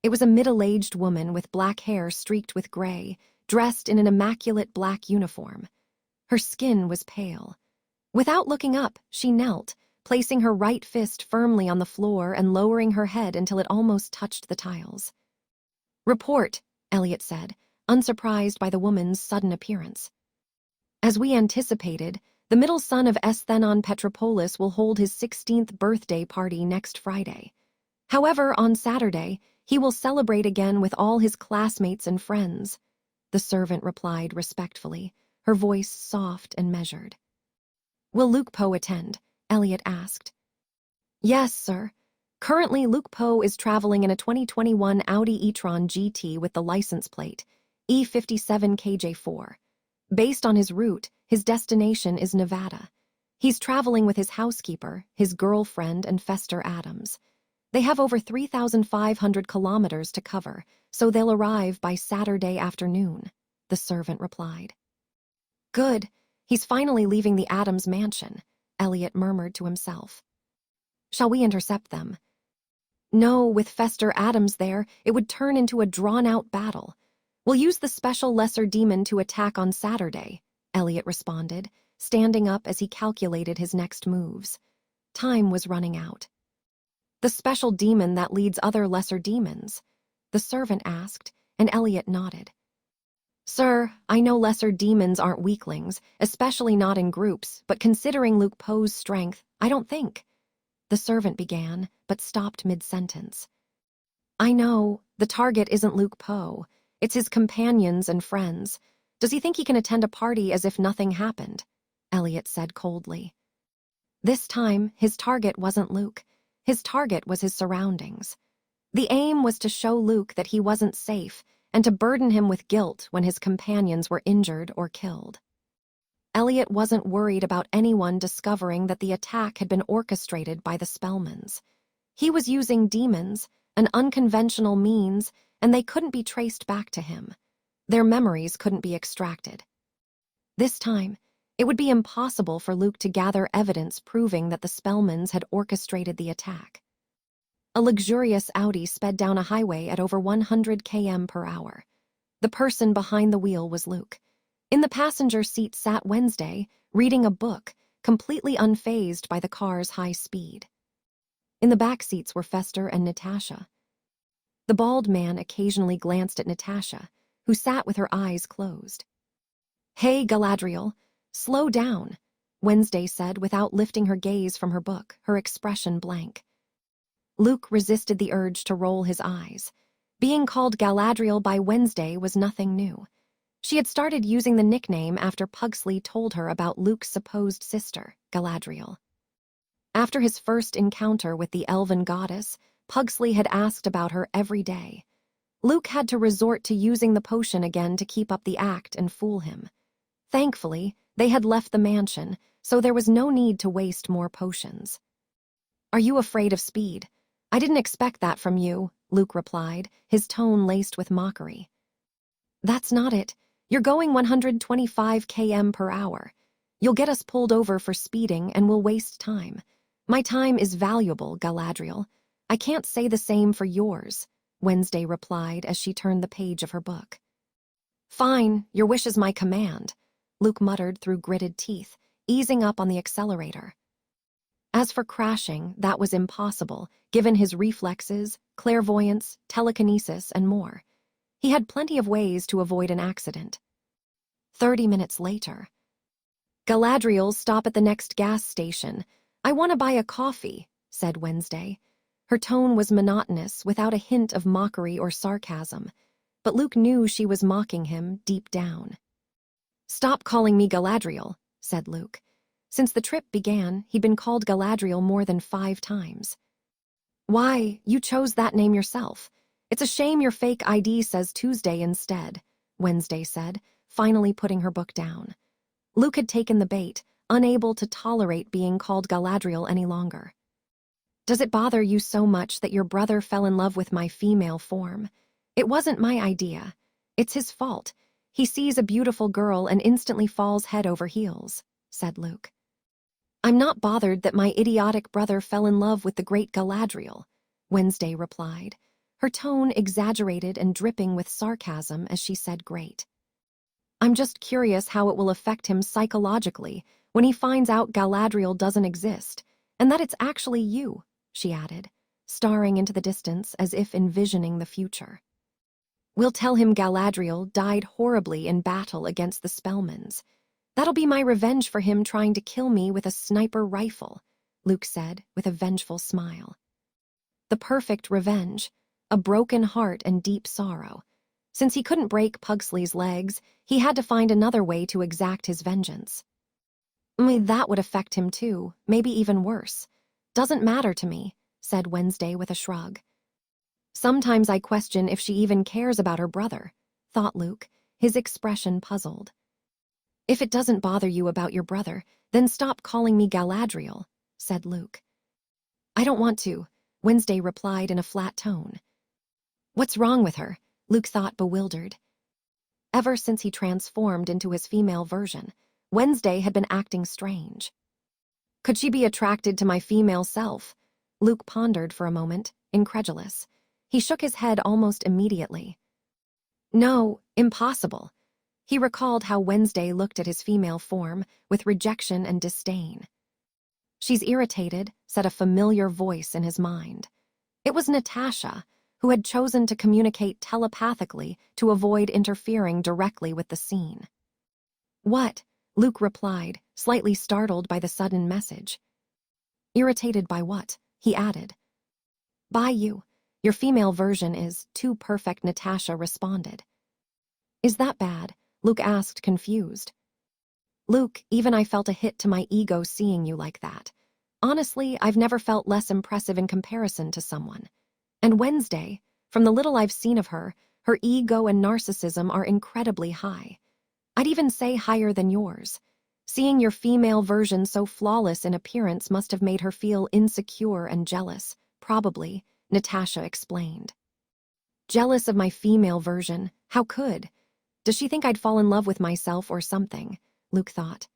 It was a middle-aged woman with black hair streaked with gray, dressed in an immaculate black uniform. Her skin was pale. Without looking up, she knelt, placing her right fist firmly on the floor and lowering her head until it almost touched the tiles. "Report," Elliot said, unsurprised by the woman's sudden appearance. "As we anticipated, the middle son of Esthenon Petropolis will hold his 16th birthday party next Friday. However, on Saturday, he will celebrate again with all his classmates and friends," the servant replied respectfully, her voice soft and measured. "Will Luke Poe attend?" Elliot asked. "Yes, sir. Currently, Luke Poe is traveling in a 2021 Audi e-tron GT with the license plate, E57KJ4. Based on his route, his destination is Nevada. He's traveling with his housekeeper, his girlfriend, and Fester Adams. They have over 3,500 kilometers to cover, so they'll arrive by Saturday afternoon," the servant replied. "Good. He's finally leaving the Adams mansion," Elliot murmured to himself. "Shall we intercept them?" "No, with Fester Adams there, it would turn into a drawn-out battle. We'll use the special lesser demon to attack on Saturday," Elliot responded, standing up as he calculated his next moves. Time was running out. "The special demon that leads other lesser demons?" the servant asked, and Elliot nodded. "Sir, I know lesser demons aren't weaklings, especially not in groups, but considering Luke Poe's strength, I don't think," the servant began, but stopped mid-sentence. "I know, the target isn't Luke Poe. It's his companions and friends. Does he think he can attend a party as if nothing happened?" Elliot said coldly. This time, his target wasn't Luke. His target was his surroundings. The aim was to show Luke that he wasn't safe and to burden him with guilt when his companions were injured or killed. Elliot wasn't worried about anyone discovering that the attack had been orchestrated by the Spellmans. He was using demons, an unconventional means, and they couldn't be traced back to him. Their memories couldn't be extracted. This time, it would be impossible for Luke to gather evidence proving that the Spellmans had orchestrated the attack. A luxurious Audi sped down a highway at over 100 km per hour. The person behind the wheel was Luke. In the passenger seat sat Wednesday, reading a book, completely unfazed by the car's high speed. In the back seats were Fester and Natasha. The bald man occasionally glanced at Natasha, who sat with her eyes closed. "Hey, Galadriel, slow down," Wednesday said without lifting her gaze from her book, her expression blank. Luke resisted the urge to roll his eyes. Being called Galadriel by Wednesday was nothing new. She had started using the nickname after Pugsley told her about Luke's supposed sister, Galadriel. After his first encounter with the elven goddess, Pugsley had asked about her every day. Luke had to resort to using the potion again to keep up the act and fool him. Thankfully, they had left the mansion, so there was no need to waste more potions. "Are you afraid of speed? I didn't expect that from you," Luke replied, his tone laced with mockery. "That's not it. You're going 125 km per hour. You'll get us pulled over for speeding and we'll waste time. My time is valuable, Galadriel. I can't say the same for yours," Wednesday replied as she turned the page of her book. "Fine, your wish is my command," Luke muttered through gritted teeth, easing up on the accelerator. As for crashing, that was impossible, given his reflexes, clairvoyance, telekinesis, and more. He had plenty of ways to avoid an accident. 30 minutes later. "Galadriel, stop at the next gas station. I want to buy a coffee," said Wednesday. Her tone was monotonous, without a hint of mockery or sarcasm, but Luke knew she was mocking him deep down. "Stop calling me Galadriel," said Luke. Since the trip began, he'd been called Galadriel more than 5 times. "Why, you chose that name yourself. It's a shame your fake ID says Tuesday instead," Wednesday said, finally putting her book down. Luke had taken the bait, unable to tolerate being called Galadriel any longer. Does it bother you so much that your brother fell in love with my female form? It wasn't my idea. It's his fault. He sees a beautiful girl and instantly falls head over heels, said Luke. I'm not bothered that my idiotic brother fell in love with the great Galadriel, Wednesday replied, her tone exaggerated and dripping with sarcasm as she said great. I'm just curious how it will affect him psychologically when he finds out Galadriel doesn't exist, and that it's actually you, she added, staring into the distance as if envisioning the future. We'll tell him Galadriel died horribly in battle against the Spellmans. That'll be my revenge for him trying to kill me with a sniper rifle, Luke said with a vengeful smile. The perfect revenge, a broken heart and deep sorrow. Since he couldn't break Pugsley's legs, he had to find another way to exact his vengeance. That would affect him too, maybe even worse. Doesn't matter to me, said Wednesday with a shrug. Sometimes I question if she even cares about her brother, thought Luke, his expression puzzled. If it doesn't bother you about your brother, then stop calling me Galadriel, said Luke. I don't want to, Wednesday replied in a flat tone. What's wrong with her? Luke thought, bewildered. Ever since he transformed into his female version, Wednesday had been acting strange. Could she be attracted to my female self? Luke pondered for a moment, incredulous. He shook his head almost immediately. No, impossible. He recalled how Wednesday looked at his female form with rejection and disdain. She's irritated, said a familiar voice in his mind. It was Natasha, who had chosen to communicate telepathically to avoid interfering directly with the scene. What? Luke replied, slightly startled by the sudden message. Irritated by what? He added. By you. Your female version is too perfect, Natasha responded. Is that bad? Luke asked, confused. Luke, even I felt a hit to my ego seeing you like that. Honestly, I've never felt less impressive in comparison to someone. And Wednesday, from the little I've seen of her, her ego and narcissism are incredibly high. I'd even say higher than yours. Seeing your female version so flawless in appearance must have made her feel insecure and jealous, probably, Natasha explained. Jealous of my female version? How could? Does she think I'd fall in love with myself or something? Luke thought.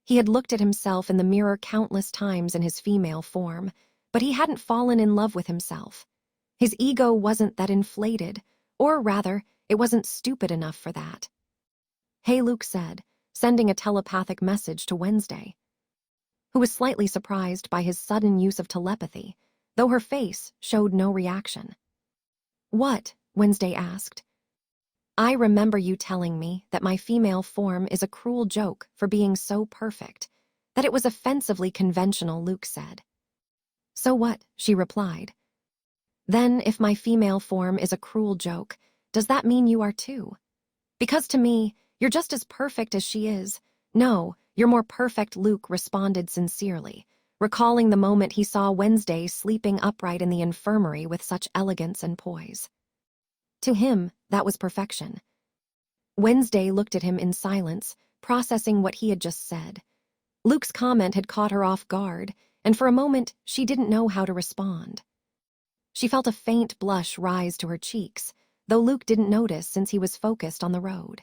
He had looked at himself in the mirror countless times in his female form, but he hadn't fallen in love with himself. His ego wasn't that inflated, or rather, it wasn't stupid enough for that. Hey, Luke said, sending a telepathic message to Wednesday, who was slightly surprised by his sudden use of telepathy, though her face showed no reaction. What? Wednesday asked. I remember you telling me that my female form is a cruel joke for being so perfect, that it was offensively conventional, Luke said. So what? She replied. Then, if my female form is a cruel joke, does that mean you are too? Because to me, you're just as perfect as she is. No, you're more perfect, Luke responded sincerely, recalling the moment he saw Wednesday sleeping upright in the infirmary with such elegance and poise. To him, that was perfection. Wednesday looked at him in silence, processing what he had just said. Luke's comment had caught her off guard, and for a moment she didn't know how to respond. She felt a faint blush rise to her cheeks, though Luke didn't notice since he was focused on the road.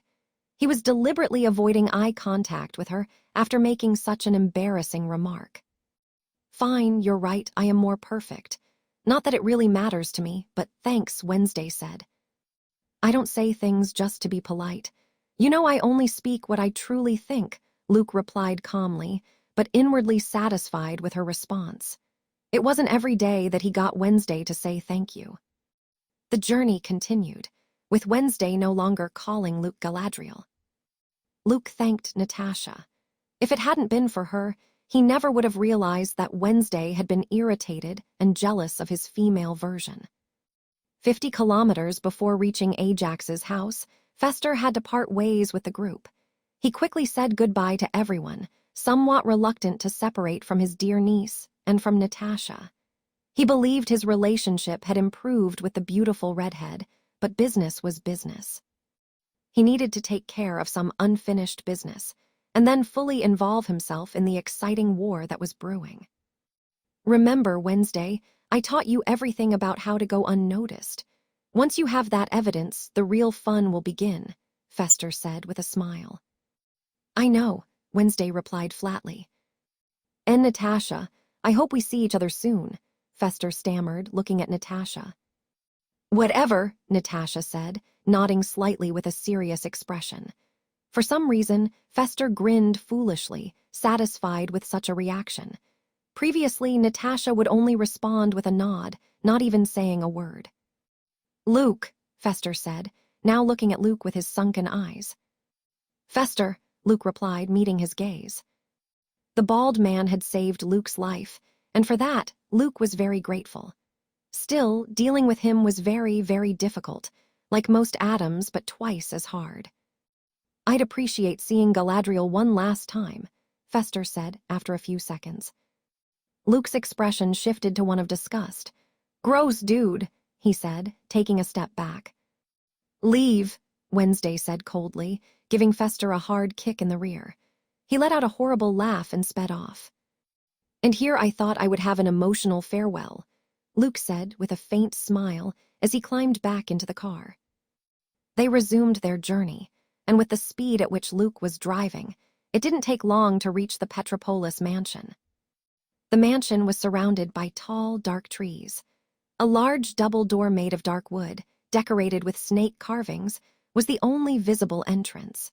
He was deliberately avoiding eye contact with her after making such an embarrassing remark. Fine, you're right, I am more perfect. Not that it really matters to me, but thanks, Wednesday said. I don't say things just to be polite. You know I only speak what I truly think, Luke replied calmly, but inwardly satisfied with her response. It wasn't every day that he got Wednesday to say thank you. The journey continued, with Wednesday no longer calling Luke Galadriel. Luke thanked Natasha. If it hadn't been for her, he never would have realized that Wednesday had been irritated and jealous of his female version. 50 kilometers before reaching Ajax's house, Fester had to part ways with the group. He quickly said goodbye to everyone, somewhat reluctant to separate from his dear niece and from Natasha. He believed his relationship had improved with the beautiful redhead, but business was business. He needed to take care of some unfinished business, and then fully involve himself in the exciting war that was brewing. Remember, Wednesday, I taught you everything about how to go unnoticed. Once you have that evidence, the real fun will begin, Fester said with a smile. I know, Wednesday replied flatly. And Natasha, I hope we see each other soon, Fester stammered, looking at Natasha. Whatever, Natasha said, nodding slightly with a serious expression. For some reason, Fester grinned foolishly, satisfied with such a reaction. Previously, Natasha would only respond with a nod, not even saying a word. Luke, Fester said, now looking at Luke with his sunken eyes. Fester, Luke replied, meeting his gaze. The bald man had saved Luke's life, and for that, Luke was very grateful. Still, dealing with him was very, very difficult, like most Adams, but twice as hard. I'd appreciate seeing Galadriel one last time, Fester said after a few seconds. Luke's expression shifted to one of disgust. Gross dude, he said, taking a step back. Leave, Wednesday said coldly, giving Fester a hard kick in the rear. He let out a horrible laugh and sped off. And here I thought I would have an emotional farewell, Luke said with a faint smile as he climbed back into the car. They resumed their journey, and with the speed at which Luke was driving, it didn't take long to reach the Petropolis mansion. The mansion was surrounded by tall, dark trees. A large double door made of dark wood, decorated with snake carvings, was the only visible entrance.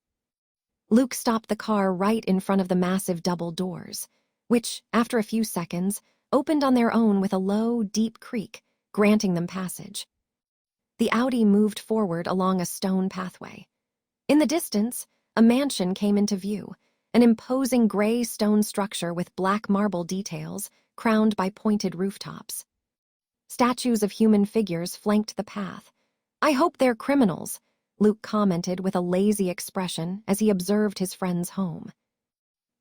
Luke stopped the car right in front of the massive double doors, which, after a few seconds, opened on their own with a low, deep creak, granting them passage. The Audi moved forward along a stone pathway. In the distance, a mansion came into view, an imposing gray stone structure with black marble details crowned by pointed rooftops. Statues of human figures flanked the path. I hope they're criminals, Luke commented with a lazy expression as he observed his friend's home.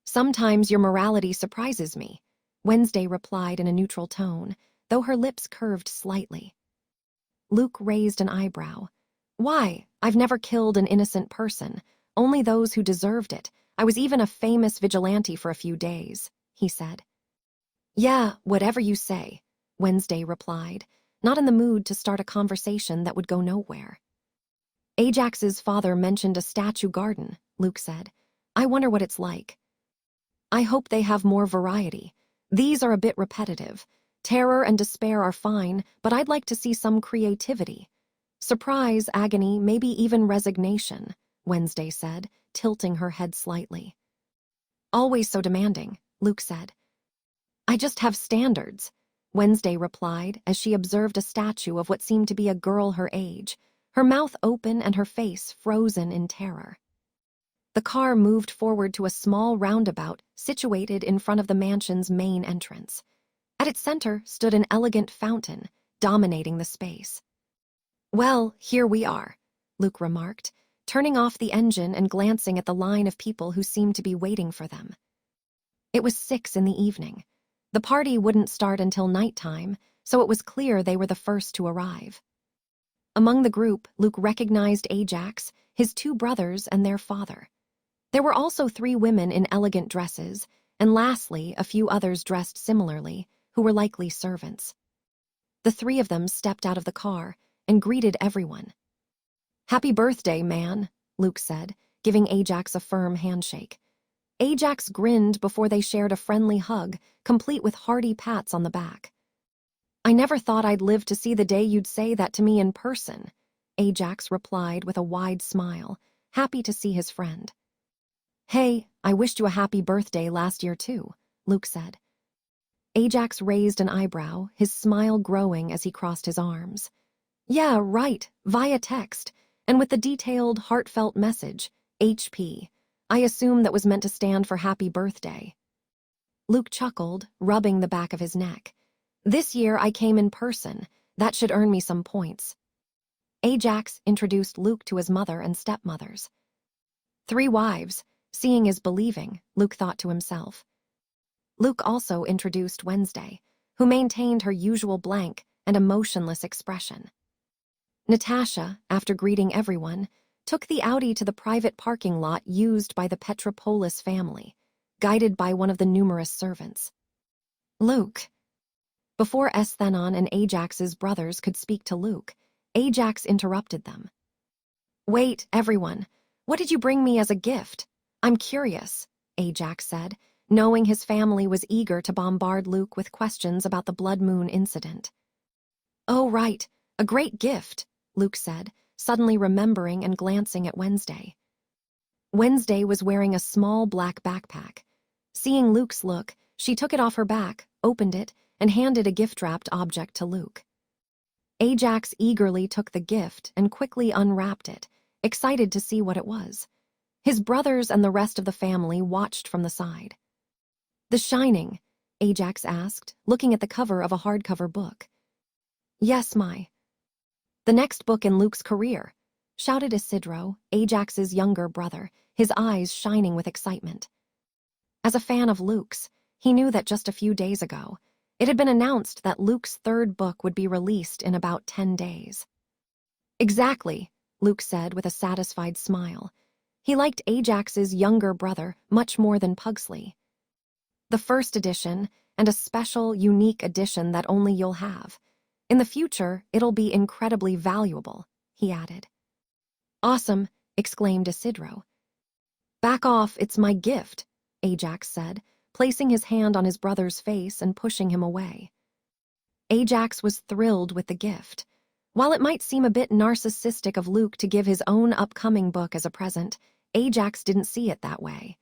Sometimes your morality surprises me, Wednesday replied in a neutral tone, though her lips curved slightly. Luke raised an eyebrow. Why? I've never killed an innocent person, only those who deserved it. I was even a famous vigilante for a few days, he said. Yeah, whatever you say, Wednesday replied, not in the mood to start a conversation that would go nowhere. Ajax's father mentioned a statue garden, Luke said. I wonder what it's like. I hope they have more variety. These are a bit repetitive. Terror and despair are fine, but I'd like to see some creativity. Surprise, agony, maybe even resignation, Wednesday said, tilting her head slightly. Always so demanding, Luke said. I just have standards, Wednesday replied as she observed a statue of what seemed to be a girl her age, her mouth open and her face frozen in terror. The car moved forward to a small roundabout situated in front of the mansion's main entrance. At its center stood an elegant fountain, dominating the space. Well, here we are, Luke remarked, turning off the engine and glancing at the line of people who seemed to be waiting for them. It was 6 p.m. The party wouldn't start until nighttime, so it was clear they were the first to arrive. Among the group, Luke recognized Ajax, his 2 brothers, and their father. There were also 3 women in elegant dresses, and lastly, a few others dressed similarly, who were likely servants. The 3 of them stepped out of the car and greeted everyone. Happy birthday, man, Luke said, giving Ajax a firm handshake. Ajax grinned before they shared a friendly hug, complete with hearty pats on the back. I never thought I'd live to see the day you'd say that to me in person, Ajax replied with a wide smile, happy to see his friend. Hey, I wished you a happy birthday last year too, Luke said. Ajax raised an eyebrow, his smile growing as he crossed his arms. Yeah, right, via text, and with the detailed, heartfelt message, HP. I assume that was meant to stand for happy birthday. Luke chuckled, rubbing the back of his neck. This year I came in person. That should earn me some points. Ajax introduced Luke to his mother and stepmothers. 3 wives. Seeing is believing, Luke thought to himself. Luke also introduced Wednesday, who maintained her usual blank and emotionless expression. Natasha, after greeting everyone, took the Audi to the private parking lot used by the Petropolis family, guided by one of the numerous servants. Luke. Before Esthenon and Ajax's brothers could speak to Luke, Ajax interrupted them. Wait, everyone. What did you bring me as a gift? I'm curious, Ajax said, knowing his family was eager to bombard Luke with questions about the Blood Moon incident. Oh, right, a great gift, Luke said, suddenly remembering and glancing at Wednesday. Wednesday was wearing a small black backpack. Seeing Luke's look, she took it off her back, opened it, and handed a gift-wrapped object to Luke. Ajax eagerly took the gift and quickly unwrapped it, excited to see what it was. His brothers and the rest of the family watched from the side. The Shining, Ajax asked, looking at the cover of a hardcover book. Yes, the next book in Luke's career, shouted Isidro, Ajax's younger brother, his eyes shining with excitement. As a fan of Luke's, he knew that just a few days ago, it had been announced that Luke's third book would be released in about 10 days. Exactly, Luke said with a satisfied smile. He liked Ajax's younger brother much more than Pugsley. The first edition, and a special, unique edition that only you'll have. In the future, it'll be incredibly valuable, he added. Awesome, exclaimed Isidro. Back off, it's my gift, Ajax said, placing his hand on his brother's face and pushing him away. Ajax was thrilled with the gift. While it might seem a bit narcissistic of Luke to give his own upcoming book as a present, Ajax didn't see it that way.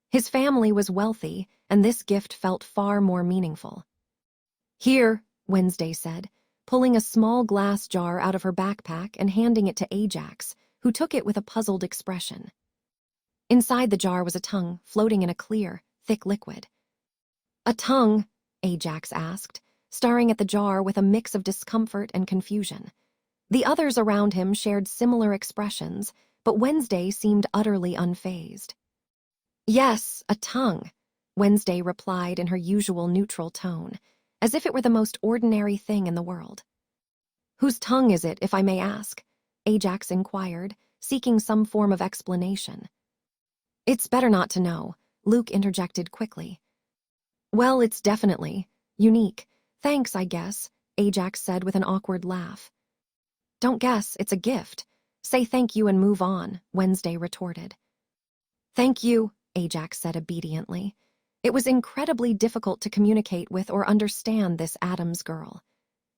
His family was wealthy, and this gift felt far more meaningful. Here, Wednesday said, pulling a small glass jar out of her backpack and handing it to Ajax, who took it with a puzzled expression. Inside the jar was a tongue floating in a clear, thick liquid. A tongue? Ajax asked, staring at the jar with a mix of discomfort and confusion. The others around him shared similar expressions, but Wednesday seemed utterly unfazed. Yes, a tongue, Wednesday replied in her usual neutral tone, as if it were the most ordinary thing in the world. Whose tongue is it, if I may ask? Ajax inquired, seeking some form of explanation. It's better not to know, Luke interjected quickly. Well, it's definitely unique. Thanks, I guess, Ajax said with an awkward laugh. Don't guess, it's a gift. Say thank you and move on, Wednesday retorted. Thank you, Ajax said obediently. It was incredibly difficult to communicate with or understand this Adams girl.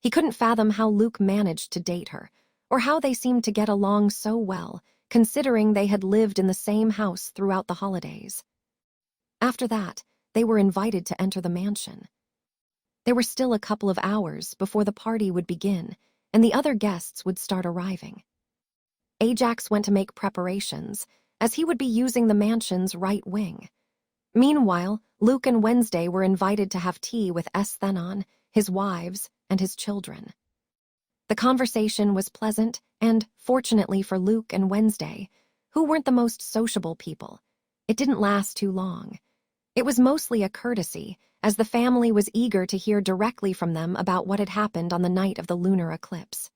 He couldn't fathom how Luke managed to date her, or how they seemed to get along so well, considering they had lived in the same house throughout the holidays. After that, they were invited to enter the mansion. There were still a couple of hours before the party would begin, and the other guests would start arriving. Ajax went to make preparations, as he would be using the mansion's right wing. Meanwhile, Luke and Wednesday were invited to have tea with Esthenon, his wives, and his children. The conversation was pleasant, and, fortunately for Luke and Wednesday, who weren't the most sociable people, it didn't last too long. It was mostly a courtesy, as the family was eager to hear directly from them about what had happened on the night of the lunar eclipse.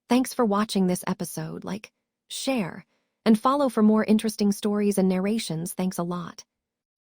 Thanks for watching this episode. Like, share, and follow for more interesting stories and narrations. Thanks a lot.